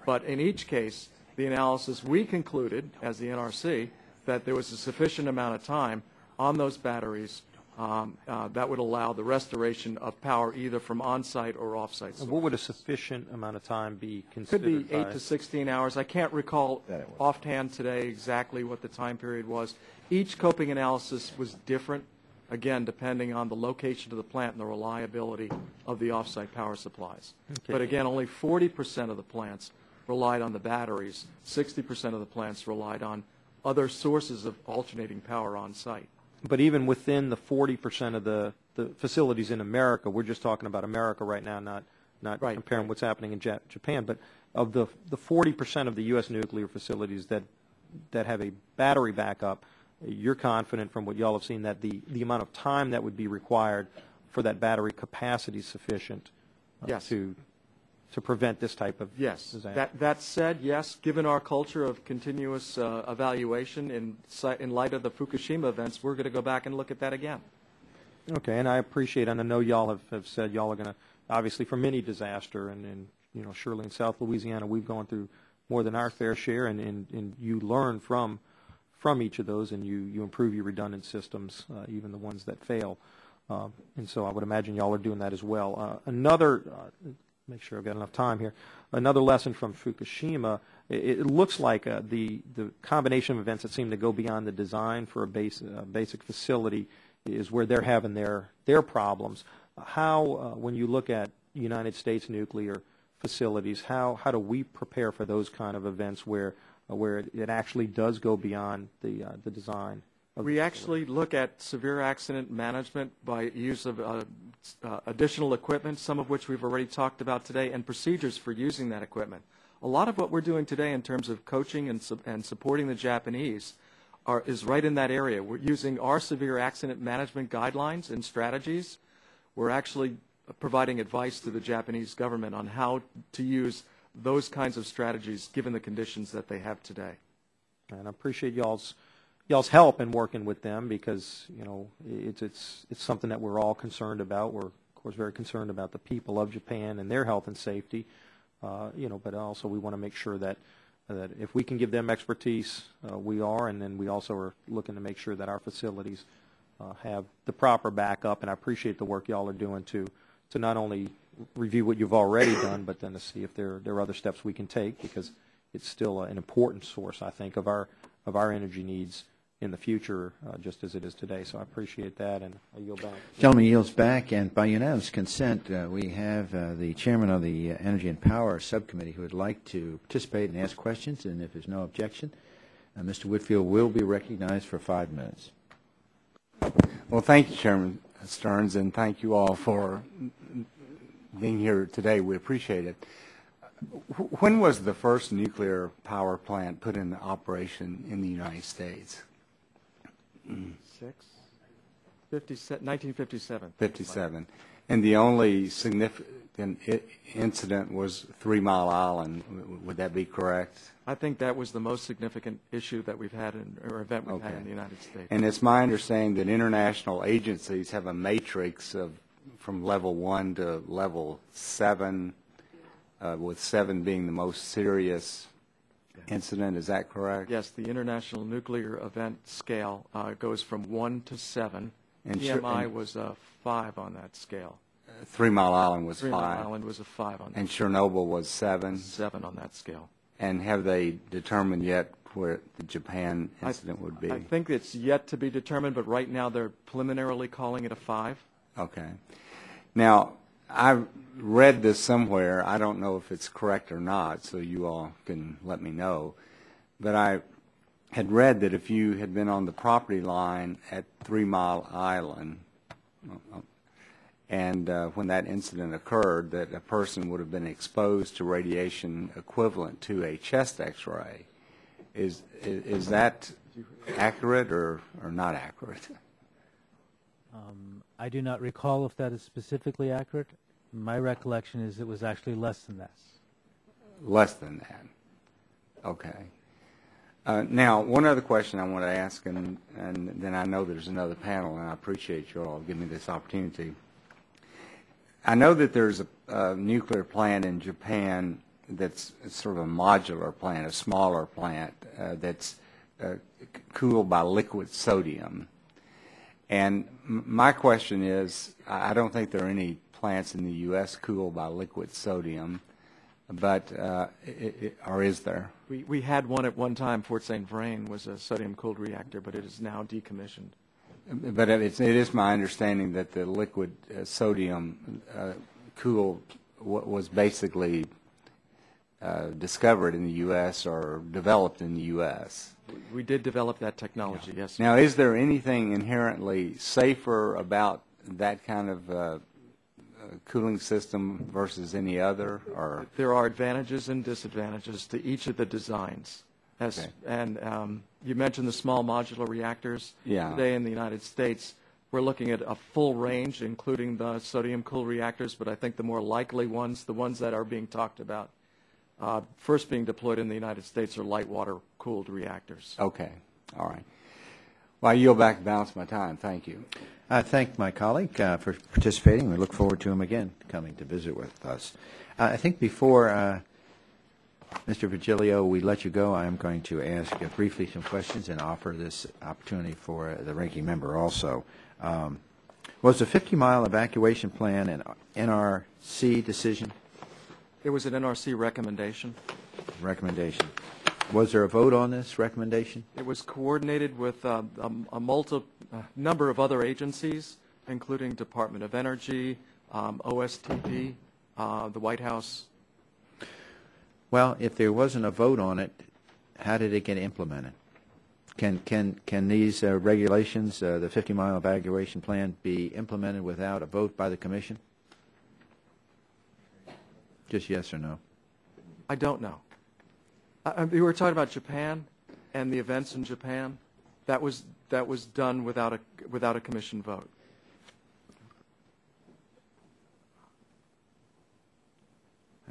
But in each case, the analysis, we concluded, as the NRC, that there was a sufficient amount of time on those batteries that would allow the restoration of power either from on-site or off-site.
And what would a sufficient amount of time be considered?
Could be 8 to 16 hours. I can't recall offhand today exactly what the time period was. Each coping analysis was different, again, depending on the location of the plant and the reliability of the off-site power supplies. Okay. But again, only 40% of the plants relied on the batteries. 60% of the plants relied on other sources of alternating power on-site.
But even within the 40% of the facilities in America, we're just talking about America right now, not comparing what's happening in Japan, but of the 40% of the U.S. nuclear facilities that have a battery backup, you're confident from what y'all have seen that the amount of time that would be required for that battery capacity is sufficient to prevent this type of disaster?
That said, yes, given our culture of continuous evaluation in light of the Fukushima events, we're going to go back and look at that again.
Okay, and I appreciate, and I know y'all have said y'all are going to, obviously from any disaster, and surely in South Louisiana we've gone through more than our fair share, and you learn from each of those, and you improve your redundant systems, even the ones that fail. And so I would imagine y'all are doing that as well. Make sure I've got enough time here. Another lesson from Fukushima, it looks like the combination of events that seem to go beyond the design for a basic facility is where they're having their problems. How, when you look at United States nuclear facilities, how do we prepare for those kind of events where it actually does go beyond the design?
We actually look at severe accident management by use of additional equipment, some of which we've already talked about today, and procedures for using that equipment. A lot of what we're doing today in terms of coaching and supporting the Japanese is right in that area. We're using our severe accident management guidelines and strategies. We're actually providing advice to the Japanese government on how to use those kinds of strategies given the conditions that they have today.
And I appreciate y'all's help in working with them, because it's something that we're all concerned about. We're of course very concerned about the people of Japan and their health and safety, but also we want to make sure that if we can give them expertise, we are, and then we also are looking to make sure that our facilities have the proper backup. And I appreciate the work y'all are doing to not only review what you've already done, but then to see if there are other steps we can take, because it's still an important source, I think, of our energy needs in the future, just as it is today. So I appreciate that, and I yield back.
Gentleman yields back, and by unanimous consent, we have the chairman of the Energy and Power Subcommittee who would like to participate and ask questions, and if there's no objection, Mr. Whitfield will be recognized for 5 minutes.
Well, thank you, Chairman Stearns, and thank you all for being here today. We appreciate it. When was the first nuclear power plant put into operation in the United States?
1957.
57. And the only significant incident was 3 Mile Island. Would that be correct?
I think that was the most significant issue that we've had or event we've had in the United States.
And it's my understanding that international agencies have a matrix of from level 1 to level 7, with 7 being the most serious incident. Is that correct?
Yes, the International Nuclear Event Scale goes from 1 to 7. And PMI was a 5 on that scale.
3 Mile Island was 5.
3 Mile Island was a 5 on that.
And Chernobyl was 7.
7 on that scale.
And have they determined yet where the Japan incident would be?
I think it's yet to be determined, but right now they're preliminarily calling it a 5.
Okay. Now, I read this somewhere. I don't know if it's correct or not, so you all can let me know. But I had read that if you had been on the property line at 3 Mile Island, and when that incident occurred, that a person would have been exposed to radiation equivalent to a chest X-ray. Is that accurate or not accurate?
I do not recall if that is specifically accurate. My recollection is it was actually less than that.
Less than that. Okay. Now, one other question I want to ask, and then I know there's another panel, and I appreciate you all giving me this opportunity. I know that there's a nuclear plant in Japan that's sort of a modular plant, a smaller plant that's cooled by liquid sodium. And my question is, I don't think there are any plants in the U.S. cooled by liquid sodium, but or is there?
We had one at one time. Fort St. Vrain was a sodium-cooled reactor, but it is now decommissioned.
But it is my understanding that the liquid sodium cooled was basically discovered in the U.S. or developed in the U.S.
We did develop that technology, yes.
Now, is there anything inherently safer about that kind of cooling system versus any other? Or
there are advantages and disadvantages to each of the designs.
Okay.
And you mentioned the small modular reactors.
Yeah.
Today in the United States, we're looking at a full range, including the sodium-cooled reactors, but I think the more likely ones, the ones that are being talked about, first being deployed in the United States are light water-cooled reactors.
Okay. All right. Well, I yield back and balance my time. Thank you.
I thank my colleague for participating. We look forward to him again coming to visit with us. I think before Mr. Virgilio, we let you go, I am going to ask briefly some questions and offer this opportunity for the ranking member also. Was the 50-mile evacuation plan an NRC decision?
It was an NRC recommendation.
Recommendation. Was there a vote on this recommendation?
It was coordinated with a number of other agencies, including Department of Energy, OSTP, the White House.
Well, if there wasn't a vote on it, how did it get implemented? Can these regulations, the 50-mile evacuation plan, be implemented without a vote by the Commission? Just yes or no?
I don't know. You were talking about Japan and the events in Japan. That was done without a Commission vote.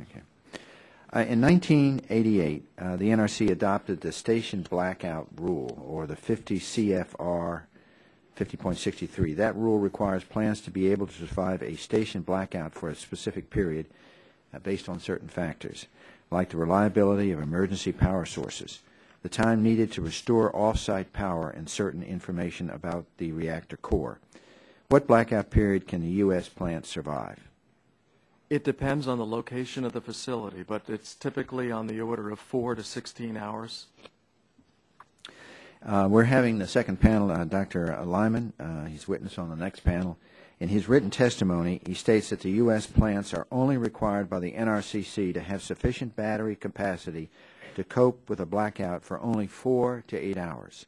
Okay. In 1988, the NRC adopted the station blackout rule, or the 50 CFR 50.63. That rule requires plants to be able to survive a station blackout for a specific period based on certain factors, like the reliability of emergency power sources, the time needed to restore off-site power, and certain information about the reactor core. What blackout period can the U.S. plant survive?
It depends on the location of the facility, but it's typically on the order of 4 to 16 hours.
We're having the second panel, Dr. Lyman. He's witness on the next panel. In his written testimony, he states that the U.S. plants are only required by the NRCC to have sufficient battery capacity to cope with a blackout for only 4 to 8 hours.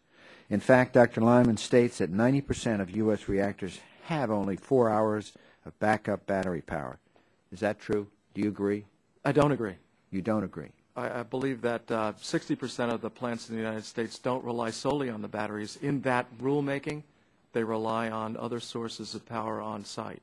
In fact, Dr. Lyman states that 90% of U.S. reactors have only 4 hours of backup battery power. Is that true? Do you agree?
I don't agree.
You don't agree?
I believe that 60% of the plants in the United States don't rely solely on the batteries. In that rulemaking, they rely on other sources of power on site.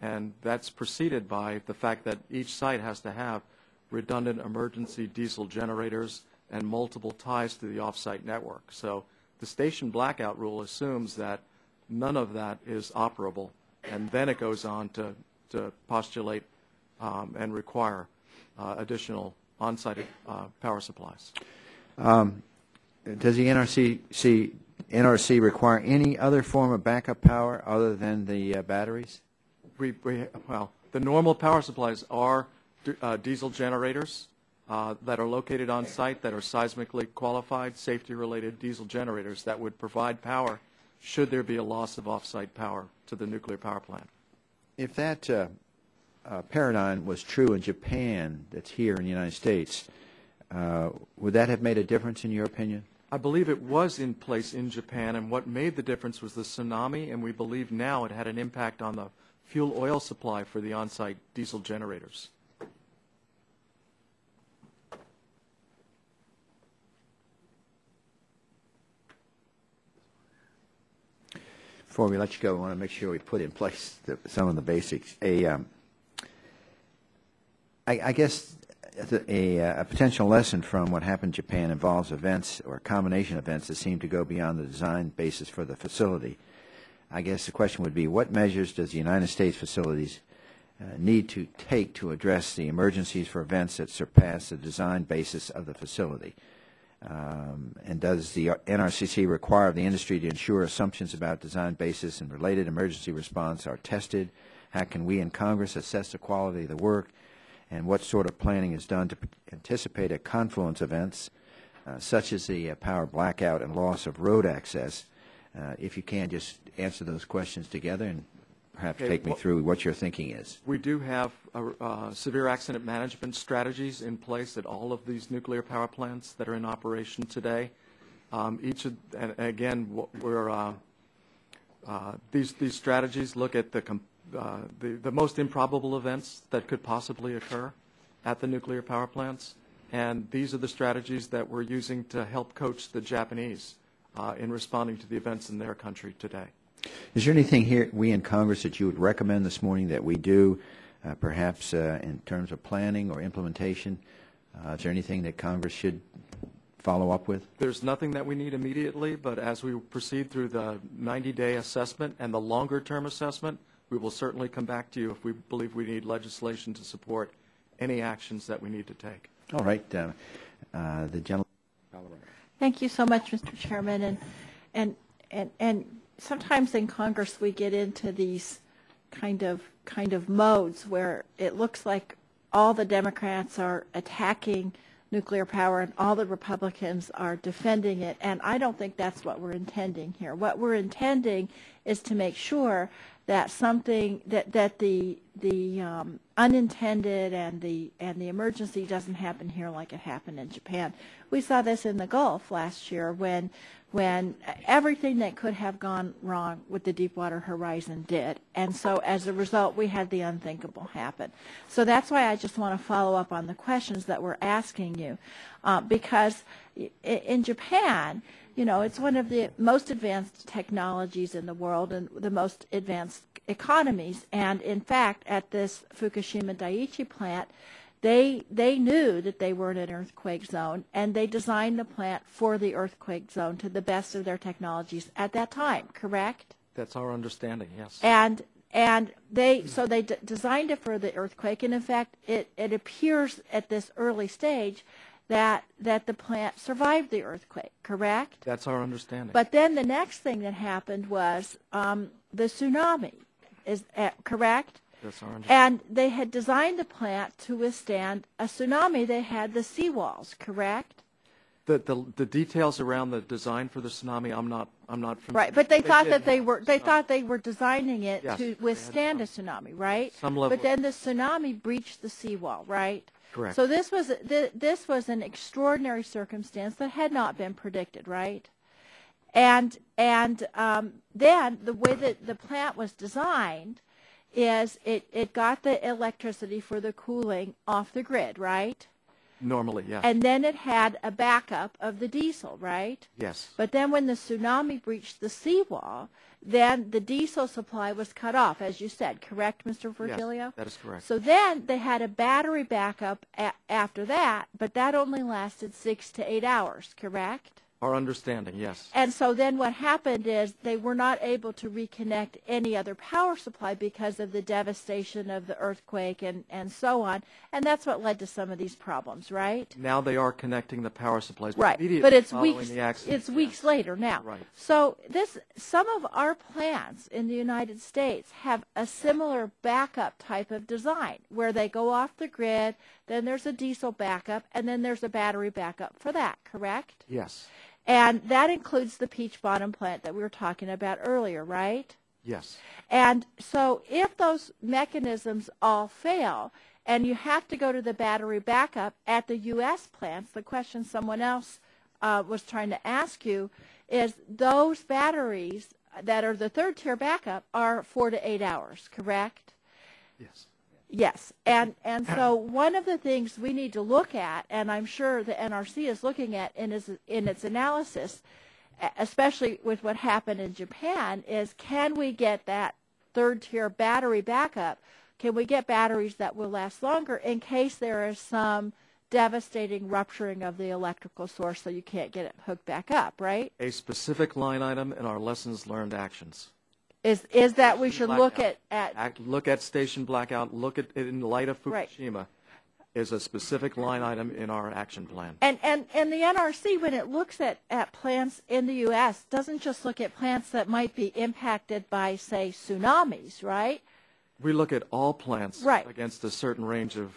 And that's preceded by the fact that each site has to have redundant emergency diesel generators and multiple ties to the off-site network. So the station blackout rule assumes that none of that is operable, and then it goes on to postulate and require additional on-site power supplies.
Does the NRC require any other form of backup power other than the batteries?
Well, the normal power supplies are diesel generators that are located on site that are seismically qualified, safety-related diesel generators that would provide power should there be a loss of off-site power to the nuclear power plant.
If that paradigm was true in Japan that's here in the United States, would that have made a difference in your opinion?
I believe it was in place in Japan, and what made the difference was the tsunami, and we believe now it had an impact on the fuel oil supply for the on-site diesel generators.
Before we let you go, I want to make sure we put in place some of the basics. I guess a potential lesson from what happened in Japan involves events or a combination of events that seem to go beyond the design basis for the facility. I guess the question would be, what measures does the United States facilities need to take to address the emergencies for events that surpass the design basis of the facility? And does the NRCC require the industry to ensure assumptions about design basis and related emergency response are tested? How can we in Congress assess the quality of the work? And what sort of planning is done to anticipate a confluence of events, such as the power blackout and loss of road access? If you can, just answer those questions together and perhaps take me through what your thinking is.
We do have severe accident management strategies in place at all of these nuclear power plants that are in operation today. These strategies look at the most improbable events that could possibly occur at the nuclear power plants, and these are the strategies that we're using to help coach the Japanese in responding to the events in their country today.
Is there anything here, we in Congress, that you would recommend this morning that we do, perhaps in terms of planning or implementation? Is there anything that Congress should follow up with?
There's nothing that we need immediately, but as we proceed through the 90-day assessment and the longer-term assessment, we will certainly come back to you if we believe we need legislation to support any actions that we need to take.
All right. The gentleman.
Thank you so much, Mr. Chairman. And sometimes in Congress we get into these kind of modes where it looks like all the Democrats are attacking nuclear power and all the Republicans are defending it, and I don't think that's what we're intending here. What we're intending is to make sure that the unintended and the emergency doesn't happen here like it happened in Japan. We saw this in the Gulf last year when everything that could have gone wrong with the Deepwater Horizon did. And so as a result, we had the unthinkable happen. So that's why I just want to follow up on the questions that we're asking you. Because in Japan, you know, it's one of the most advanced technologies in the world and the most advanced economies. And in fact, at this Fukushima Daiichi plant, they knew that they were in an earthquake zone, and they designed the plant for the earthquake zone to the best of their technologies at that time, correct?
That's our understanding, yes.
And they designed it for the earthquake, and in fact, it appears at this early stage that the plant survived the earthquake, correct?
That's our understanding.
But then the next thing that happened was the tsunami, is correct?
That's our understanding.
And they had designed the plant to withstand a tsunami. They had the seawalls, correct?
The details around the design for the tsunami, I'm not familiar.
Right, but they thought that they were designing it
Yes,
to withstand a tsunami, right?
Some level.
But then the tsunami breached the seawall, right?
Correct.
So this was an extraordinary circumstance that had not been predicted, right? And then the way that the plant was designed is it got the electricity for the cooling off the grid, right?
Normally, yes.
And then it had a backup of the diesel, right?
Yes.
But then when the tsunami breached the seawall, then the diesel supply was cut off, as you said, correct, Mr. Virgilio?
Yes, that is correct.
So then they had a battery backup after that, but that only lasted 6 to 8 hours, correct?
Our understanding, yes.
And so then what happened is they were not able to reconnect any other power supply because of the devastation of the earthquake and so on. And that's what led to some of these problems, right?
Now they are connecting the power supplies.
Right,
Immediately
but it's
following
weeks.
the accident.
It's weeks later now.
Right.
So some of our plants in the United States have a similar backup type of design where they go off the grid, then there's a diesel backup, and then there's a battery backup for that. Correct?
Yes.
And that includes the Peach Bottom plant that we were talking about earlier, right?
Yes.
And so if those mechanisms all fail and you have to go to the battery backup at the U.S. plants, the question someone else was trying to ask you is those batteries that are the third tier backup are 4 to 8 hours, correct?
Yes.
Yes, and so one of the things we need to look at, and I'm sure the NRC is looking at in its analysis, especially with what happened in Japan, is can we get that third-tier battery backup? Can we get batteries that will last longer in case there is some devastating rupturing of the electrical source so you can't get it hooked back up, right?
A specific line item in our lessons learned actions.
Is that we should look at
look at station blackout, look at it in light of Fukushima,
right.
Is a specific line item in our action plan.
And the NRC, when it looks at plants in the U.S., doesn't just look at plants that might be impacted by, say, tsunamis, right?
We look at all plants
right.
against a certain range of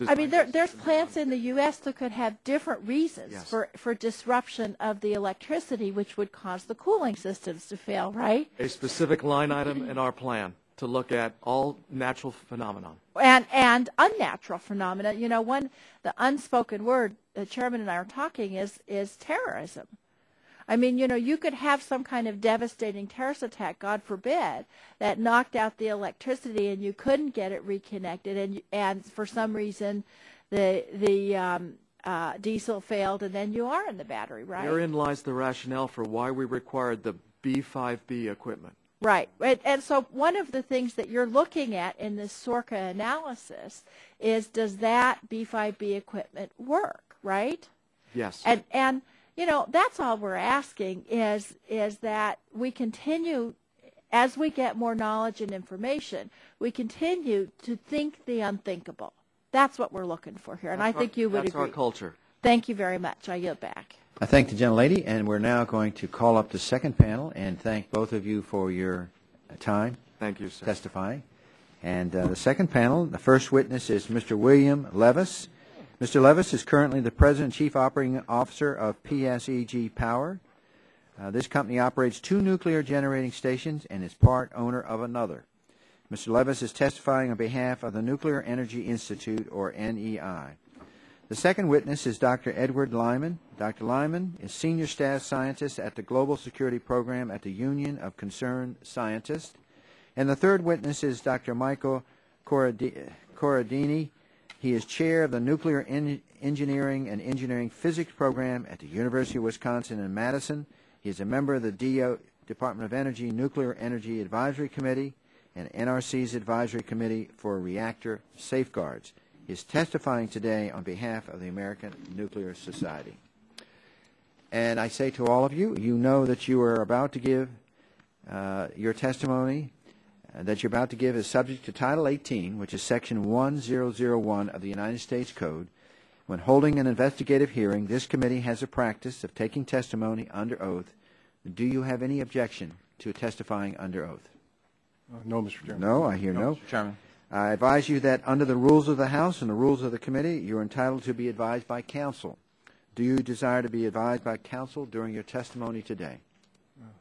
I mean, there's plants in the U.S. that could have different reasons
yes.
for disruption of the electricity, which would cause the cooling systems to fail, right?
A specific line item in our plan to look at all natural phenomena.
And unnatural phenomena. You know, the unspoken word the chairman and I are talking is terrorism. I mean, you know, you could have some kind of devastating terrorist attack, God forbid, that knocked out the electricity and you couldn't get it reconnected, and for some reason the diesel failed, and then you are in the battery, right?
Therein lies the rationale for why we required the B5B equipment.
Right. And so one of the things that you're looking at in this SORCA analysis is, does that B5B equipment work, right?
Yes.
And you know, that's all we're asking is that we continue, as we get more knowledge and information, we continue to think the unthinkable. That's what we're looking for here, and I think you would agree.
That's our culture.
Thank you very much. I yield back.
I thank the gentlelady, and we're now going to call up the second panel and thank both of you for your time.
Thank you, sir.
Testifying. And the second panel, the first witness is Mr. William Levis. Mr. Levis is currently the President and Chief Operating Officer of PSEG Power. This company operates 2 nuclear generating stations and is part owner of another. Mr. Levis is testifying on behalf of the Nuclear Energy Institute, or NEI. The second witness is Dr. Edward Lyman. Dr. Lyman is Senior Staff Scientist at the Global Security Program at the Union of Concerned Scientists. And the third witness is Dr. Michael Corradini. He is Chair of the Nuclear Engineering and Engineering Physics Program at the University of Wisconsin in Madison. He is a member of the Department of Energy Nuclear Energy Advisory Committee and NRC's Advisory Committee for Reactor Safeguards. He is testifying today on behalf of the American Nuclear Society. And I say to all of you, you know that you are about to give your testimony that you're about to give is subject to Title 18, which is Section 1001 of the United States Code. When holding an investigative hearing, this committee has a practice of taking testimony under oath. Do you have any objection to testifying under oath?
No, Mr. Chairman.
No, I hear no.
Mr. Chairman.
I advise you that under the rules of the House and the rules of the committee, you're entitled to be advised by counsel. Do you desire to be advised by counsel during your testimony today?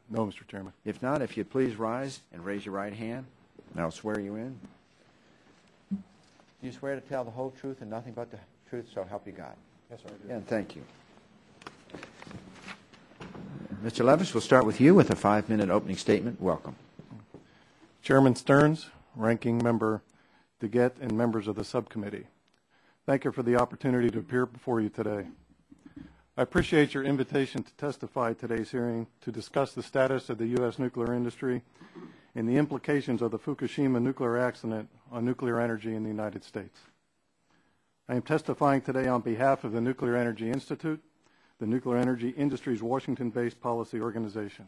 No, Mr. Chairman.
If not, if you'd please rise and raise your right hand, and I'll swear you in. Do you swear to tell the whole truth and nothing but the truth, so help you God?
Yes, sir. I do.
And thank you. Mr. Levis, we'll start with you with a 5-minute opening statement. Welcome.
Chairman Stearns, Ranking Member DeGette, and members of the subcommittee, thank you for the opportunity to appear before you today. I appreciate your invitation to testify at today's hearing to discuss the status of the U.S. nuclear industry and the implications of the Fukushima nuclear accident on nuclear energy in the United States. I am testifying today on behalf of the Nuclear Energy Institute, the nuclear energy industry's Washington-based policy organization.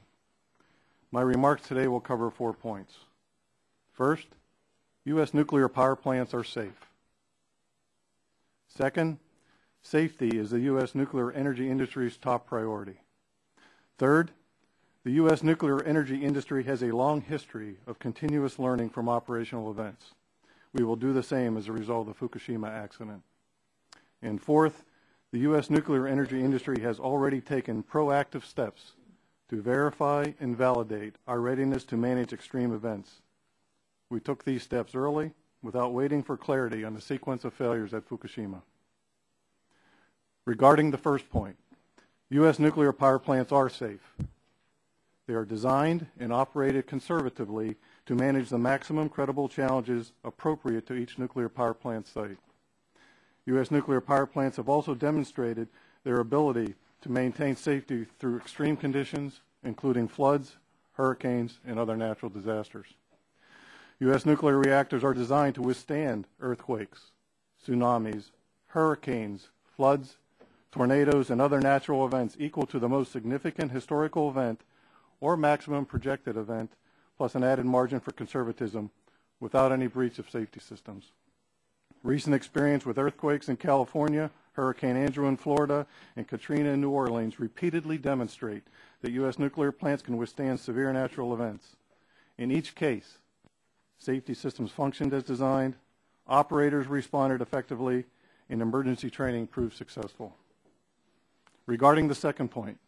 My remarks today will cover 4 points. First, U.S. nuclear power plants are safe. Second, safety is the U.S. nuclear energy industry's top priority. Third, the U.S. nuclear energy industry has a long history of continuous learning from operational events. We will do the same as a result of the Fukushima accident. And fourth, the U.S. nuclear energy industry has already taken proactive steps to verify and validate our readiness to manage extreme events. We took these steps early without waiting for clarity on the sequence of failures at Fukushima. Regarding the first point, U.S. nuclear power plants are safe. They are designed and operated conservatively to manage the maximum credible challenges appropriate to each nuclear power plant site. U.S. nuclear power plants have also demonstrated their ability to maintain safety through extreme conditions, including floods, hurricanes, and other natural disasters. U.S. nuclear reactors are designed to withstand earthquakes, tsunamis, hurricanes, floods, tornadoes, and other natural events equal to the most significant historical event or maximum projected event, plus an added margin for conservatism without any breach of safety systems. Recent experience with earthquakes in California, Hurricane Andrew in Florida, and Katrina in New Orleans repeatedly demonstrate that U.S. nuclear plants can withstand severe natural events. In each case, safety systems functioned as designed, operators responded effectively, and emergency training proved successful. Regarding the second point,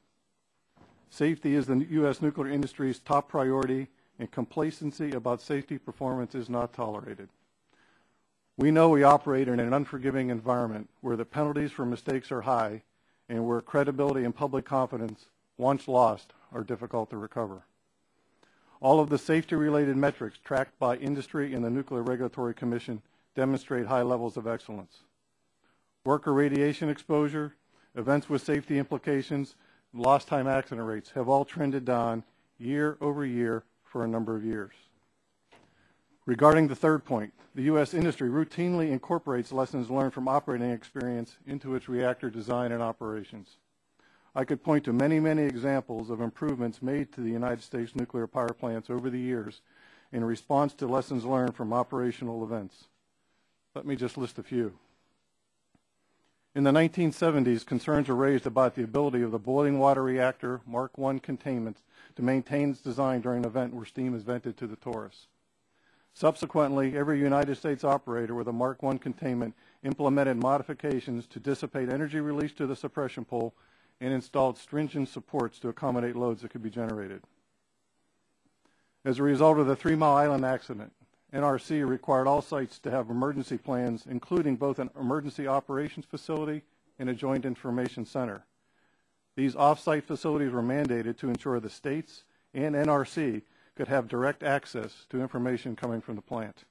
safety is the U.S. nuclear industry's top priority, and complacency about safety performance is not tolerated. We know we operate in an unforgiving environment where the penalties for mistakes are high and where credibility and public confidence, once lost, are difficult to recover. All of the safety-related metrics tracked by industry and the Nuclear Regulatory Commission demonstrate high levels of excellence. Worker radiation exposure, events with safety implications, and lost time accident rates have all trended down year over year for a number of years. Regarding the third point, the U.S. industry routinely incorporates lessons learned from operating experience into its reactor design and operations. I could point to many, many examples of improvements made to the United States nuclear power plants over the years in response to lessons learned from operational events. Let me just list a few. In the 1970s, concerns were raised about the ability of the boiling water reactor Mark I containment to maintain its design during an event where steam is vented to the torus. Subsequently, every United States operator with a Mark I containment implemented modifications to dissipate energy released to the suppression pole and installed stringent supports to accommodate loads that could be generated. As a result of the 3 Mile Island accident, NRC required all sites to have emergency plans, including both an emergency operations facility and a joint information center. These off-site facilities were mandated to ensure the states and NRC could have direct access to information coming from the plant.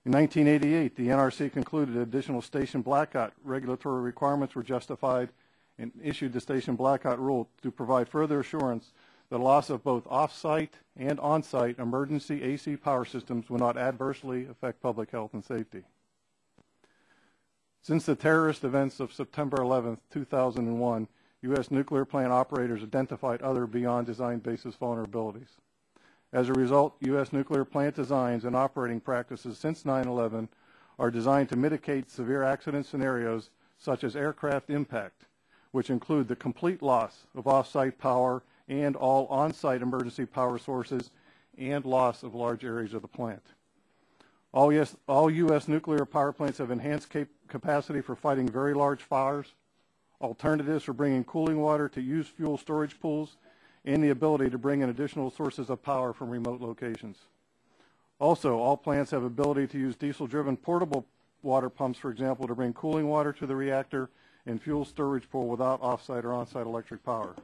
In 1988, the NRC concluded additional station blackout regulatory requirements were justified and issued the station blackout rule to provide further assurance that loss of both off-site and on-site emergency AC power systems will not adversely affect public health and safety. Since the terrorist events of September 11, 2001, U.S. nuclear plant operators identified other beyond design basis vulnerabilities. As a result, U.S. nuclear plant designs and operating practices since 9/11 are designed to mitigate severe accident scenarios such as aircraft impact, which include the complete loss of off-site power and all on-site emergency power sources and loss of large areas of the plant. All U.S. nuclear power plants have enhanced capacity for fighting very large fires, alternatives for bringing cooling water to used fuel storage pools, and the ability to bring in additional sources of power from remote locations. Also, all plants have ability to use diesel-driven portable water pumps, for example, to bring cooling water to the reactor and fuel storage pool without off-site or on-site electric power.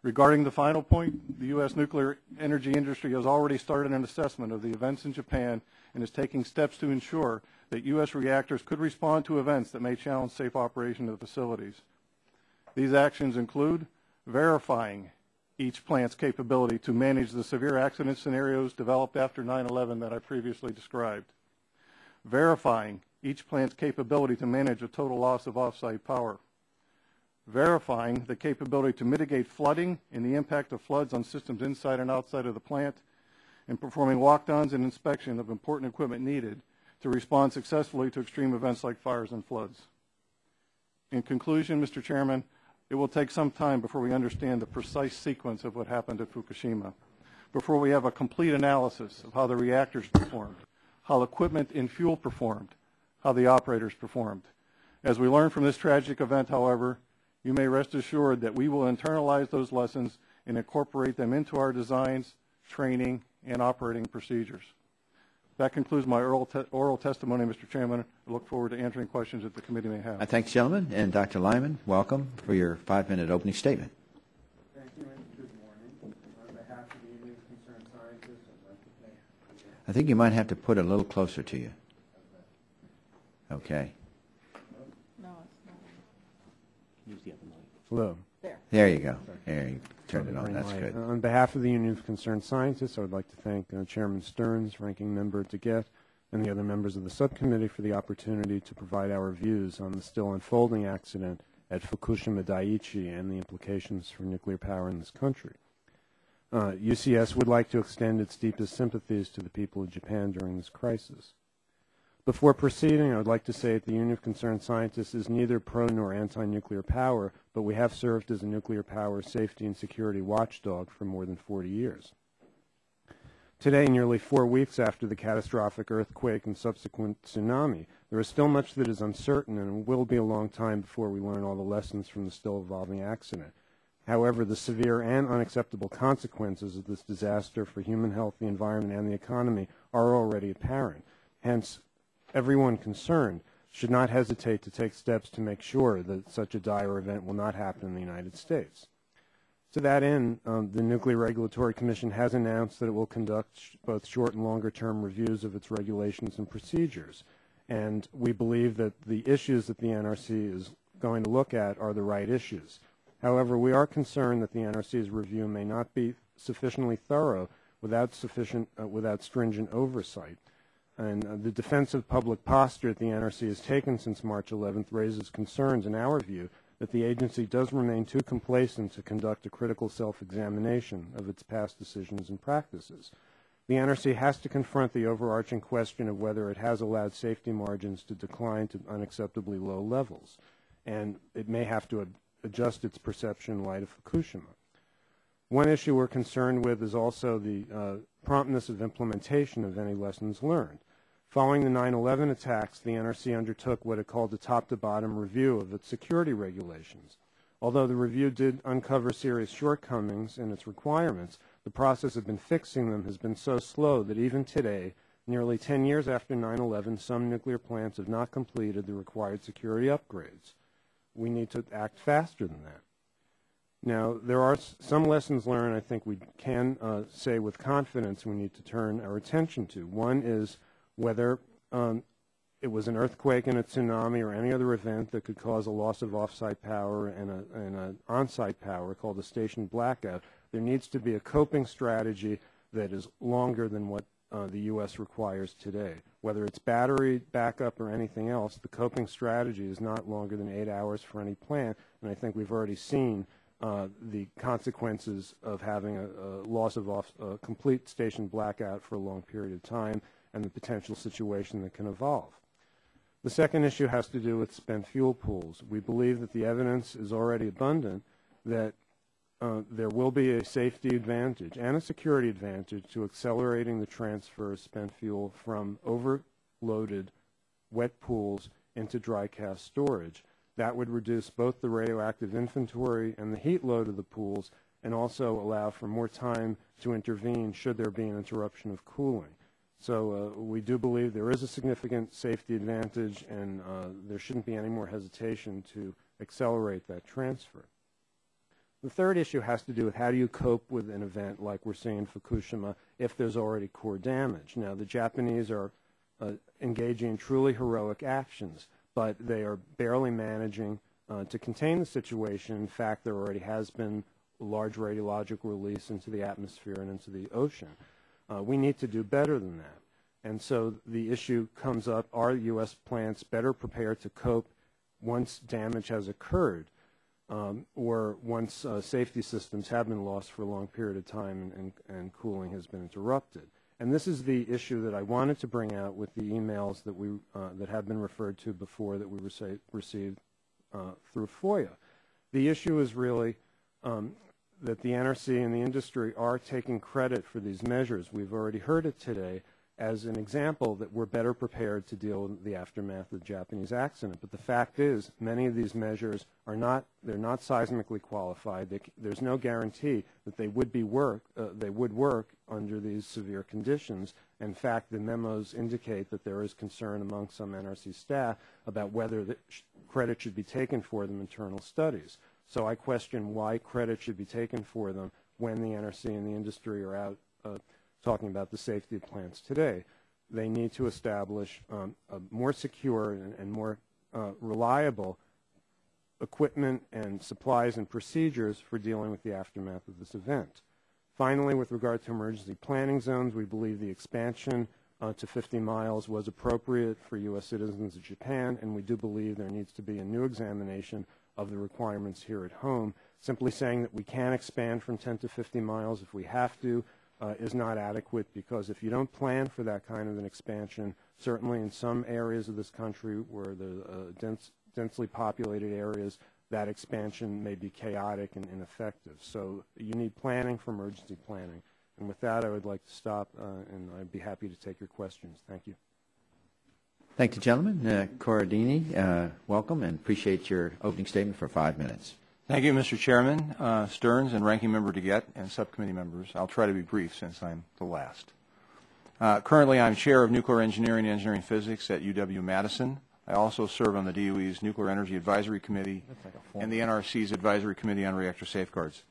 Regarding the final point, the U.S. nuclear energy industry has already started an assessment of the events in Japan and is taking steps to ensure that U.S. reactors could respond to events that may challenge safe operation of the facilities. These actions include verifying each plant's capability to manage the severe accident scenarios developed after 9/11 that I previously described, verifying each plant's capability to manage a total loss of off-site power, verifying the capability to mitigate flooding and the impact of floods on systems inside and outside of the plant, and performing walk-downs and inspection of important equipment needed to respond successfully to extreme events like fires and floods. In conclusion, Mr. Chairman, it will take some time before we understand the precise sequence of what happened at Fukushima, before we have a complete analysis of how the reactors performed, how equipment and fuel performed, how the operators performed. As we learn from this tragic event, however, you may rest assured that we will internalize those lessons and incorporate them into our designs, training, and operating procedures. That concludes my oral testimony, Mr. Chairman. I look forward to answering questions that the committee may have.
I thank the gentleman. And Dr. Lyman, welcome for your 5-minute opening statement.
Thank you and good morning. On behalf of the Union of Concerned Scientists, I'd like to thank you.
I think you might have to put it a little closer to you. Okay.
No, it's not.
Use the other mic.
Hello.
There you go. There you turned it on. That's
Right.
Uh,
good.
On behalf of the Union of Concerned Scientists, I would like to thank Chairman Stearns, Ranking Member DeGette, and the other members of the subcommittee for the opportunity to provide our views on the still unfolding accident at Fukushima Daiichi and the implications for nuclear power in this country. UCS would like to extend its deepest sympathies to the people of Japan during this crisis. Before proceeding, I would like to say that the Union of Concerned Scientists is neither pro nor anti-nuclear power, but we have served as a nuclear power safety and security watchdog for more than 40 years. Today, nearly 4 weeks after the catastrophic earthquake and subsequent tsunami, there is still much that is uncertain, and it will be a long time before we learn all the lessons from the still evolving accident. However, the severe and unacceptable consequences of this disaster for human health, the environment, and the economy are already apparent. Hence, everyone concerned should not hesitate to take steps to make sure that such a dire event will not happen in the United States. To that end, the Nuclear Regulatory Commission has announced that it will conduct both short and longer-term reviews of its regulations and procedures. And we believe that the issues that the NRC is going to look at are the right issues. However, we are concerned that the NRC's review may not be sufficiently thorough without stringent oversight. And the defensive public posture that the NRC has taken since March 11th raises concerns, in our view, that the agency does remain too complacent to conduct a critical self-examination of its past decisions and practices. The NRC has to confront the overarching question of whether it has allowed safety margins to decline to unacceptably low levels, and it may have to adjust its perception in light of Fukushima. One issue we're concerned with is also the promptness of implementation of any lessons learned. Following the 9/11 attacks, the NRC undertook what it called a top-to-bottom review of its security regulations. Although the review did uncover serious shortcomings in its requirements, the process of fixing them has been so slow that even today, nearly 10 years after 9/11, some nuclear plants have not completed the required security upgrades. We need to act faster than that. Now, there are some lessons learned I think we can say with confidence we need to turn our attention to. One is whether it was an earthquake and a tsunami or any other event that could cause a loss of off-site power and an on-site power called a station blackout. There needs to be a coping strategy that is longer than what the U.S. requires today. Whether it's battery backup or anything else, the coping strategy is not longer than 8 hours for any plant, and I think we've already seen the consequences of having a loss of a complete station blackout for a long period of time and the potential situation that can evolve. The second issue has to do with spent fuel pools. We believe that the evidence is already abundant that there will be a safety advantage and a security advantage to accelerating the transfer of spent fuel from overloaded wet pools into dry cask storage. That would reduce both the radioactive inventory and the heat load of the pools, and also allow for more time to intervene should there be an interruption of cooling. So we do believe there is a significant safety advantage, and there shouldn't be any more hesitation to accelerate that transfer. The third issue has to do with how do you cope with an event like we're seeing in Fukushima if there's already core damage. Now, the Japanese are engaging in truly heroic actions, but they are barely managing to contain the situation. In fact, there already has been large radiological release into the atmosphere and into the ocean. We need to do better than that. And so the issue comes up, are U.S. plants better prepared to cope once damage has occurred, or once safety systems have been lost for a long period of time and cooling has been interrupted? And this is the issue that I wanted to bring out with the emails that that have been referred to before that we received through FOIA. The issue is really that the NRC and the industry are taking credit for these measures. We've already heard it today as an example that we're better prepared to deal with the aftermath of the Japanese accident. But the fact is, many of these measures are not seismically qualified. There's no guarantee that they would work under these severe conditions. In fact, the memos indicate that there is concern among some NRC staff about whether the credit should be taken for them in internal studies. So I question why credit should be taken for them when the NRC and the industry are out talking about the safety of plants today. They need to establish a more secure and more reliable equipment and supplies and procedures for dealing with the aftermath of this event. Finally, with regard to emergency planning zones, we believe the expansion to 50 miles was appropriate for U.S. citizens of Japan, and we do believe there needs to be a new examination of the requirements here at home. Simply saying that we can expand from 10 to 50 miles if we have to is not adequate, because if you don't plan for that kind of an expansion, certainly in some areas of this country where the densely populated areas, that expansion may be chaotic and ineffective. So you need planning for emergency planning. And with that, I would like to stop, and I'd be happy to take your questions. Thank you.
Thank you, gentlemen. Corradini, welcome, and appreciate your opening statement for 5 minutes.
Thank you, Mr. Chairman, Stearns, and Ranking Member DeGette, and subcommittee members. I'll try to be brief since I'm the last. Currently, I'm Chair of Nuclear Engineering and Engineering Physics at UW-Madison. I also serve on the DOE's Nuclear Energy Advisory Committee and the NRC's Advisory Committee on Reactor Safeguards.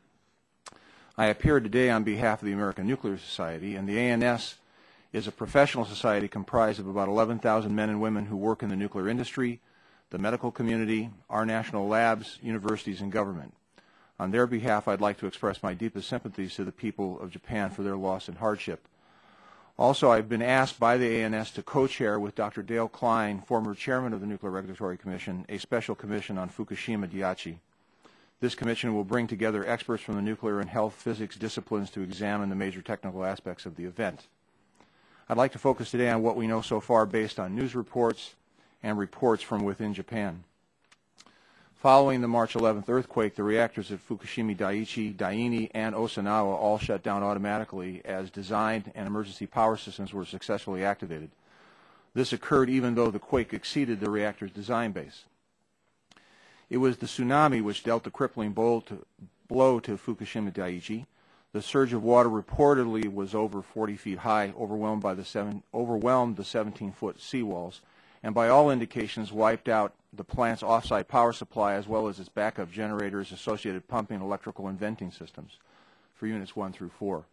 I appear today on behalf of the American Nuclear Society, and the ANS is a professional society comprised of about 11,000 men and women who work in the nuclear industry, the medical community, our national labs, universities, and government. On their behalf, I'd like to express my deepest sympathies to the people of Japan for their loss and hardship. Also, I've been asked by the ANS to co-chair with Dr. Dale Klein, former chairman of the Nuclear Regulatory Commission, a special commission on Fukushima Daiichi. This commission will bring together experts from the nuclear and health physics disciplines to examine the major technical aspects of the event. I'd like to focus today on what we know so far based on news reports and reports from within Japan. Following the March 11th earthquake, the reactors at Fukushima Daiichi, Daini, and Osinawa all shut down automatically as designed and emergency power systems were successfully activated. This occurred even though the quake exceeded the reactor's design base. It was the tsunami which dealt the crippling blow to Fukushima Daiichi. The surge of water reportedly was over 40 feet high, overwhelmed the 17-foot seawalls, and by all indications wiped out the plant's off-site power supply as well as its backup generators, associated pumping, electrical, and venting systems for units 1 through 4.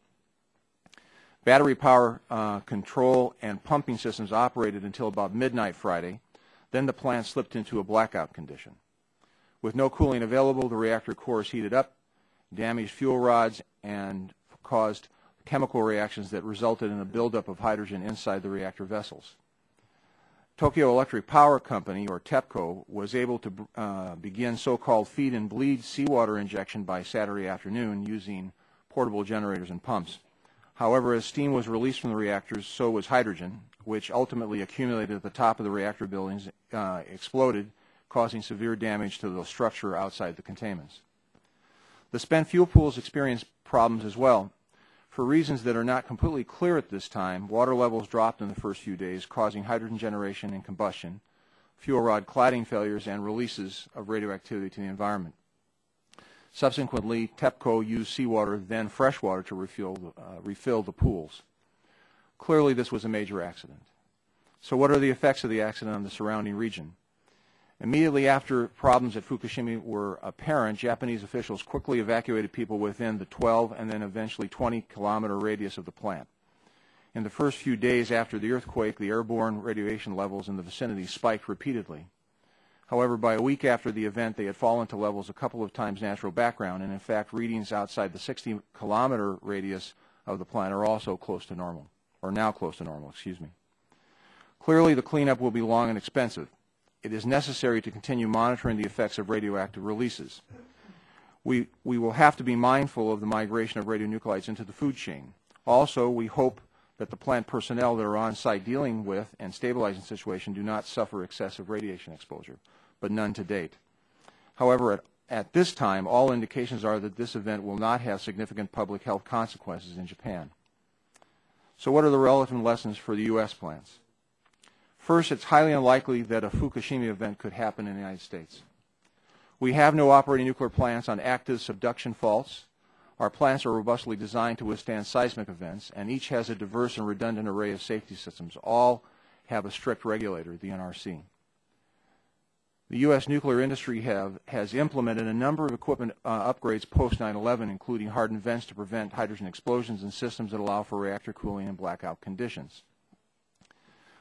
Battery power control and pumping systems operated until about midnight Friday. Then the plant slipped into a blackout condition. With no cooling available, the reactor cores heated up, damaged fuel rods, and caused chemical reactions that resulted in a buildup of hydrogen inside the reactor vessels. Tokyo Electric Power Company, or TEPCO, was able to begin so-called feed and bleed seawater injection by Saturday afternoon using portable generators and pumps. However, as steam was released from the reactors, so was hydrogen, which ultimately accumulated at the top of the reactor buildings, exploded, causing severe damage to the structure outside the containments. The spent fuel pools experienced problems as well. For reasons that are not completely clear at this time, water levels dropped in the first few days, causing hydrogen generation and combustion. fuel rod cladding failures, and releases of radioactivity to the environment. Subsequently, TEPCO used seawater, then fresh water, to refill the pools. Clearly, this was a major accident. So what are the effects of the accident on the surrounding region? Immediately after problems at Fukushima were apparent, Japanese officials quickly evacuated people within the 12 and then eventually 20-kilometer radius of the plant. In the first few days after the earthquake, the airborne radiation levels in the vicinity spiked repeatedly. However, by a week after the event, they had fallen to levels a couple of times natural background, and in fact, readings outside the 60-kilometer radius of the plant are also close to normal, or now close to normal, excuse me. Clearly, the cleanup will be long and expensive. It is necessary to continue monitoring the effects of radioactive releases. We will have to be mindful of the migration of radionuclides into the food chain. Also, we hope that the plant personnel that are on site dealing with and stabilizing the situation do not suffer excessive radiation exposure, but none to date. However, at this time, all indications are that this event will not have significant public health consequences in Japan. So what are the relevant lessons for the U.S. plants? First, it's highly unlikely that a Fukushima event could happen in the United States. We have no operating nuclear plants on active subduction faults. Our plants are robustly designed to withstand seismic events, and each has a diverse and redundant array of safety systems. All have a strict regulator, the NRC. The U.S. nuclear industry has implemented a number of equipment upgrades post 9/11, including hardened vents to prevent hydrogen explosions and systems that allow for reactor cooling in blackout conditions.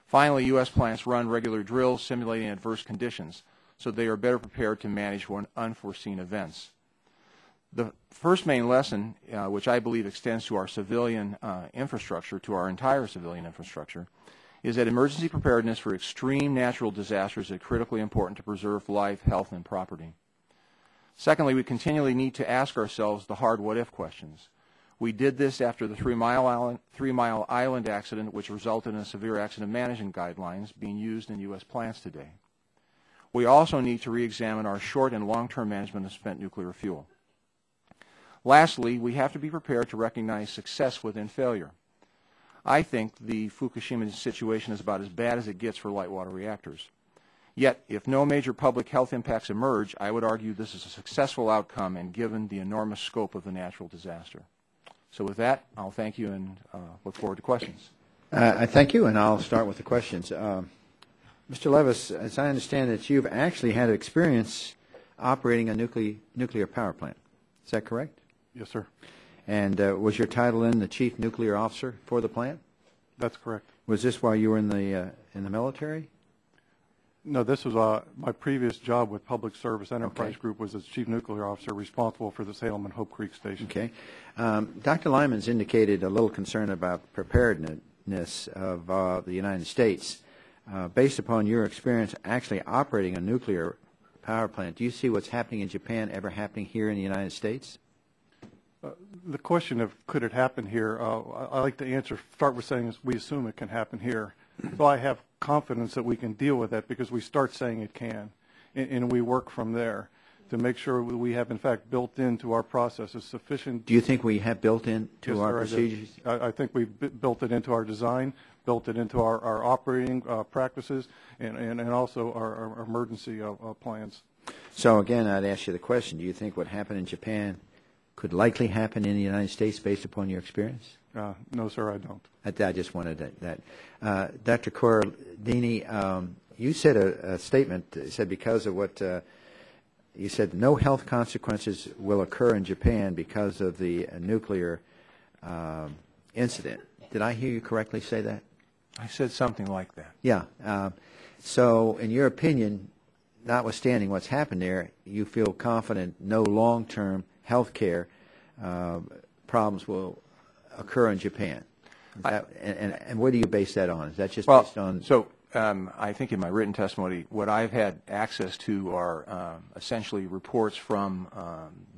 Finally, U.S. plants run regular drills simulating adverse conditions, so they are better prepared to manage unforeseen events. The first main lesson, which I believe extends to our civilian infrastructure, to our entire civilian infrastructure, is that emergency preparedness for extreme natural disasters is critically important to preserve life, health, and property. Secondly, we continually need to ask ourselves the hard what-if questions. We did this after the 3 Mile Island accident, which resulted in a severe accident management guidelines being used in U.S. plants today. We also need to re-examine our short and long-term management of spent nuclear fuel. Lastly, we have to be prepared to recognize success within failure. I think the Fukushima situation is about as bad as it gets for light water reactors. Yet, if no major public health impacts emerge, I would argue this is a successful outcome and given the enormous scope of the natural disaster. So with that, I'll thank you and look forward to questions.
I thank you, and I'll start with the questions. Mr. Levis, as I understand it, you've actually had experience operating a nuclear power plant. Is that correct?
Yes, sir.
And was your title then the chief nuclear officer for the plant?
That's correct.
Was this while you were in the military?
No, this was my previous job with Public Service Enterprise Group was as chief nuclear officer responsible for the Salem and Hope Creek station.
Okay. Dr. Lyman's indicated a little concern about preparedness of the United States. Based upon your experience actually operating a nuclear power plant, do you see what's happening in Japan ever happening here in the United States?
The question of could it happen here, I like to start with saying is we assume it can happen here. So I have confidence that we can deal with that because we start saying it can, and we work from there to make sure we have, in fact, built into our processes sufficient.
Do you think we have built into our procedures?
I think we've built it into our design, built it into our operating practices, and also our emergency plans.
So again, I'd ask you the question, do you think what happened in Japan could likely happen in the United States based upon your experience?
No, sir, I don't.
I just wanted that. Dr. Corradini, you said a statement, said because of what, you said no health consequences will occur in Japan because of the nuclear incident. Did I hear you correctly say that?
I said something like that.
Yeah. So in your opinion, notwithstanding what's happened there, you feel confident no long-term health care problems will occur in Japan. And what do you base that on? Is that just based on?
So I think in my written testimony, what I've had access to are essentially reports from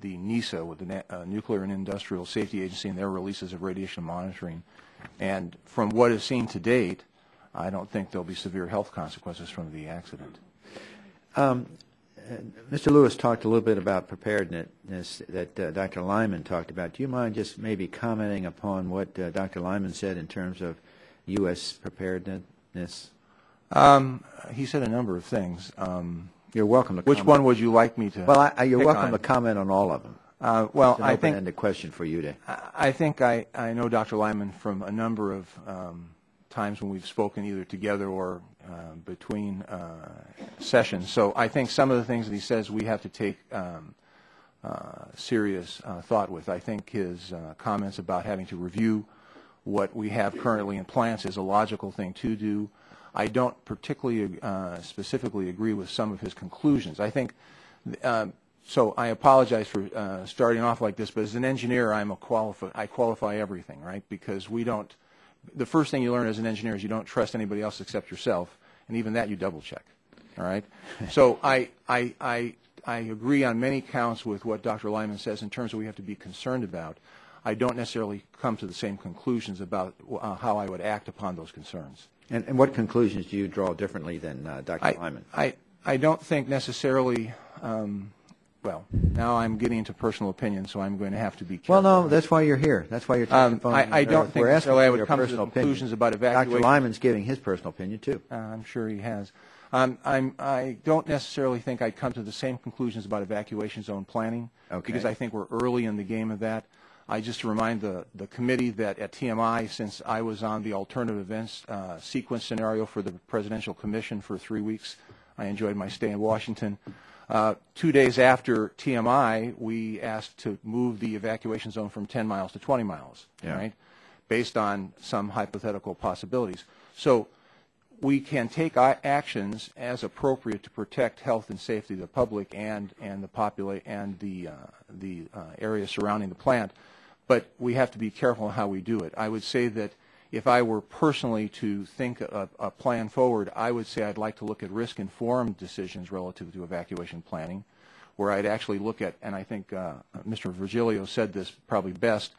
the NISA, with the Nuclear and Industrial Safety Agency, and their releases of radiation monitoring. And from what is seen to date, I don't think there'll be severe health consequences from the accident.
Mr. Lewis talked a little bit about preparedness that Dr. Lyman talked about. Do you mind just maybe commenting upon what Dr. Lyman said in terms of U.S. preparedness?
He said a number of things.
You're welcome to
Which
comment.
one would you like me to
Well, you're
pick
welcome
on?
to comment on all of them.
Well,
it's an
I think
open-ended question for you to.
I think I know Dr. Lyman from a number of times when we've spoken either together or between sessions. So I think some of the things that he says we have to take serious thought with. I think his comments about having to review what we have currently in plants is a logical thing to do. I don't particularly specifically agree with some of his conclusions. I think, so I apologize for starting off like this, but as an engineer, I qualify everything, right? Because we don't, the first thing you learn as an engineer is you don't trust anybody else except yourself, and even that you double check, all right? So I agree on many counts with what Dr. Lyman says in terms of we have to be concerned about. I don't necessarily come to the same conclusions about how I would act upon those concerns.
And what conclusions do you draw differently than Dr. Lyman?
I don't think necessarily, well, now I'm getting into personal opinion, so I'm going to have to be careful.
Well, no, that's why you're here. That's why you're taking the phone.
I don't think necessarily I would come to the conclusions about evacuation.
Dr. Lyman's giving his personal opinion, too.
I'm sure he has. I don't necessarily think I'd come to the same conclusions about evacuation zone planning, because I think we're early in the game of that. I just remind the committee that at TMI, since I was on the alternative events sequence scenario for the Presidential Commission for 3 weeks, I enjoyed my stay in Washington. 2 days after TMI, we asked to move the evacuation zone from 10 miles to 20 miles, right, based on some hypothetical possibilities. So we can take actions as appropriate to protect health and safety of the public and the area surrounding the plant, but we have to be careful in how we do it. I would say that if I were personally to think a plan forward, I would say I'd like to look at risk-informed decisions relative to evacuation planning, where I'd actually look at, and I think Mr. Virgilio said this probably best,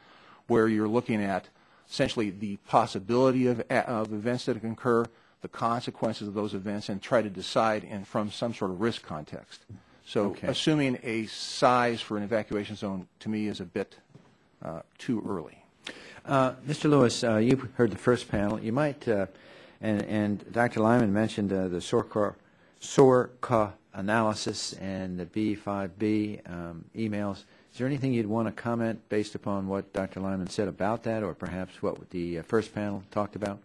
where you're looking at essentially the possibility of events that can occur, the consequences of those events, and try to decide from some sort of risk context. So assuming a size for an evacuation zone, to me, is a bit too early.
Mr. Lewis, you've heard the first panel. You might, and Dr. Lyman mentioned the SORCA analysis and the B5B emails. Is there anything you'd want to comment based upon what Dr. Lyman said about that, or perhaps what the first panel talked about?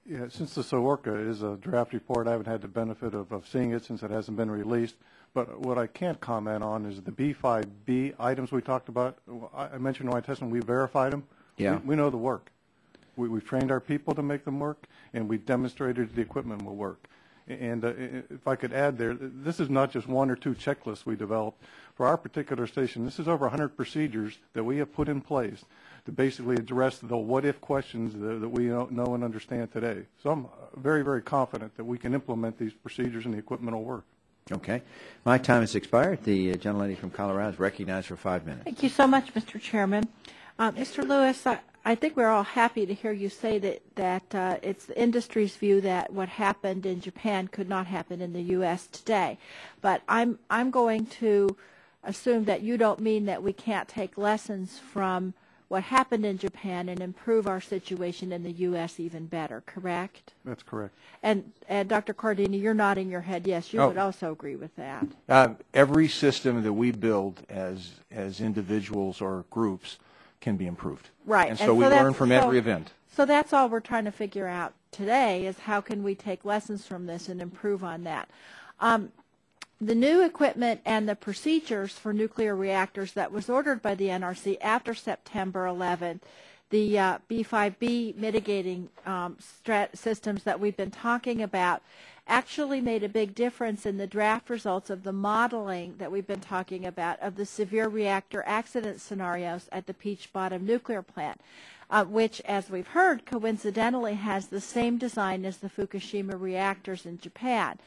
Yeah, since the SORCA is a draft report, I haven't had the benefit of seeing it since it hasn't been released. But what I can't comment on is the B5B items we talked about. I mentioned in my testimony we verified them.
Yeah.
We know the work. We've trained our people to make them work, and we've demonstrated the equipment will work. And if I could add there, this is not just one or two checklists we developed. For our particular station, this is over 100 procedures that we have put in place to basically address the what-if questions that we know and understand today. So I'm very, very confident that we can implement these procedures and the equipment will work.
Okay. My time has expired. The gentlelady from Colorado is recognized for 5 minutes.
Thank you so much, Mr. Chairman. Mr. Lewis, I think we're all happy to hear you say that it's the industry's view that what happened in Japan could not happen in the U.S. today. But I'm going to assume that you don't mean that we can't take lessons from what happened in Japan and improve our situation in the U.S. even better, correct?
That's correct.
And Dr. Cordini, you're nodding your head. Yes, you would also agree with that.
Every system that we build as individuals or groups can be improved.
Right.
And so we learn from every event.
So that's all we're trying to figure out today is how can we take lessons from this and improve on that. The new equipment and the procedures for nuclear reactors that was ordered by the NRC after September 11th, the B5B mitigating systems that we've been talking about, actually made a big difference in the draft results of the modeling that we've been talking about of the severe reactor accident scenarios at the Peach Bottom nuclear plant, which, as we've heard, coincidentally has the same design as the Fukushima reactors in Japan.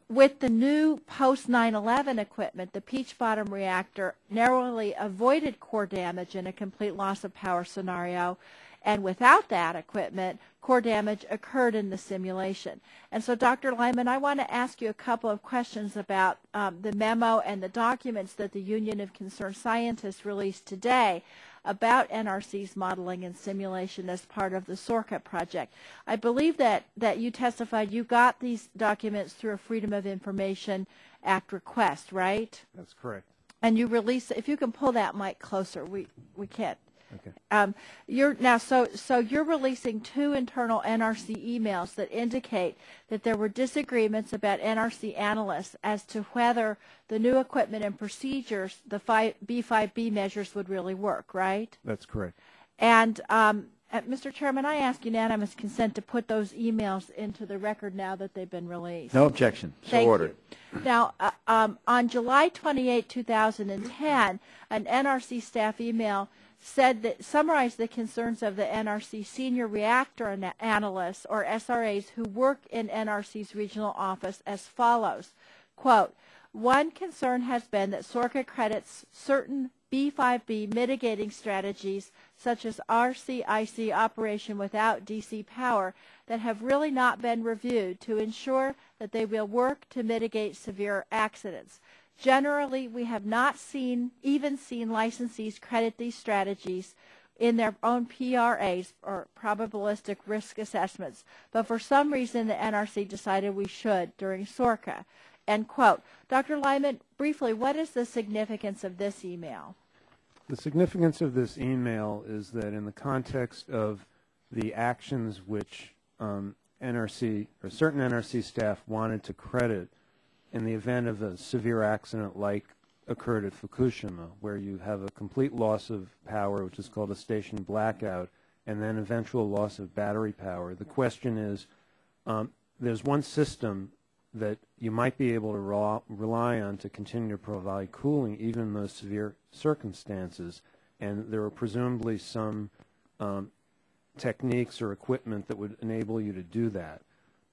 With the new post-9/11 equipment, the Peach Bottom reactor narrowly avoided core damage in a complete loss of power scenario, And without that equipment, core damage occurred in the simulation. And so, Dr. Lyman, I want to ask you a couple of questions about the memo and the documents that the Union of Concerned Scientists released today about NRC's modeling and simulation as part of the SORCA project. I believe that you testified you got these documents through a Freedom of Information Act request, right?
That's correct.
And you release, if you can pull that mic closer, we can't.
Okay.
So you're releasing 2 internal NRC emails that indicate that there were disagreements about NRC analysts as to whether the new equipment and procedures, the B5B measures, would really work, right?
That's correct.
And Mr. Chairman, I ask unanimous consent to put those emails into the record now that they've been released.
No objection. So ordered.
Now, on July 28, 2010, an NRC staff email summarized the concerns of the NRC senior reactor analysts, or SRAs, who work in NRC's regional office as follows. Quote, one concern has been that SORCA credits certain B5B mitigating strategies such as RCIC operation without DC power that have really not been reviewed to ensure that they will work to mitigate severe accidents. Generally, we have not even seen licensees credit these strategies in their own PRAs, or probabilistic risk assessments, but for some reason the NRC decided we should during SORCA. End quote. Dr. Lyman, briefly, what is the significance of this email?
The significance of this email is that in the context of the actions which NRC or certain NRC staff wanted to credit in the event of a severe accident like occurred at Fukushima, where you have a complete loss of power, which is called a station blackout, and then eventual loss of battery power. The question is, there's one system that you might be able to rely on to continue to provide cooling even in those severe circumstances, and there are presumably some techniques or equipment that would enable you to do that.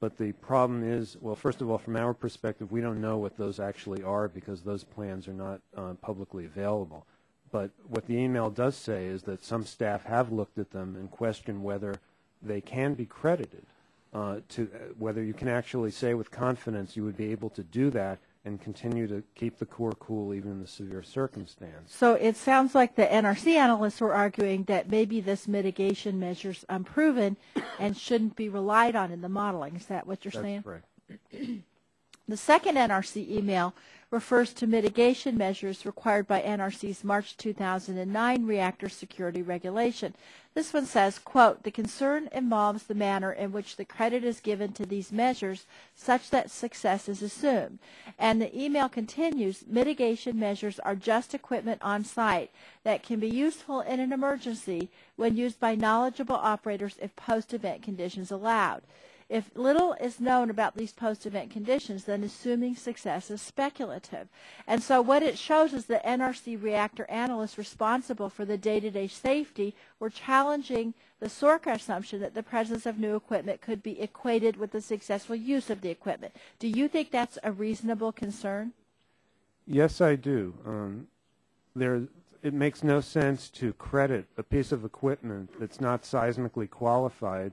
But the problem is, well, first of all, from our perspective, we don't know what those actually are because those plans are not publicly available. But what the email does say is that some staff have looked at them and questioned whether they can be credited, whether you can actually say with confidence you would be able to do that and continue to keep the core cool even in the severe circumstance.
So it sounds like the NRC analysts were arguing that maybe this mitigation measure's unproven and shouldn't be relied on in the modeling. Is that what you're saying?
That's correct.
The second NRC email refers to mitigation measures required by NRC's March 2009 reactor security regulation. This one says, quote, the concern involves the manner in which the credit is given to these measures such that success is assumed. And the email continues, mitigation measures are just equipment on site that can be useful in an emergency when used by knowledgeable operators if post-event conditions allowed. If little is known about these post-event conditions, then assuming success is speculative. And so what it shows is that NRC reactor analysts responsible for the day-to-day safety were challenging the SORCA assumption that the presence of new equipment could be equated with the successful use of the equipment. Do you think that's a reasonable concern?
Yes, I do. It makes no sense to credit a piece of equipment that's not seismically qualified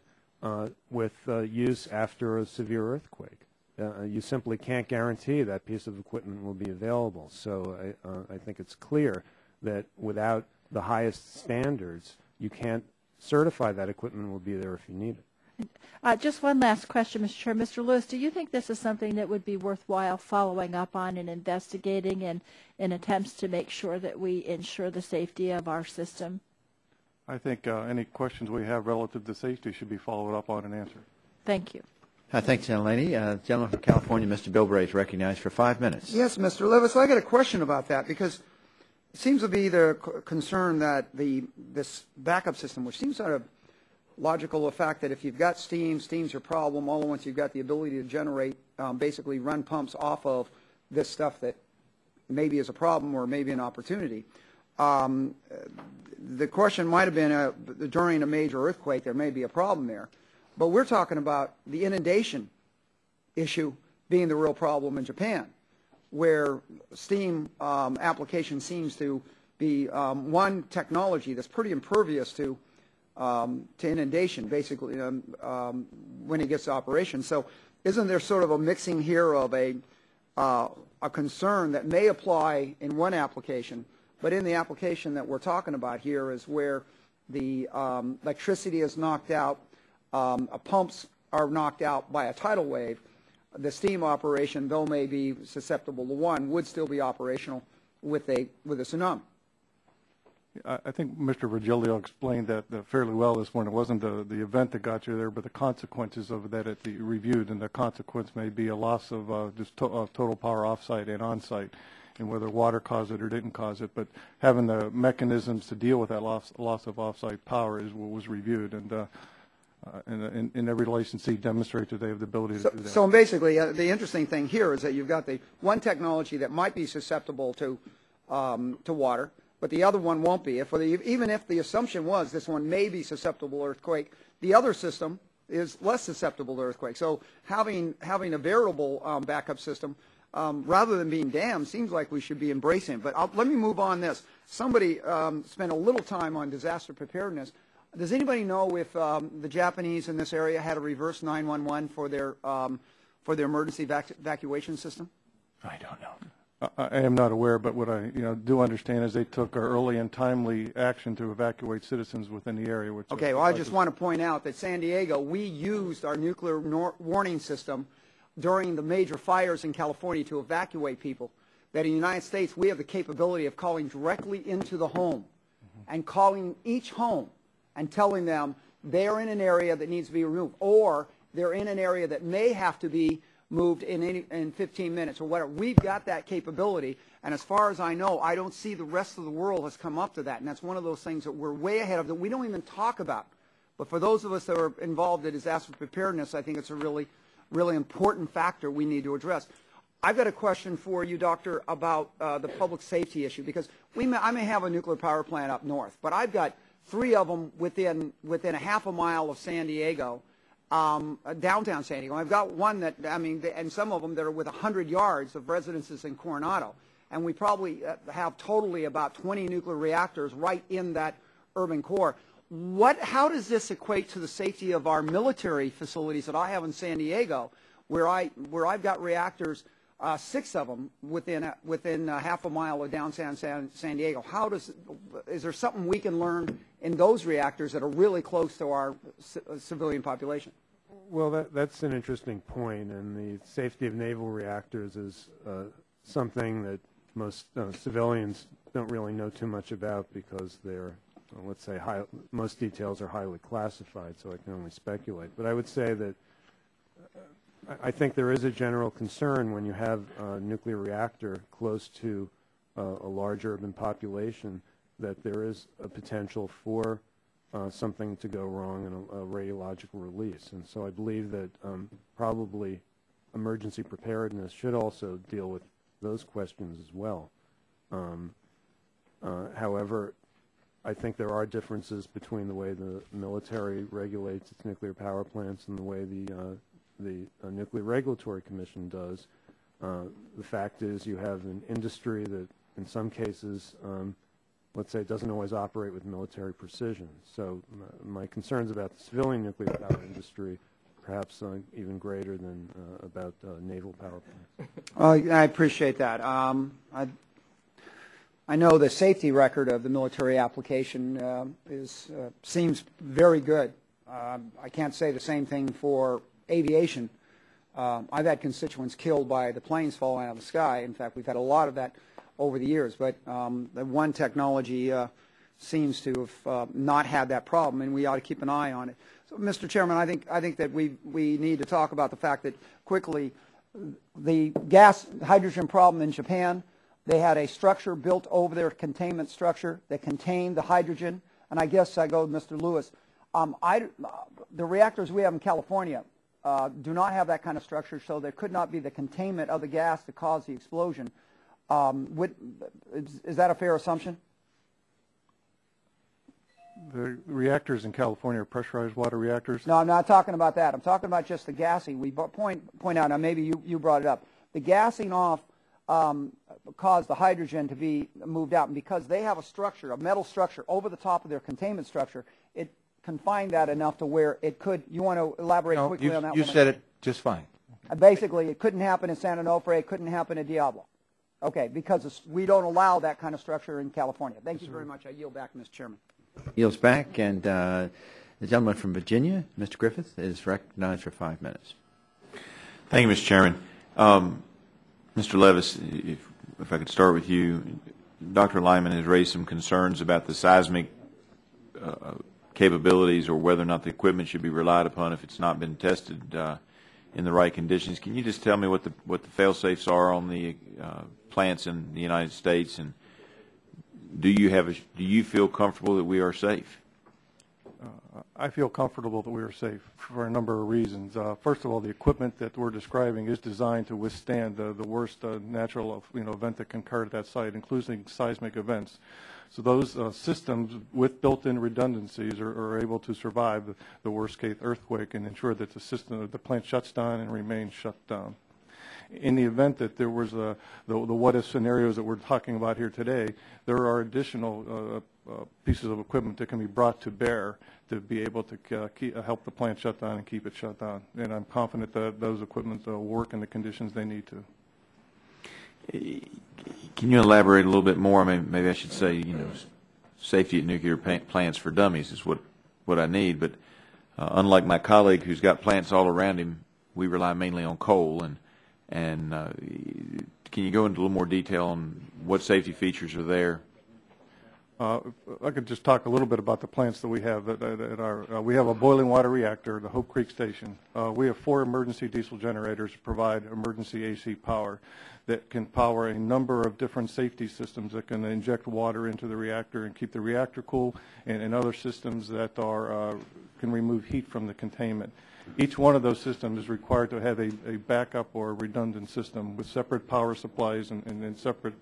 with use after a severe earthquake. You simply can't guarantee that piece of equipment will be available. So I think it's clear that without the highest standards, you can't certify that equipment will be there if you need it.
Just one last question, Mr. Chair. Mr. Lewis, do you think this is something that would be worthwhile following up on and investigating in attempts to make sure that we ensure the safety of our system?
I think any questions we have relative to safety should be followed up on and answered.
Thank you.
Thanks, gentlelady. Gentleman from California, Mr. Bilbray, is recognized for 5 minutes.
Yes, Mr. Lewis, I got a question about that because it seems to be the concern that this backup system, which seems sort of logical, the fact that if you've got steam's your problem, all at once you've got the ability to generate, basically run pumps off of this stuff that maybe is a problem or maybe an opportunity. The question might have been during a major earthquake, there may be a problem there. But we're talking about the inundation issue being the real problem in Japan, where steam application seems to be one technology that's pretty impervious to inundation, basically, when it gets to operation. So isn't there sort of a mixing here of a concern that may apply in one application, but in the application that we're talking about here is where the electricity is knocked out, pumps are knocked out by a tidal wave. The steam operation, though may be susceptible to one, would still be operational with a tsunami.
I think Mr. Virgilio explained that fairly well this morning. It wasn't the event that got you there, but the consequences of that at the reviewed, and the consequence may be a loss of total power offsite and onsite, and whether water caused it or didn't cause it. But having the mechanisms to deal with that loss of offsite power is what was reviewed, and in every licensee demonstrate that they have the ability to do that.
So basically, the interesting thing here is that you've got the one technology that might be susceptible to water, but the other one won't be. Even if the assumption was this one may be susceptible to earthquake, the other system is less susceptible to earthquake. So having a variable backup system, rather than being damned, seems like we should be embracing it. But let me move on this. Somebody spent a little time on disaster preparedness. Does anybody know if the Japanese in this area had a reverse 911 for their emergency evacuation system?
I don't know.
I am not aware, but what I do understand is they took early and timely action to evacuate citizens within the area.
Okay, well, I just want to point out that San Diego, we used our nuclear warning system during the major fires in California to evacuate people. That in the United States, we have the capability of calling directly into the home and calling each home and telling them they're in an area that needs to be removed, or they're in an area that may have to be moved in 15 minutes or whatever. We've got that capability, and as far as I know, I don't see the rest of the world has come up to that, and that's one of those things that we're way ahead of that we don't even talk about. But for those of us that are involved in disaster preparedness, I think it's a really, really important factor we need to address. I've got a question for you, Doctor, about the public safety issue, because I may have a nuclear power plant up north, but I've got 3 of them within a half a mile of San Diego, downtown San Diego. I've got one that, and some of them that are with 100 yards of residences in Coronado. And we probably have totally about 20 nuclear reactors right in that urban core. How does this equate to the safety of our military facilities that I have in San Diego, where I've got reactors, 6 of them within half a mile of downtown San Diego? Is there something we can learn in those reactors that are really close to our civilian population?
Well, that's an interesting point, and the safety of naval reactors is something that most civilians don't really know too much about because they're, let's say, most details are highly classified, so I can only speculate. But I would say that I think there is a general concern when you have a nuclear reactor close to a large urban population that there is a potential for something to go wrong in a radiological release. And so I believe that probably emergency preparedness should also deal with those questions as well. However, I think there are differences between the way the military regulates its nuclear power plants and the way the Nuclear Regulatory Commission does. The fact is you have an industry that in some cases, let's say, doesn't always operate with military precision. So my concerns about the civilian nuclear power industry perhaps even greater than about naval power plants.
I appreciate that. I know the safety record of the military application seems very good. I can't say the same thing for aviation. I've had constituents killed by the planes falling out of the sky. In fact, we've had a lot of that over the years. But the one technology seems to have not had that problem, and we ought to keep an eye on it. So, Mr. Chairman, I think that we need to talk about the fact that quickly the hydrogen problem in Japan, they had a structure built over their containment structure that contained the hydrogen. And I guess I go with Mr. Lewis. The reactors we have in California do not have that kind of structure, so there could not be the containment of the gas to cause the explosion. Is that a fair assumption?
The reactors in California are pressurized water reactors?
No, I'm not talking about that. I'm talking about just the gassing. We point out, now maybe you brought it up. The gassing off caused the hydrogen to be moved out, and because they have a structure, a metal structure, over the top of their containment structure, it confine that enough to where it could. You want to elaborate quickly on that?
You said it just fine.
Basically, it couldn't happen in San Onofre. It couldn't happen in Diablo. Okay, because we don't allow that kind of structure in California. Thank you very much. I yield back, Mr. Chairman.
Yields back, and the gentleman from Virginia, Mr. Griffith, is recognized for 5 minutes.
Thank you, Mr. Chairman. Mr. Levis, if I could start with you, Dr. Lyman has raised some concerns about the seismic capabilities or whether or not the equipment should be relied upon if it's not been tested in the right conditions. Can you just tell me what the fail-safes are on the plants in the United States, and do you feel comfortable that we are safe?
I feel comfortable that we are safe for a number of reasons. First of all, the equipment that we're describing is designed to withstand the worst natural event that can occur at that site, including seismic events. So those systems with built-in redundancies are able to survive the worst-case earthquake and ensure that the plant shuts down and remains shut down. In the event that there was the what-if scenarios that we're talking about here today, there are additional pieces of equipment that can be brought to bear to be able to help the plant shut down and keep it shut down. And I'm confident that those equipment will work in the conditions they need to.
Can you elaborate a little bit more? I mean, maybe I should say, safety at nuclear plants for dummies is what I need. But unlike my colleague who's got plants all around him, we rely mainly on coal. And can you go into a little more detail on what safety features are there?
I could just talk a little bit about the plants that we have. We have a boiling water reactor, the Hope Creek Station. We have 4 emergency diesel generators to provide emergency AC power that can power a number of different safety systems that can inject water into the reactor and keep the reactor cool, and other systems that can remove heat from the containment. Each one of those systems is required to have a backup or a redundant system with separate power supplies and separate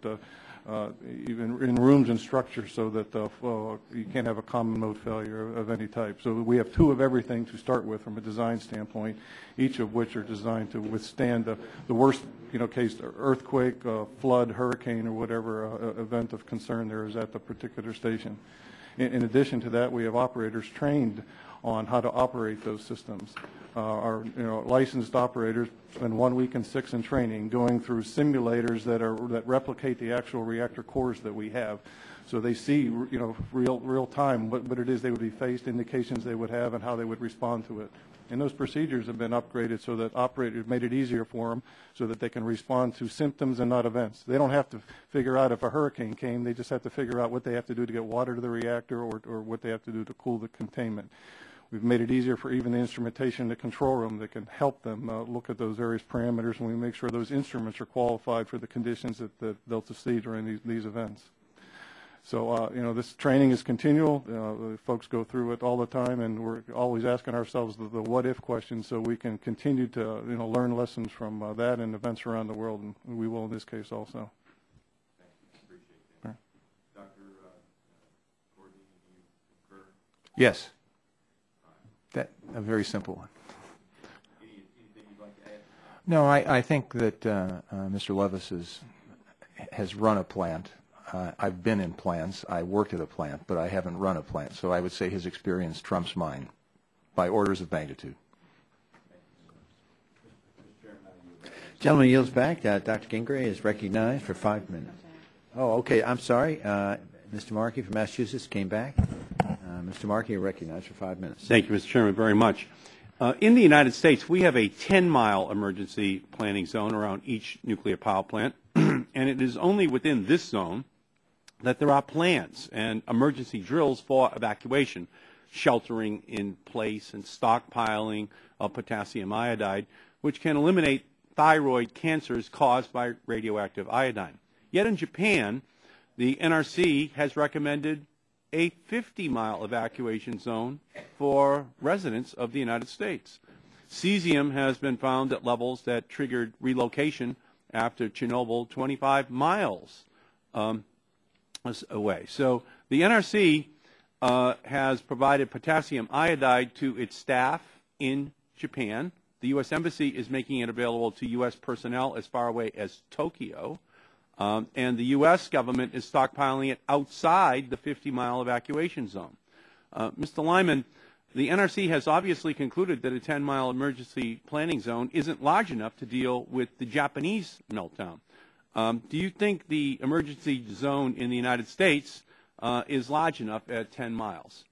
even in rooms and structures, so that you can't have a common mode failure of any type. So we have 2 of everything to start with from a design standpoint, each of which are designed to withstand the worst case earthquake, flood, hurricane, or whatever event of concern there is at the particular station. In addition to that, we have operators trained on how to operate those systems. Our licensed operators spend 1 week and 6 in training, going through simulators that replicate the actual reactor cores that we have. So they see real time what it is they would be faced, indications they would have, and how they would respond to it. And those procedures have been upgraded so that operators made it easier for them, so that they can respond to symptoms and not events. They don't have to figure out if a hurricane came. They just have to figure out what they have to do to get water to the reactor, or what they have to do to cool the containment. We've made it easier for even the instrumentation in the control room that can help them look at those various parameters, and we make sure those instruments are qualified for the conditions that they'll see during these events. So, this training is continual. Folks go through it all the time, and we're always asking ourselves the what-if question, so we can continue to learn lessons from that and events around the world, and we will in this case also.
Dr. Gordon, do you concur?
Yes. A very simple one.
Anything you'd like to add?
No, I think that Mr. Levis has run a plant. I've been in plants. I worked at a plant, but I haven't run a plant. So I would say his experience trumps mine by orders of magnitude.
Gentleman yields back. Dr. Gingrey is recognized for 5 minutes. Oh, okay. I'm sorry. Mr. Markey from Massachusetts came back. Mr. Markey, you're recognized for 5 minutes.
Thank you, Mr. Chairman, very much. In the United States, we have a 10-mile emergency planning zone around each nuclear power plant, and it is only within this zone that there are plans and emergency drills for evacuation, sheltering in place and stockpiling of potassium iodide, which can eliminate thyroid cancers caused by radioactive iodine. Yet in Japan, the NRC has recommended a 50-mile evacuation zone for residents of the United States. Cesium has been found at levels that triggered relocation after Chernobyl 25 miles away. So the NRC has provided potassium iodide to its staff in Japan. The U.S. Embassy is making it available to U.S. personnel as far away as Tokyo. And the U.S. government is stockpiling it outside the 50-mile evacuation zone. Mr. Lyman, the NRC has obviously concluded that a 10-mile emergency planning zone isn't large enough to deal with the Japanese meltdown. Do you think the emergency zone in the United States is large enough at 10 miles?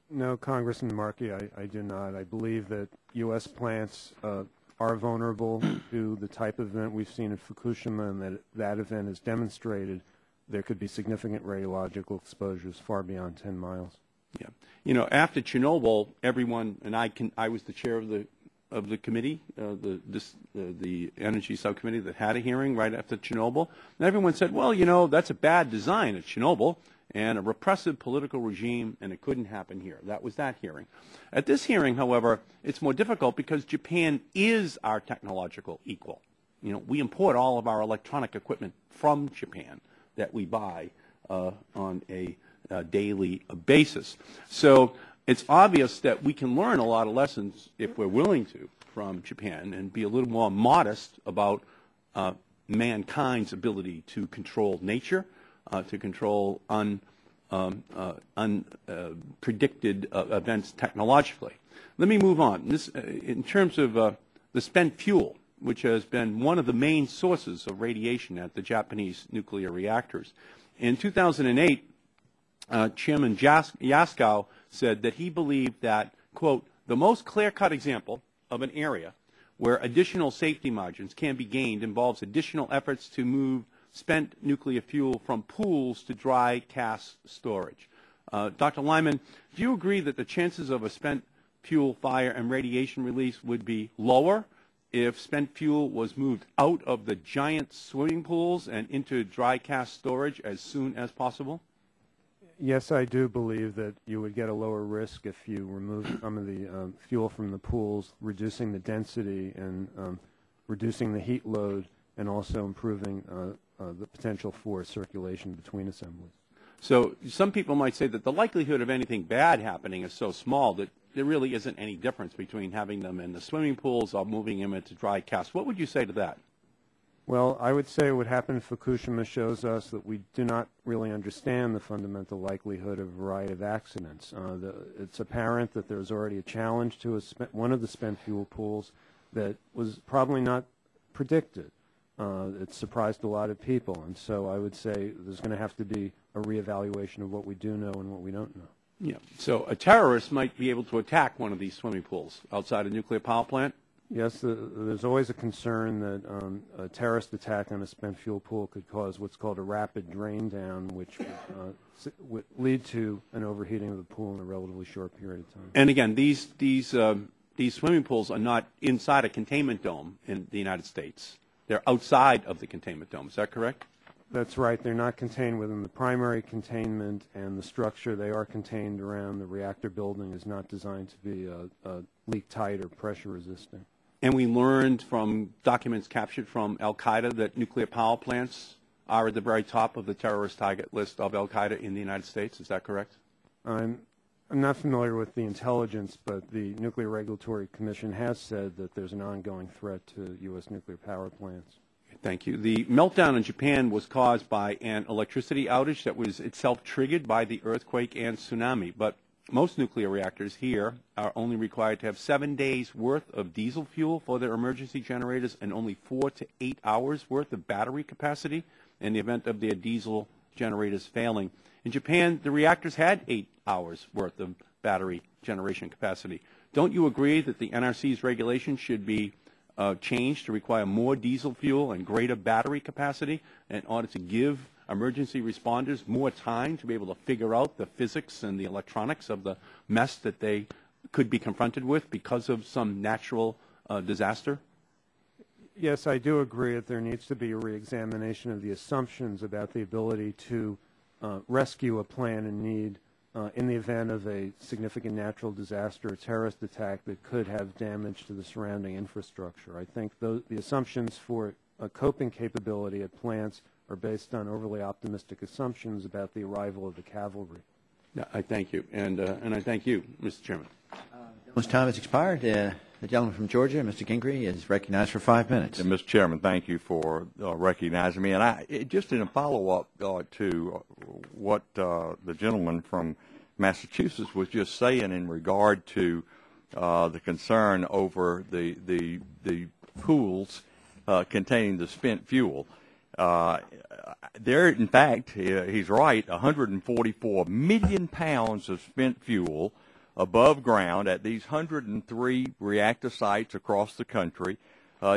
No, Congressman Markey, I do not. I believe that U.S. plants are vulnerable to the type of event we've seen in Fukushima, and that event has demonstrated there could be significant radiological exposures far beyond 10 miles.
Yeah. You know, after Chernobyl, everyone, and I was the chair of the committee, the Energy Subcommittee that had a hearing right after Chernobyl, and everyone said, well, you know, that's a bad design at Chernobyl and a repressive political regime, and it couldn't happen here. That was that hearing. At this hearing, however, it's more difficult because Japan is our technological equal. You know, we import all of our electronic equipment from Japan that we buy on a daily basis. So it's obvious that we can learn a lot of lessons, if we're willing to, from Japan and be a little more modest about mankind's ability to control nature, to control unpredicted events technologically. Let me move on. This, in terms of the spent fuel, which has been one of the main sources of radiation at the Japanese nuclear reactors. In 2008, Chairman Yaskow said that he believed that, quote, the most clear-cut example of an area where additional safety margins can be gained involves additional efforts to move spent nuclear fuel from pools to dry cask storage. Dr. Lyman, do you agree that the chances of a spent fuel fire and radiation release would be lower if spent fuel was moved out of the giant swimming pools and into dry cask storage as soon as possible?
Yes, I do believe that you would get a lower risk if you remove some of the fuel from the pools, reducing the density and reducing the heat load, and also improving the potential for circulation between assemblies.
So some people might say that the likelihood of anything bad happening is so small that there really isn't any difference between having them in the swimming pools or moving them into dry cask. What would you say to that?
Well, I would say what happened in Fukushima shows us that we do not really understand the fundamental likelihood of a variety of accidents. It's apparent that there's already a challenge to one of the spent fuel pools that was probably not predicted. It surprised a lot of people, and so I would say there's going to have to be a reevaluation of what we do know and what we don't know.
Yeah. So a terrorist might be able to attack one of these swimming pools outside a nuclear power plant?
Yes, there's always a concern that a terrorist attack on a spent fuel pool could cause what's called a rapid drain down, which would lead to an overheating of the pool in a relatively short period of time.
And again, these swimming pools are not inside a containment dome in the United States. They're outside of the containment dome. Is that correct?
That's right. They're not contained within the primary containment, and the structure they are contained around the reactor building is not designed to be leak tight or pressure resistant.
And we learned from documents captured from al-Qaeda that nuclear power plants are at the very top of the terrorist target list of al-Qaeda in the United States. Is that correct?
I'm not familiar with the intelligence, but the Nuclear Regulatory Commission has said that there's an ongoing threat to U.S. nuclear power plants.
Thank you. The meltdown in Japan was caused by an electricity outage that was itself triggered by the earthquake and tsunami. But most nuclear reactors here are only required to have 7 days' worth of diesel fuel for their emergency generators and only 4 to 8 hours' worth of battery capacity in the event of their diesel generators failing. In Japan, the reactors had 8 hours' worth of battery generation capacity. Don't you agree that the NRC's regulations should be changed to require more diesel fuel and greater battery capacity in order to give emergency responders more time to be able to figure out the physics and the electronics of the mess that they could be confronted with because of some natural disaster?
Yes, I do agree that there needs to be a reexamination of the assumptions about the ability to rescue a plant in need in the event of a significant natural disaster or terrorist attack that could have damage to the surrounding infrastructure. I think the assumptions for a coping capability at plants are based on overly optimistic assumptions about the arrival of the cavalry.
Yeah, I thank you, and I thank you, Mr. Chairman.
Gentleman's time has expired. The gentleman from Georgia, Mr. Gingrey, is recognized for 5 minutes.
Mr. Chairman, thank you for recognizing me. And just in a follow-up to what the gentleman from
Massachusetts was just saying in regard to the concern over the pools containing the spent fuel. There, in fact, he's right, 144 million pounds of spent fuel above ground at these 103 reactor sites across the country,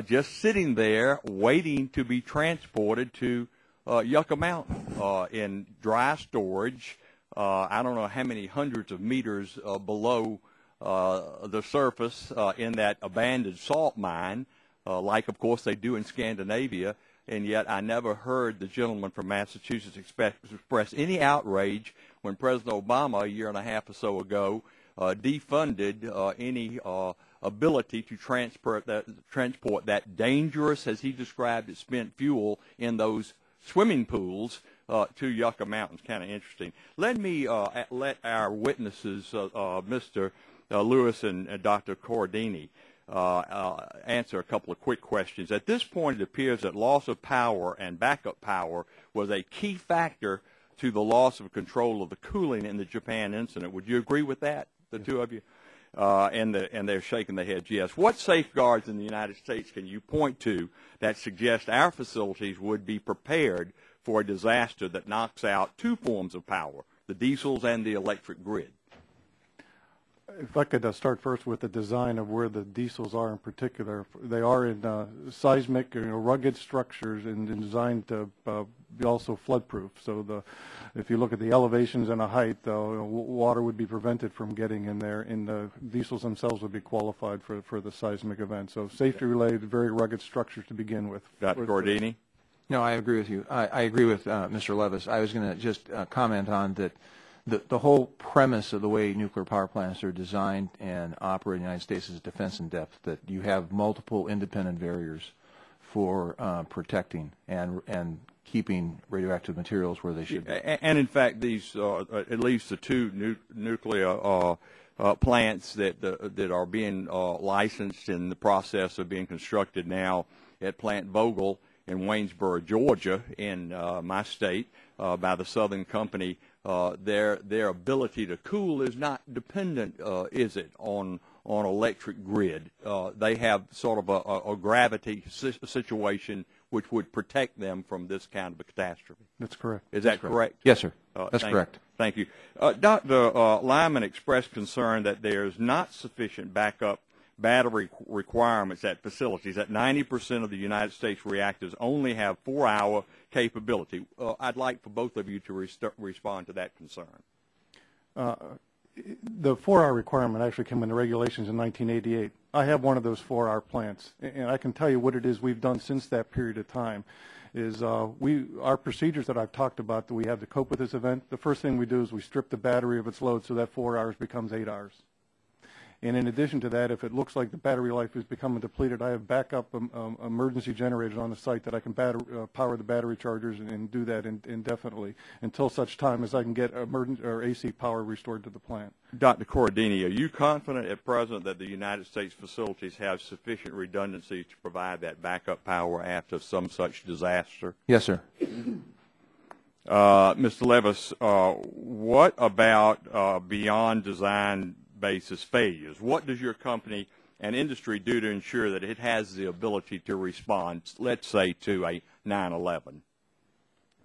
just sitting there waiting to be transported to Yucca Mountain in dry storage. I don't know how many hundreds of meters below the surface in that abandoned salt mine, like, of course, they do in Scandinavia. And yet I never heard the gentleman from Massachusetts express any outrage when President Obama, a year and a half or so ago, defunded any ability to transport that dangerous, as he described it, spent fuel in those swimming pools to Yucca Mountains. Kind of interesting. Let me let our witnesses, Mr. Lewis and Dr. Cordini, answer a couple of quick questions. At this point, it appears that loss of power and backup power was a key factor to the loss of control of the cooling in the Japan incident. Would you agree with that, the two of you? And they're shaking their heads, yes. What safeguards in the United States can you point to that suggest our facilities would be prepared for a disaster that knocks out two forms of power, the diesels and the electric grid?
If I could start first with the design of where the diesels are in particular. They are in seismic, rugged structures and designed to be also flood-proof. So if you look at the elevations and the height, water would be prevented from getting in there, and the diesels themselves would be qualified for the seismic event. So safety-related, very rugged structures to begin with.
Dr. Cordini?
No, I agree with you. I agree with Mr. Levis. I was going to just comment on that. The whole premise of the way nuclear power plants are designed and operate in the United States is defense in depth, that you have multiple independent barriers for protecting and keeping radioactive materials where they should be.
And in fact, these, at least the two nuclear plants that are being licensed in the process of being constructed now at Plant Vogel in Waynesboro, Georgia, in my state, by the Southern Company, their ability to cool is not dependent, is it, on electric grid? They have sort of a gravity situation which would protect them from this kind of a catastrophe.
That's correct.
Is that correct?
Yes, sir. That's correct.
Thank you. Dr. Lyman expressed concern that there's not sufficient backup battery requirements at facilities, that 90% of the United States reactors only have 4-hour capability. I'd like for both of you to respond to that concern.
The 4-hour requirement actually came in the regulations in 1988. I have one of those 4-hour plants, and I can tell you what it is we've done since that period of time. Is our procedures that I've talked about that we have to cope with this event, the first thing we do is we strip the battery of its load so that 4 hours becomes 8 hours. And in addition to that, if it looks like the battery life is becoming depleted, I have backup emergency generators on the site that I can power the battery chargers and do that indefinitely until such time as I can get emergency or AC power restored to the plant.
Dr. Cordini, are you confident at present that the United States facilities have sufficient redundancy to provide that backup power after some such disaster?
Yes, sir.
Mr. Levis, what about beyond design basis failures? What does your company and industry do to ensure that it has the ability to respond, let's say, to a 9/11?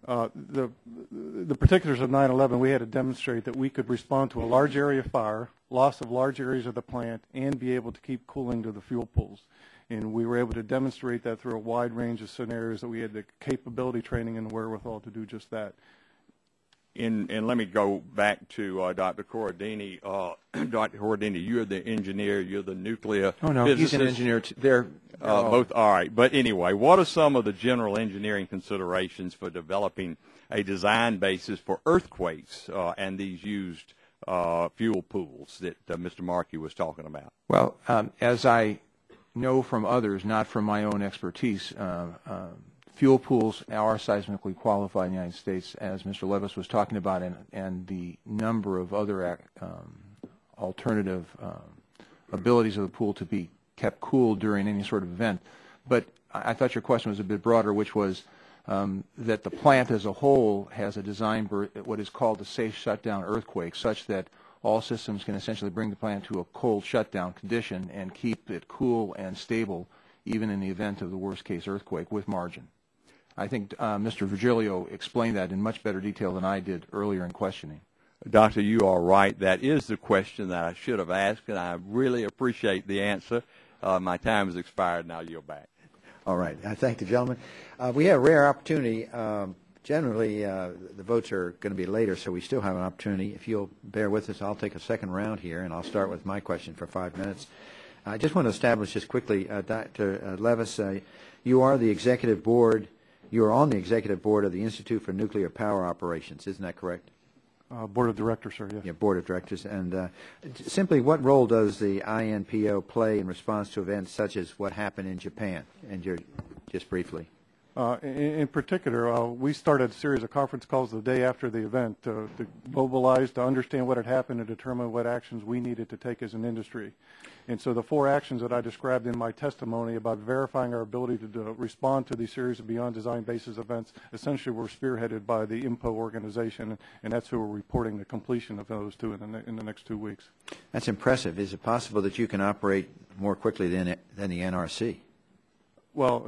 The particulars of 9/11, we had to demonstrate that we could respond to a large area fire, loss of large areas of the plant, and be able to keep cooling to the fuel pools. And we were able to demonstrate that through a wide range of scenarios that we had the capability, training, and the wherewithal to do just that.
And let me go back to Dr. Cordini. Dr. Cordini, you're the engineer. You're the nuclear physicist.
Oh, no, he's an engineer. They're
both all right. But anyway, what are some of the general engineering considerations for developing a design basis for earthquakes and these used fuel pools that Mr. Markey was talking about?
Well, as I know from others, not from my own expertise, fuel pools are seismically qualified in the United States, as Mr. Levis was talking about, and the number of other alternative abilities of the pool to be kept cool during any sort of event. But I thought your question was a bit broader, which was that the plant as a whole has a design, what is called a safe shutdown earthquake, such that all systems can essentially bring the plant to a cold shutdown condition and keep it cool and stable even in the event of the worst case earthquake with margin. I think Mr. Virgilio explained that in much better detail than I did earlier in questioning.
Doctor, you are right. That is the question that I should have asked, and I really appreciate the answer. My time has expired, and I'll yield back.
All right. I thank the gentleman. We have a rare opportunity. Generally, the votes are going to be later, so we still have an opportunity. If you'll bear with us, I'll take a second round here, and I'll start with my question for 5 minutes. I just want to establish just quickly, Dr. Levis, you are the executive board. You are on the executive board of the Institute for Nuclear Power Operations. Isn't that correct?
Board of directors, sir, yes.
Yeah, board of directors. And simply, what role does the INPO play in response to events such as what happened in Japan? And just briefly.
In particular, we started a series of conference calls the day after the event to mobilize, to understand what had happened, and determine what actions we needed to take as an industry. And so the 4 actions that I described in my testimony about verifying our ability to respond to these series of beyond design basis events essentially were spearheaded by the INPO organization, and that's who we're reporting the completion of those two in the next 2 weeks.
That's impressive. Is it possible that you can operate more quickly than the NRC?
Well,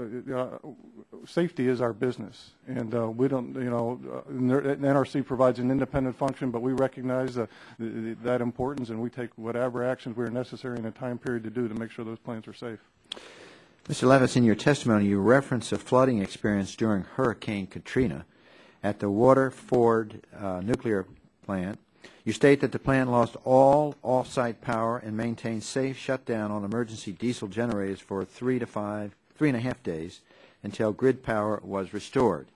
safety is our business, and we don't, the NRC provides an independent function, but we recognize that importance, and we take whatever actions we are necessary in a time period to do to make sure those plants are safe.
Mr. Levis, in your testimony, you reference a flooding experience during Hurricane Katrina at the Waterford nuclear plant. You state that the plant lost all off-site power and maintained safe shutdown on emergency diesel generators for 3.5 days until grid power was restored.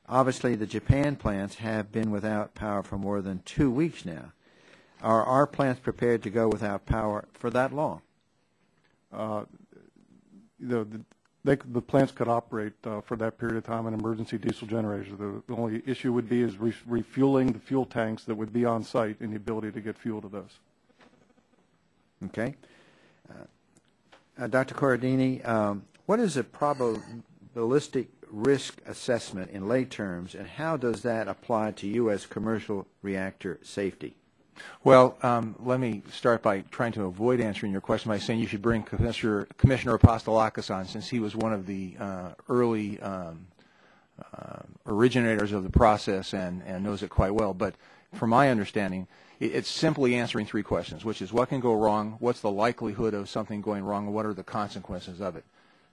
Obviously, the Japan plants have been without power for more than 2 weeks now. Are our plants prepared to go without power for that long?
The plants could operate for that period of time on emergency diesel generators. The only issue would be is refueling the fuel tanks that would be on site and the ability to get fuel to those.
Okay. Dr. Corradini, what is a probabilistic risk assessment in lay terms, and how does that apply to U.S. commercial reactor safety?
Well, let me start by trying to avoid answering your question by saying you should bring Commissioner Apostolakis on, since he was one of the early originators of the process and knows it quite well. But from my understanding, it's simply answering 3 questions, which is what can go wrong, what's the likelihood of something going wrong, and what are the consequences of it,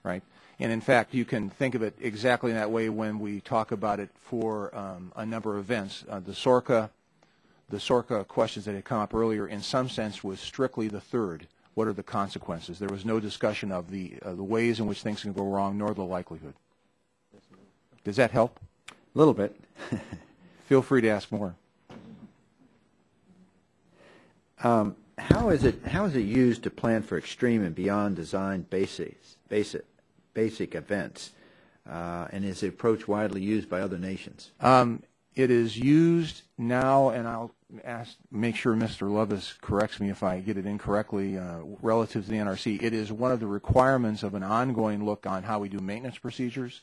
right? And in fact, you can think of it exactly in that way when we talk about it for a number of events. The SORCA questions that had come up earlier, in some sense, was strictly the third. What are the consequences? There was no discussion of the ways in which things can go wrong, nor the likelihood. Does that help?
A little bit.
Feel free to ask more.
How is it used to plan for extreme and beyond design basic events? And is the approach widely used by other nations?
It is used now, and I'll make sure Mr. Levis corrects me if I get it incorrectly relative to the NRC. It is one of the requirements of an ongoing look on how we do maintenance procedures,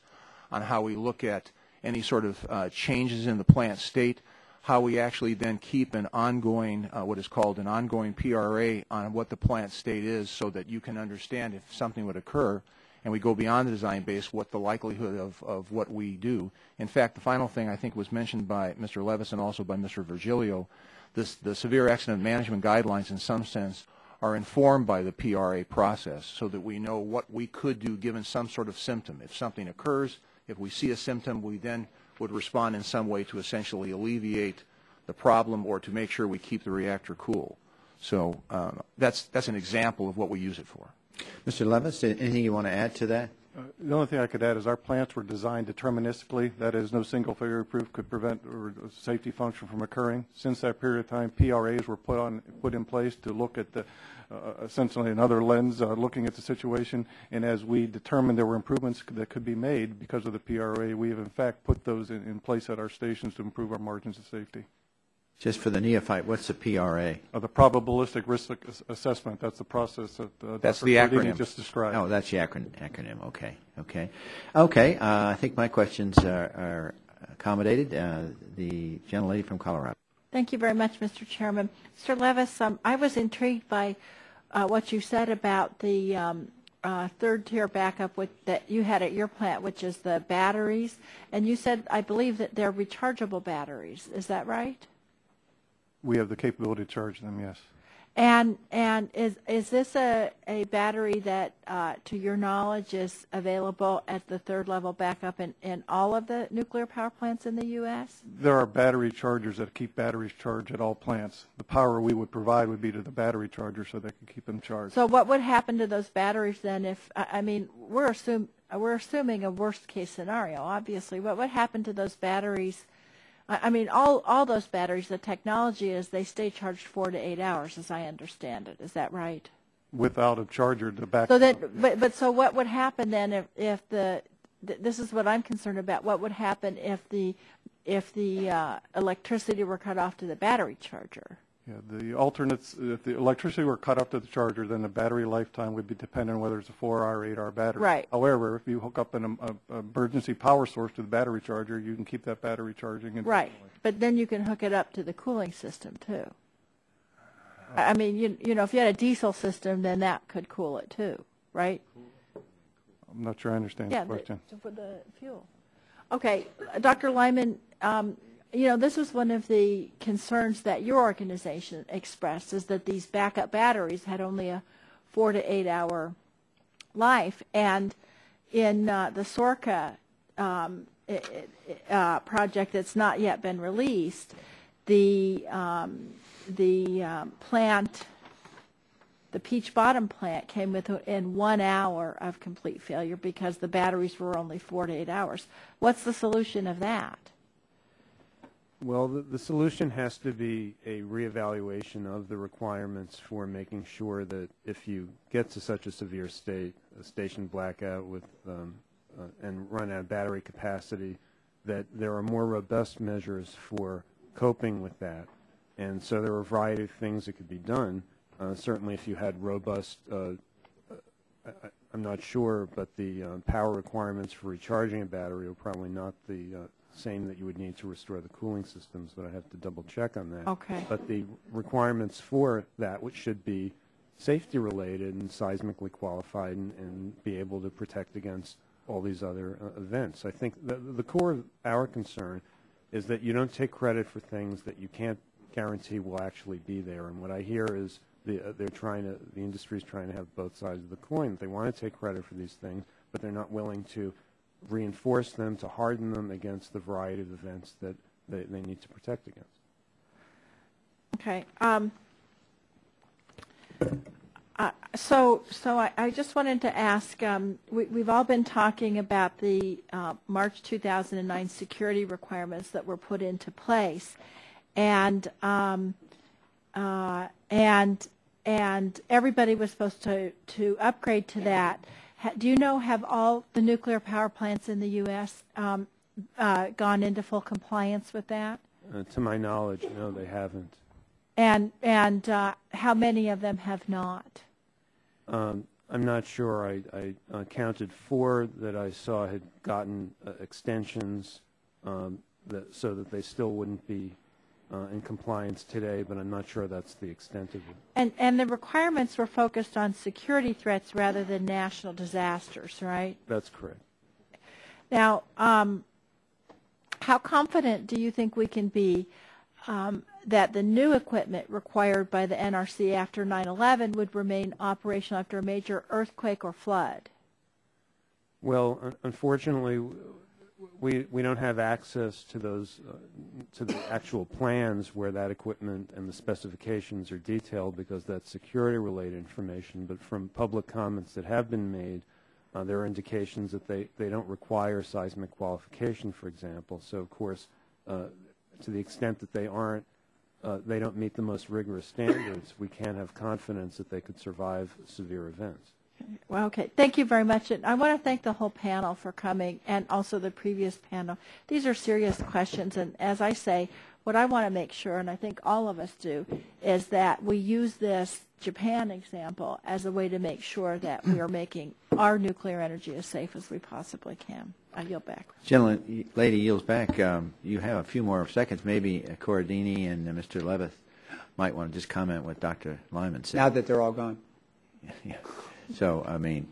on how we look at any sort of changes in the plant state, how we actually then keep an ongoing, what is called an ongoing PRA on what the plant state is, so that you can understand if something would occur, and we go beyond the design base, what the likelihood of what we do. In fact, the final thing I think was mentioned by Mr. Levis and also by Mr. Virgilio, the severe accident management guidelines in some sense are informed by the PRA process, so that we know what we could do given some sort of symptom. If something occurs, if we see a symptom, we then would respond in some way to essentially alleviate the problem or to make sure we keep the reactor cool. So that's an example of what we use it for.
Mr. Levis, anything you want to add to that?
The only thing I could add is our plants were designed deterministically. That is, no single failure proof could prevent or safety function from occurring. Since that period of time, PRAs were put in place to look at the essentially another lens, looking at the situation. And as we determined there were improvements that could be made because of the PRA, we have in fact put those in place at our stations to improve our margins of safety.
Just for the neophyte, what's the PRA?
The probabilistic risk assessment. That's the process that
That's
Dr.
the
Cordini
acronym.
just described.
Oh, that's the acronym. Okay. I think my questions are accommodated. The gentlelady from Colorado.
Thank you very much, Mr. Chairman. Mr. Levis, I was intrigued by what you said about the third-tier backup that you had at your plant, which is the batteries. And you said, I believe, that they're rechargeable batteries. Is that right?
We have the capability to charge them, yes.
And is this a battery that, to your knowledge, is available at the third-level backup in all of the nuclear power plants in the U.S.?
There are battery chargers that keep batteries charged at all plants. The power we would provide would be to the battery charger so they can keep them charged.
So what would happen to those batteries then if, I mean, we're assuming a worst-case scenario, obviously. What would happen to those batteries? I mean, all those batteries, the technology is they stay charged 4 to 8 hours, as I understand it. Is that right?
Without a charger to back
So
up.
but so what would happen then if this is what I'm concerned about. What would happen if the electricity were cut off to the battery charger?
Yeah, the alternates, if the electricity were cut off to the charger, then the battery lifetime would be dependent on whether it's a 4-hour or 8-hour battery.
Right.
However, if you hook up an emergency power source to the battery charger, you can keep that battery charging.
Right, but then you can hook it up to the cooling system too. I mean, you know, if you had a diesel system, then that could cool it too, right?
I'm not sure I understand the question.
For the fuel. Okay, Dr. Lyman, you know, this was one of the concerns that your organization expressed, is that these backup batteries had only a 4 to 8 hour life. And in the SORCA project that's not yet been released, the plant, the Peach Bottom plant, came within 1 hour of complete failure because the batteries were only 4 to 8 hours. What's the solution of that?
Well, the solution has to be a reevaluation of the requirements for making sure that if you get to such a severe state, a station blackout with and run out of battery capacity, that there are more robust measures for coping with that. And so there are a variety of things that could be done. Certainly if you had robust, I'm not sure, but the power requirements for recharging a battery are probably not the same that you would need to restore the cooling systems, but I have to double check on that.
Okay.
But the requirements for that, which should be safety related and seismically qualified and be able to protect against all these other events. I think the core of our concern is that you don't take credit for things that you can't guarantee will actually be there. And what I hear is the industry is trying to have both sides of the coin. They want to take credit for these things, but they're not willing to reinforce them, to harden them against the variety of events that they need to protect against.
Okay. So I just wanted to ask, we've all been talking about the March 2009 security requirements that were put into place, and everybody was supposed to upgrade to that. Do you know, have all the nuclear power plants in the U.S. Gone into full compliance with that?
To my knowledge, no, they haven't.
And how many of them have not?
I'm not sure. I counted 4 that I saw had gotten extensions so that they still wouldn't be in compliance today, but I'm not sure that's the extent of it.
And the requirements were focused on security threats rather than national disasters, right?
That's correct.
Now, how confident do you think we can be that the new equipment required by the NRC after 9/11 would remain operational after a major earthquake or flood?
Well, unfortunately, we don't have access to those to the actual plans where that equipment and the specifications are detailed, because that's security-related information. But from public comments that have been made, there are indications that they don't require seismic qualification, for example. So, of course, to the extent that they don't meet the most rigorous standards, we can't have confidence that they could survive severe events.
Well, okay. Thank you very much. And I want to thank the whole panel for coming, and also the previous panel. These are serious questions, and as I say, What I want to make sure, and I think all of us do, is that we use this Japan example as a way to make sure that we are making our nuclear energy as safe as we possibly can. I yield back.
Lady yields back. You have a few more seconds. Maybe Corradini and Mr. Levitt might want to just comment what Dr. Lyman said.
Now that they're all gone.
Yeah. So, I mean,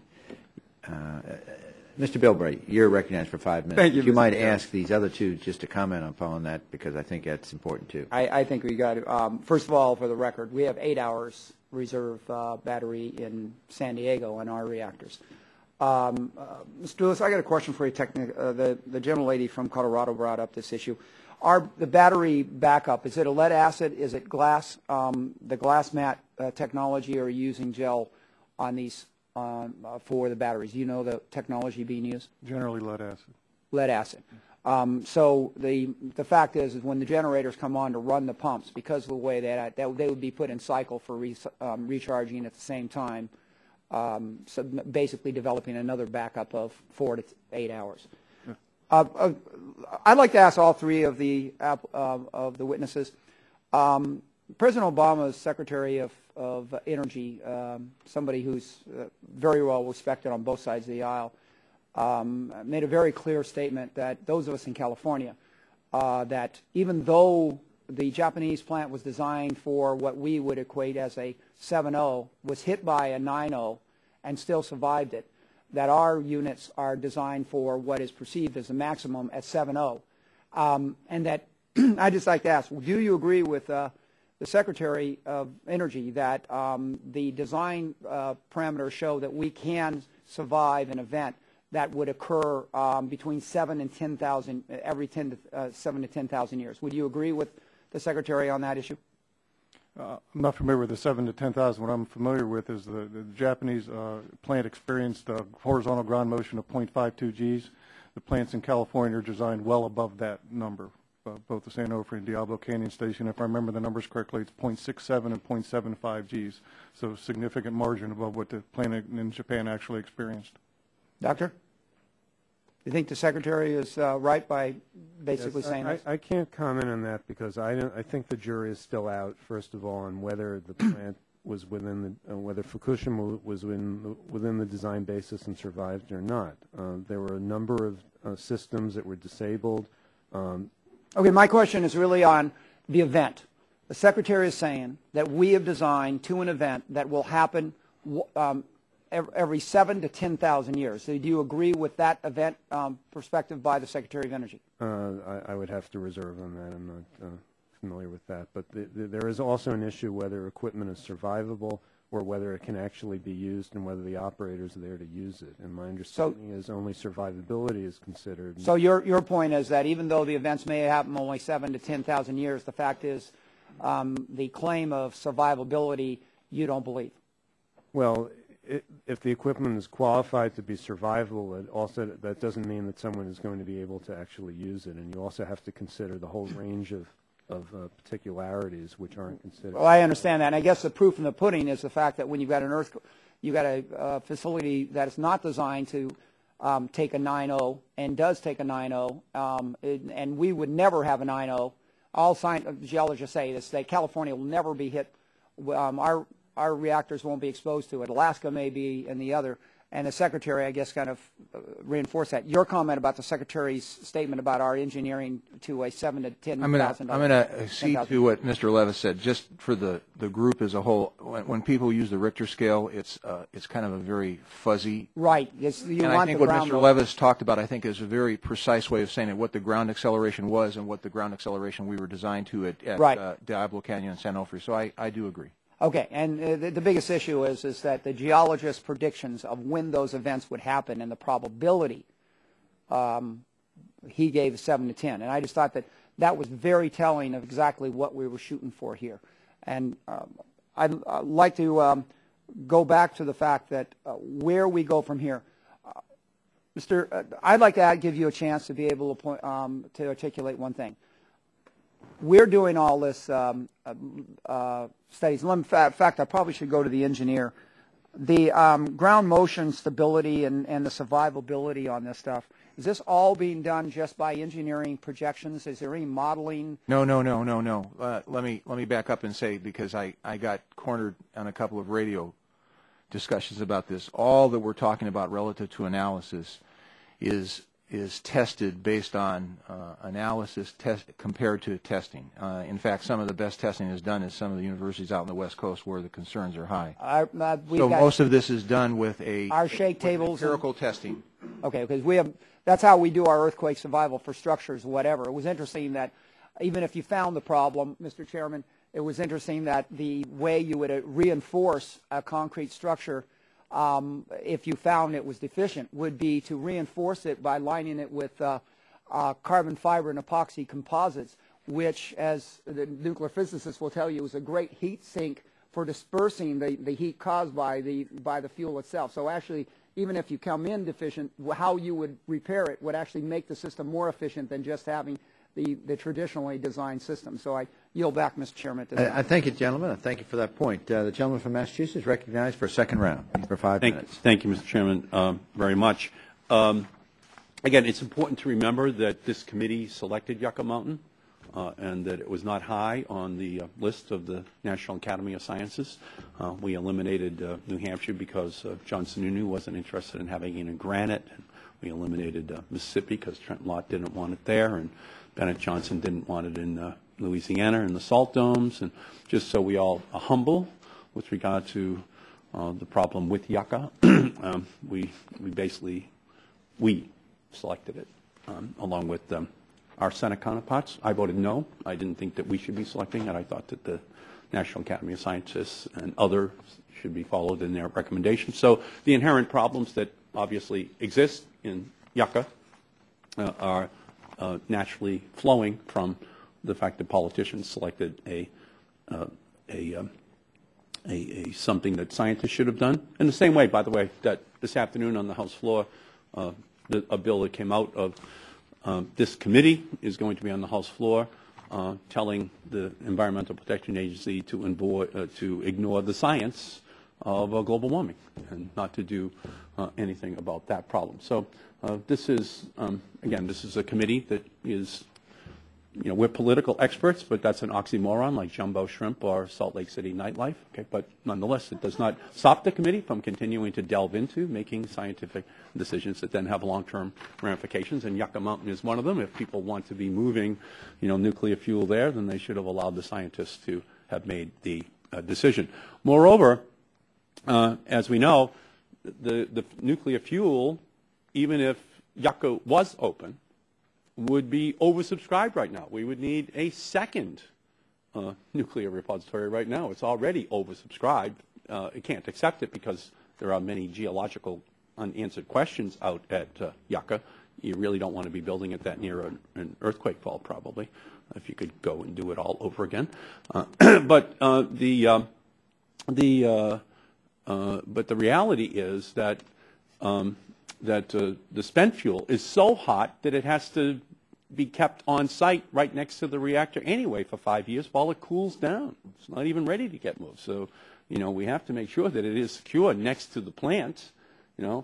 Mr. Bilbray, you're recognized for 5 minutes.
Thank you,
If you
Mr.
might
Chairman.
ask these other two just to comment upon that, because I think that's important too.
I think we got to, first of all, for the record, we have 8 hours reserve battery in San Diego on our reactors. Mr. Lewis, I got a question for you. The gentlelady from Colorado brought up this issue. The battery backup, is it a lead acid? Is it glass, the glass mat technology, or are you using gel on these for the batteries? Do you know the technology being used?
Generally lead acid.
Lead acid. So the fact is when the generators come on to run the pumps, because of the way that they would be put in cycle for recharging at the same time, so basically developing another backup of 4 to 8 hours. I'd like to ask all three of the witnesses. President Obama's Secretary of Energy, somebody who's very well respected on both sides of the aisle, made a very clear statement that those of us in California, that even though the Japanese plant was designed for what we would equate as a 7.0, was hit by a 9.0 and still survived it, that our units are designed for what is perceived as a maximum at 7.0. And that I'd just like to ask, do you agree with the Secretary of Energy that the design parameters show that we can survive an event that would occur between 7 and 10,000 every 7 to 10,000 years? Would you agree with the Secretary on that issue?
I'm not familiar with the 7 to 10,000. What I'm familiar with is the Japanese plant experienced a horizontal ground motion of 0.52 Gs. The plants in California are designed well above that number, both the San Onofre and Diablo Canyon Station. If I remember the numbers correctly, it's 0.67 and 0.75 Gs, so significant margin above what the plant in Japan actually experienced.
Doctor? Do you think the Secretary is right by basically saying this?
I can't comment on that because I think the jury is still out, first of all, on whether the plant was within the, whether Fukushima was within the design basis and survived or not. There were a number of systems that were disabled.
Okay, my question is really on the event. The Secretary is saying that we have designed to an event that will happen every 7 to 10,000 years. So do you agree with that event perspective by the Secretary of Energy?
I would have to reserve on that. I'm not familiar with that. But there is also an issue whether equipment is survivable or whether it can actually be used and whether the operator is there to use it. And my understanding is only survivability is considered.
So your point is that even though the events may happen only 7 to 10,000 years, the fact is the claim of survivability you don't believe?
Well, if the equipment is qualified to be survivable, that doesn't mean that someone is going to be able to actually use it. And you also have to consider the whole range of particularities which aren't considered.
Well, I understand that. And I guess the proof in the pudding is the fact that when you've got you've got a facility that is not designed to take a 9.0 and does take a 9.0, and we would never have a 9.0. All geologists say this, that California will never be hit. Our reactors won't be exposed to it. Alaska may be in the other. And the Secretary, I guess, kind of reinforced that. Your comment about the Secretary's statement about our engineering to a 7 to 10,000.
I'm going to accede to what Mr. Levis said. Just for the group as a whole, when people use the Richter scale, it's kind of a very fuzzy.
Right.
I think what Mr. Levis talked about, I think, is a very precise way of saying it, what the ground acceleration was and what the ground acceleration we were designed to at Diablo Canyon and San Onofre. So I do agree.
Okay, and the biggest issue is that the geologist's predictions of when those events would happen and the probability, he gave 7 to 10. And I just thought that was very telling of exactly what we were shooting for here. And I'd like to go back to the fact that where we go from here. I'd like to give you a chance to be able to articulate one thing. We're doing all this studies. In fact, I probably should go to the engineer. The ground motion stability and the survivability on this stuff Is this all being done just by engineering projections? Is there any modeling?
No. Let me back up and say, because I got cornered on a couple of radio discussions about this. All that we're talking about relative to analysis is tested based on analysis compared to testing. In fact, some of the best testing is done at some of the universities out on the West Coast where the concerns are high. So most of this is done with
our shake tables,
empirical testing.
Okay, because that's how we do our earthquake survival for structures, whatever. It was interesting that even if you found the problem, Mr. Chairman, it was interesting that the way you would reinforce a concrete structure, if you found it was deficient, would be to reinforce it by lining it with carbon fiber and epoxy composites, which, as the nuclear physicists will tell you, is a great heat sink for dispersing the heat caused by the fuel itself. So actually, even if you come in deficient, how you would repair it would actually make the system more efficient than just having the traditionally designed system. So I yield back, Mr. Chairman.
I thank you, gentlemen. I thank you for that point. The gentleman from Massachusetts is recognized for a second round for 5 minutes.
Thank you, Mr. Chairman, very much. Again, it's important to remember that this committee selected Yucca Mountain and that it was not high on the list of the National Academy of Sciences. We eliminated New Hampshire because John Sununu wasn't interested in having it in granite. We eliminated Mississippi because Trent Lott didn't want it there, and Bennett Johnson didn't want it in Louisiana in the salt domes. And just so we all are humble with regard to the problem with Yucca, we selected it along with our Senate counterparts. I voted no. I didn't think that we should be selecting it. I thought that the National Academy of Sciences and others should be followed in their recommendations. So the inherent problems that obviously exist in Yucca are naturally flowing from the fact that politicians selected something that scientists should have done. In the same way, by the way, that this afternoon on the House floor, a bill that came out of this committee is going to be on the House floor, telling the Environmental Protection Agency to ignore the science of global warming and not to do anything about that problem. So this is, again, this is a committee that is, we're political experts, but that's an oxymoron like Jumbo Shrimp or Salt Lake City nightlife. Okay, but nonetheless, it does not stop the committee from continuing to delve into making scientific decisions that then have long-term ramifications, and Yucca Mountain is one of them. If people want to be moving, nuclear fuel there, then they should have allowed the scientists to have made the decision. Moreover, as we know, the nuclear fuel, even if Yucca was open, would be oversubscribed right now. We would need a second nuclear repository right now. It's already oversubscribed. It can't accept it because there are many geological unanswered questions out at Yucca. You really don't want to be building it that near an earthquake fault, probably, if you could go and do it all over again. But the reality is that the spent fuel is so hot that it has to be kept on site right next to the reactor anyway for 5 years while it cools down. It's not even ready to get moved. So, we have to make sure that it is secure next to the plant,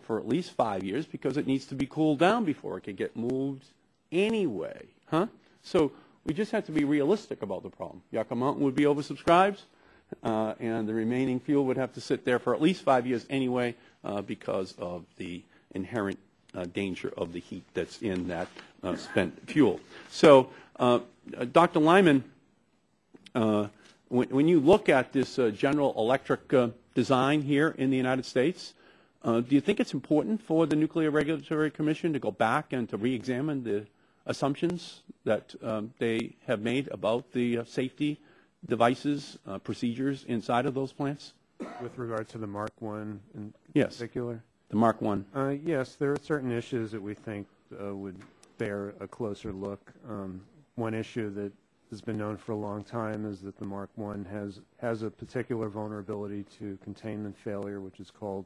for at least 5 years because it needs to be cooled down before it can get moved anyway. So we just have to be realistic about the problem. Yucca Mountain would be oversubscribed, and the remaining fuel would have to sit there for at least 5 years anyway because of the inherent danger of the heat that's in that spent fuel. So, Dr. Lyman, when you look at this General Electric design here in the United States, do you think it's important for the Nuclear Regulatory Commission to go back and to re-examine the assumptions that they have made about the safety devices, procedures inside of those plants?
With regard to the Mark I in particular?
The Mark I.
Yes, there are certain issues that we think would bear a closer look. One issue that has been known for a long time is that the Mark I has a particular vulnerability to containment failure, which is called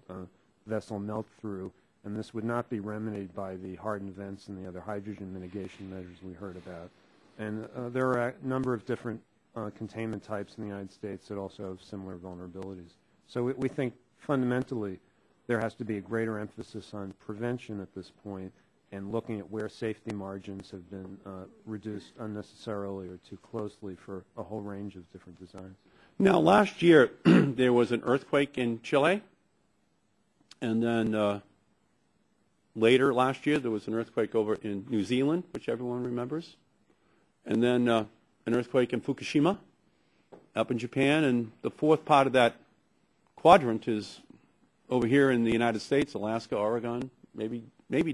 vessel melt-through, and this would not be remedied by the hardened vents and the other hydrogen mitigation measures we heard about. And there are a number of different containment types in the United States that also have similar vulnerabilities. So we think fundamentally there has to be a greater emphasis on prevention at this point and looking at where safety margins have been reduced unnecessarily or too closely for a whole range of different designs.
Now, last year there was an earthquake in Chile, and then later last year there was an earthquake over in New Zealand, which everyone remembers, and then an earthquake in Fukushima up in Japan, and the fourth part of that quadrant is over here in the United States, Alaska, Oregon, maybe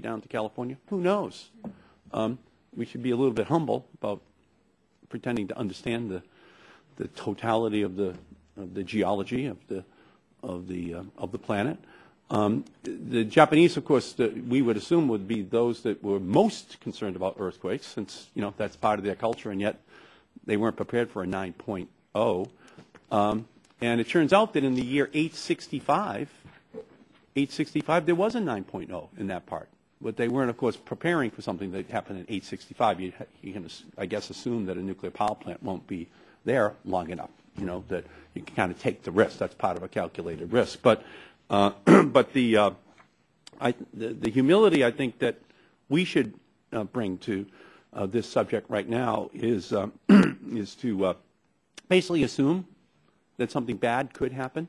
down to California. Who knows? We should be a little bit humble about pretending to understand the totality of the geology of the planet. The Japanese, of course, we would assume would be those that were most concerned about earthquakes, since that's part of their culture, and yet they weren't prepared for a 9.0. And it turns out that in the year 865, there was a 9.0 in that part. But they weren't, of course, preparing for something that happened in 865. You can, I guess, assume that a nuclear power plant won't be there long enough, that you can kind of take the risk. That's part of a calculated risk. But the humility I think that we should bring to this subject right now is to basically assume that something bad could happen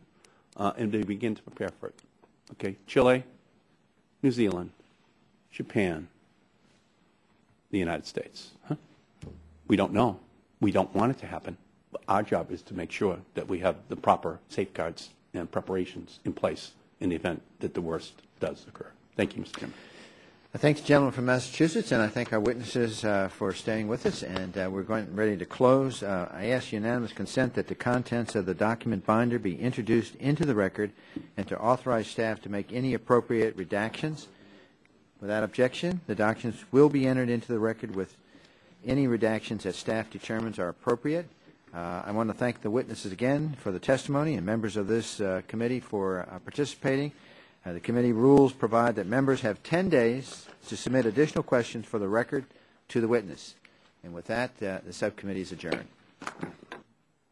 and they begin to prepare for it. Okay, Chile, New Zealand, Japan, the United States. We don't know. We don't want it to happen. But our job is to make sure that we have the proper safeguards and preparations in place in the event that the worst does occur. Thank you, Mr. Chairman.
I thank the gentleman from Massachusetts, and I thank our witnesses for staying with us. And we're ready to close. I ask unanimous consent that the contents of the document binder be introduced into the record and to authorize staff to make any appropriate redactions. Without objection, the documents will be entered into the record with any redactions that staff determines are appropriate. I want to thank the witnesses again for the testimony and members of this committee for participating. The committee rules provide that members have 10 days to submit additional questions for the record to the witness. And with that, the subcommittee is adjourned.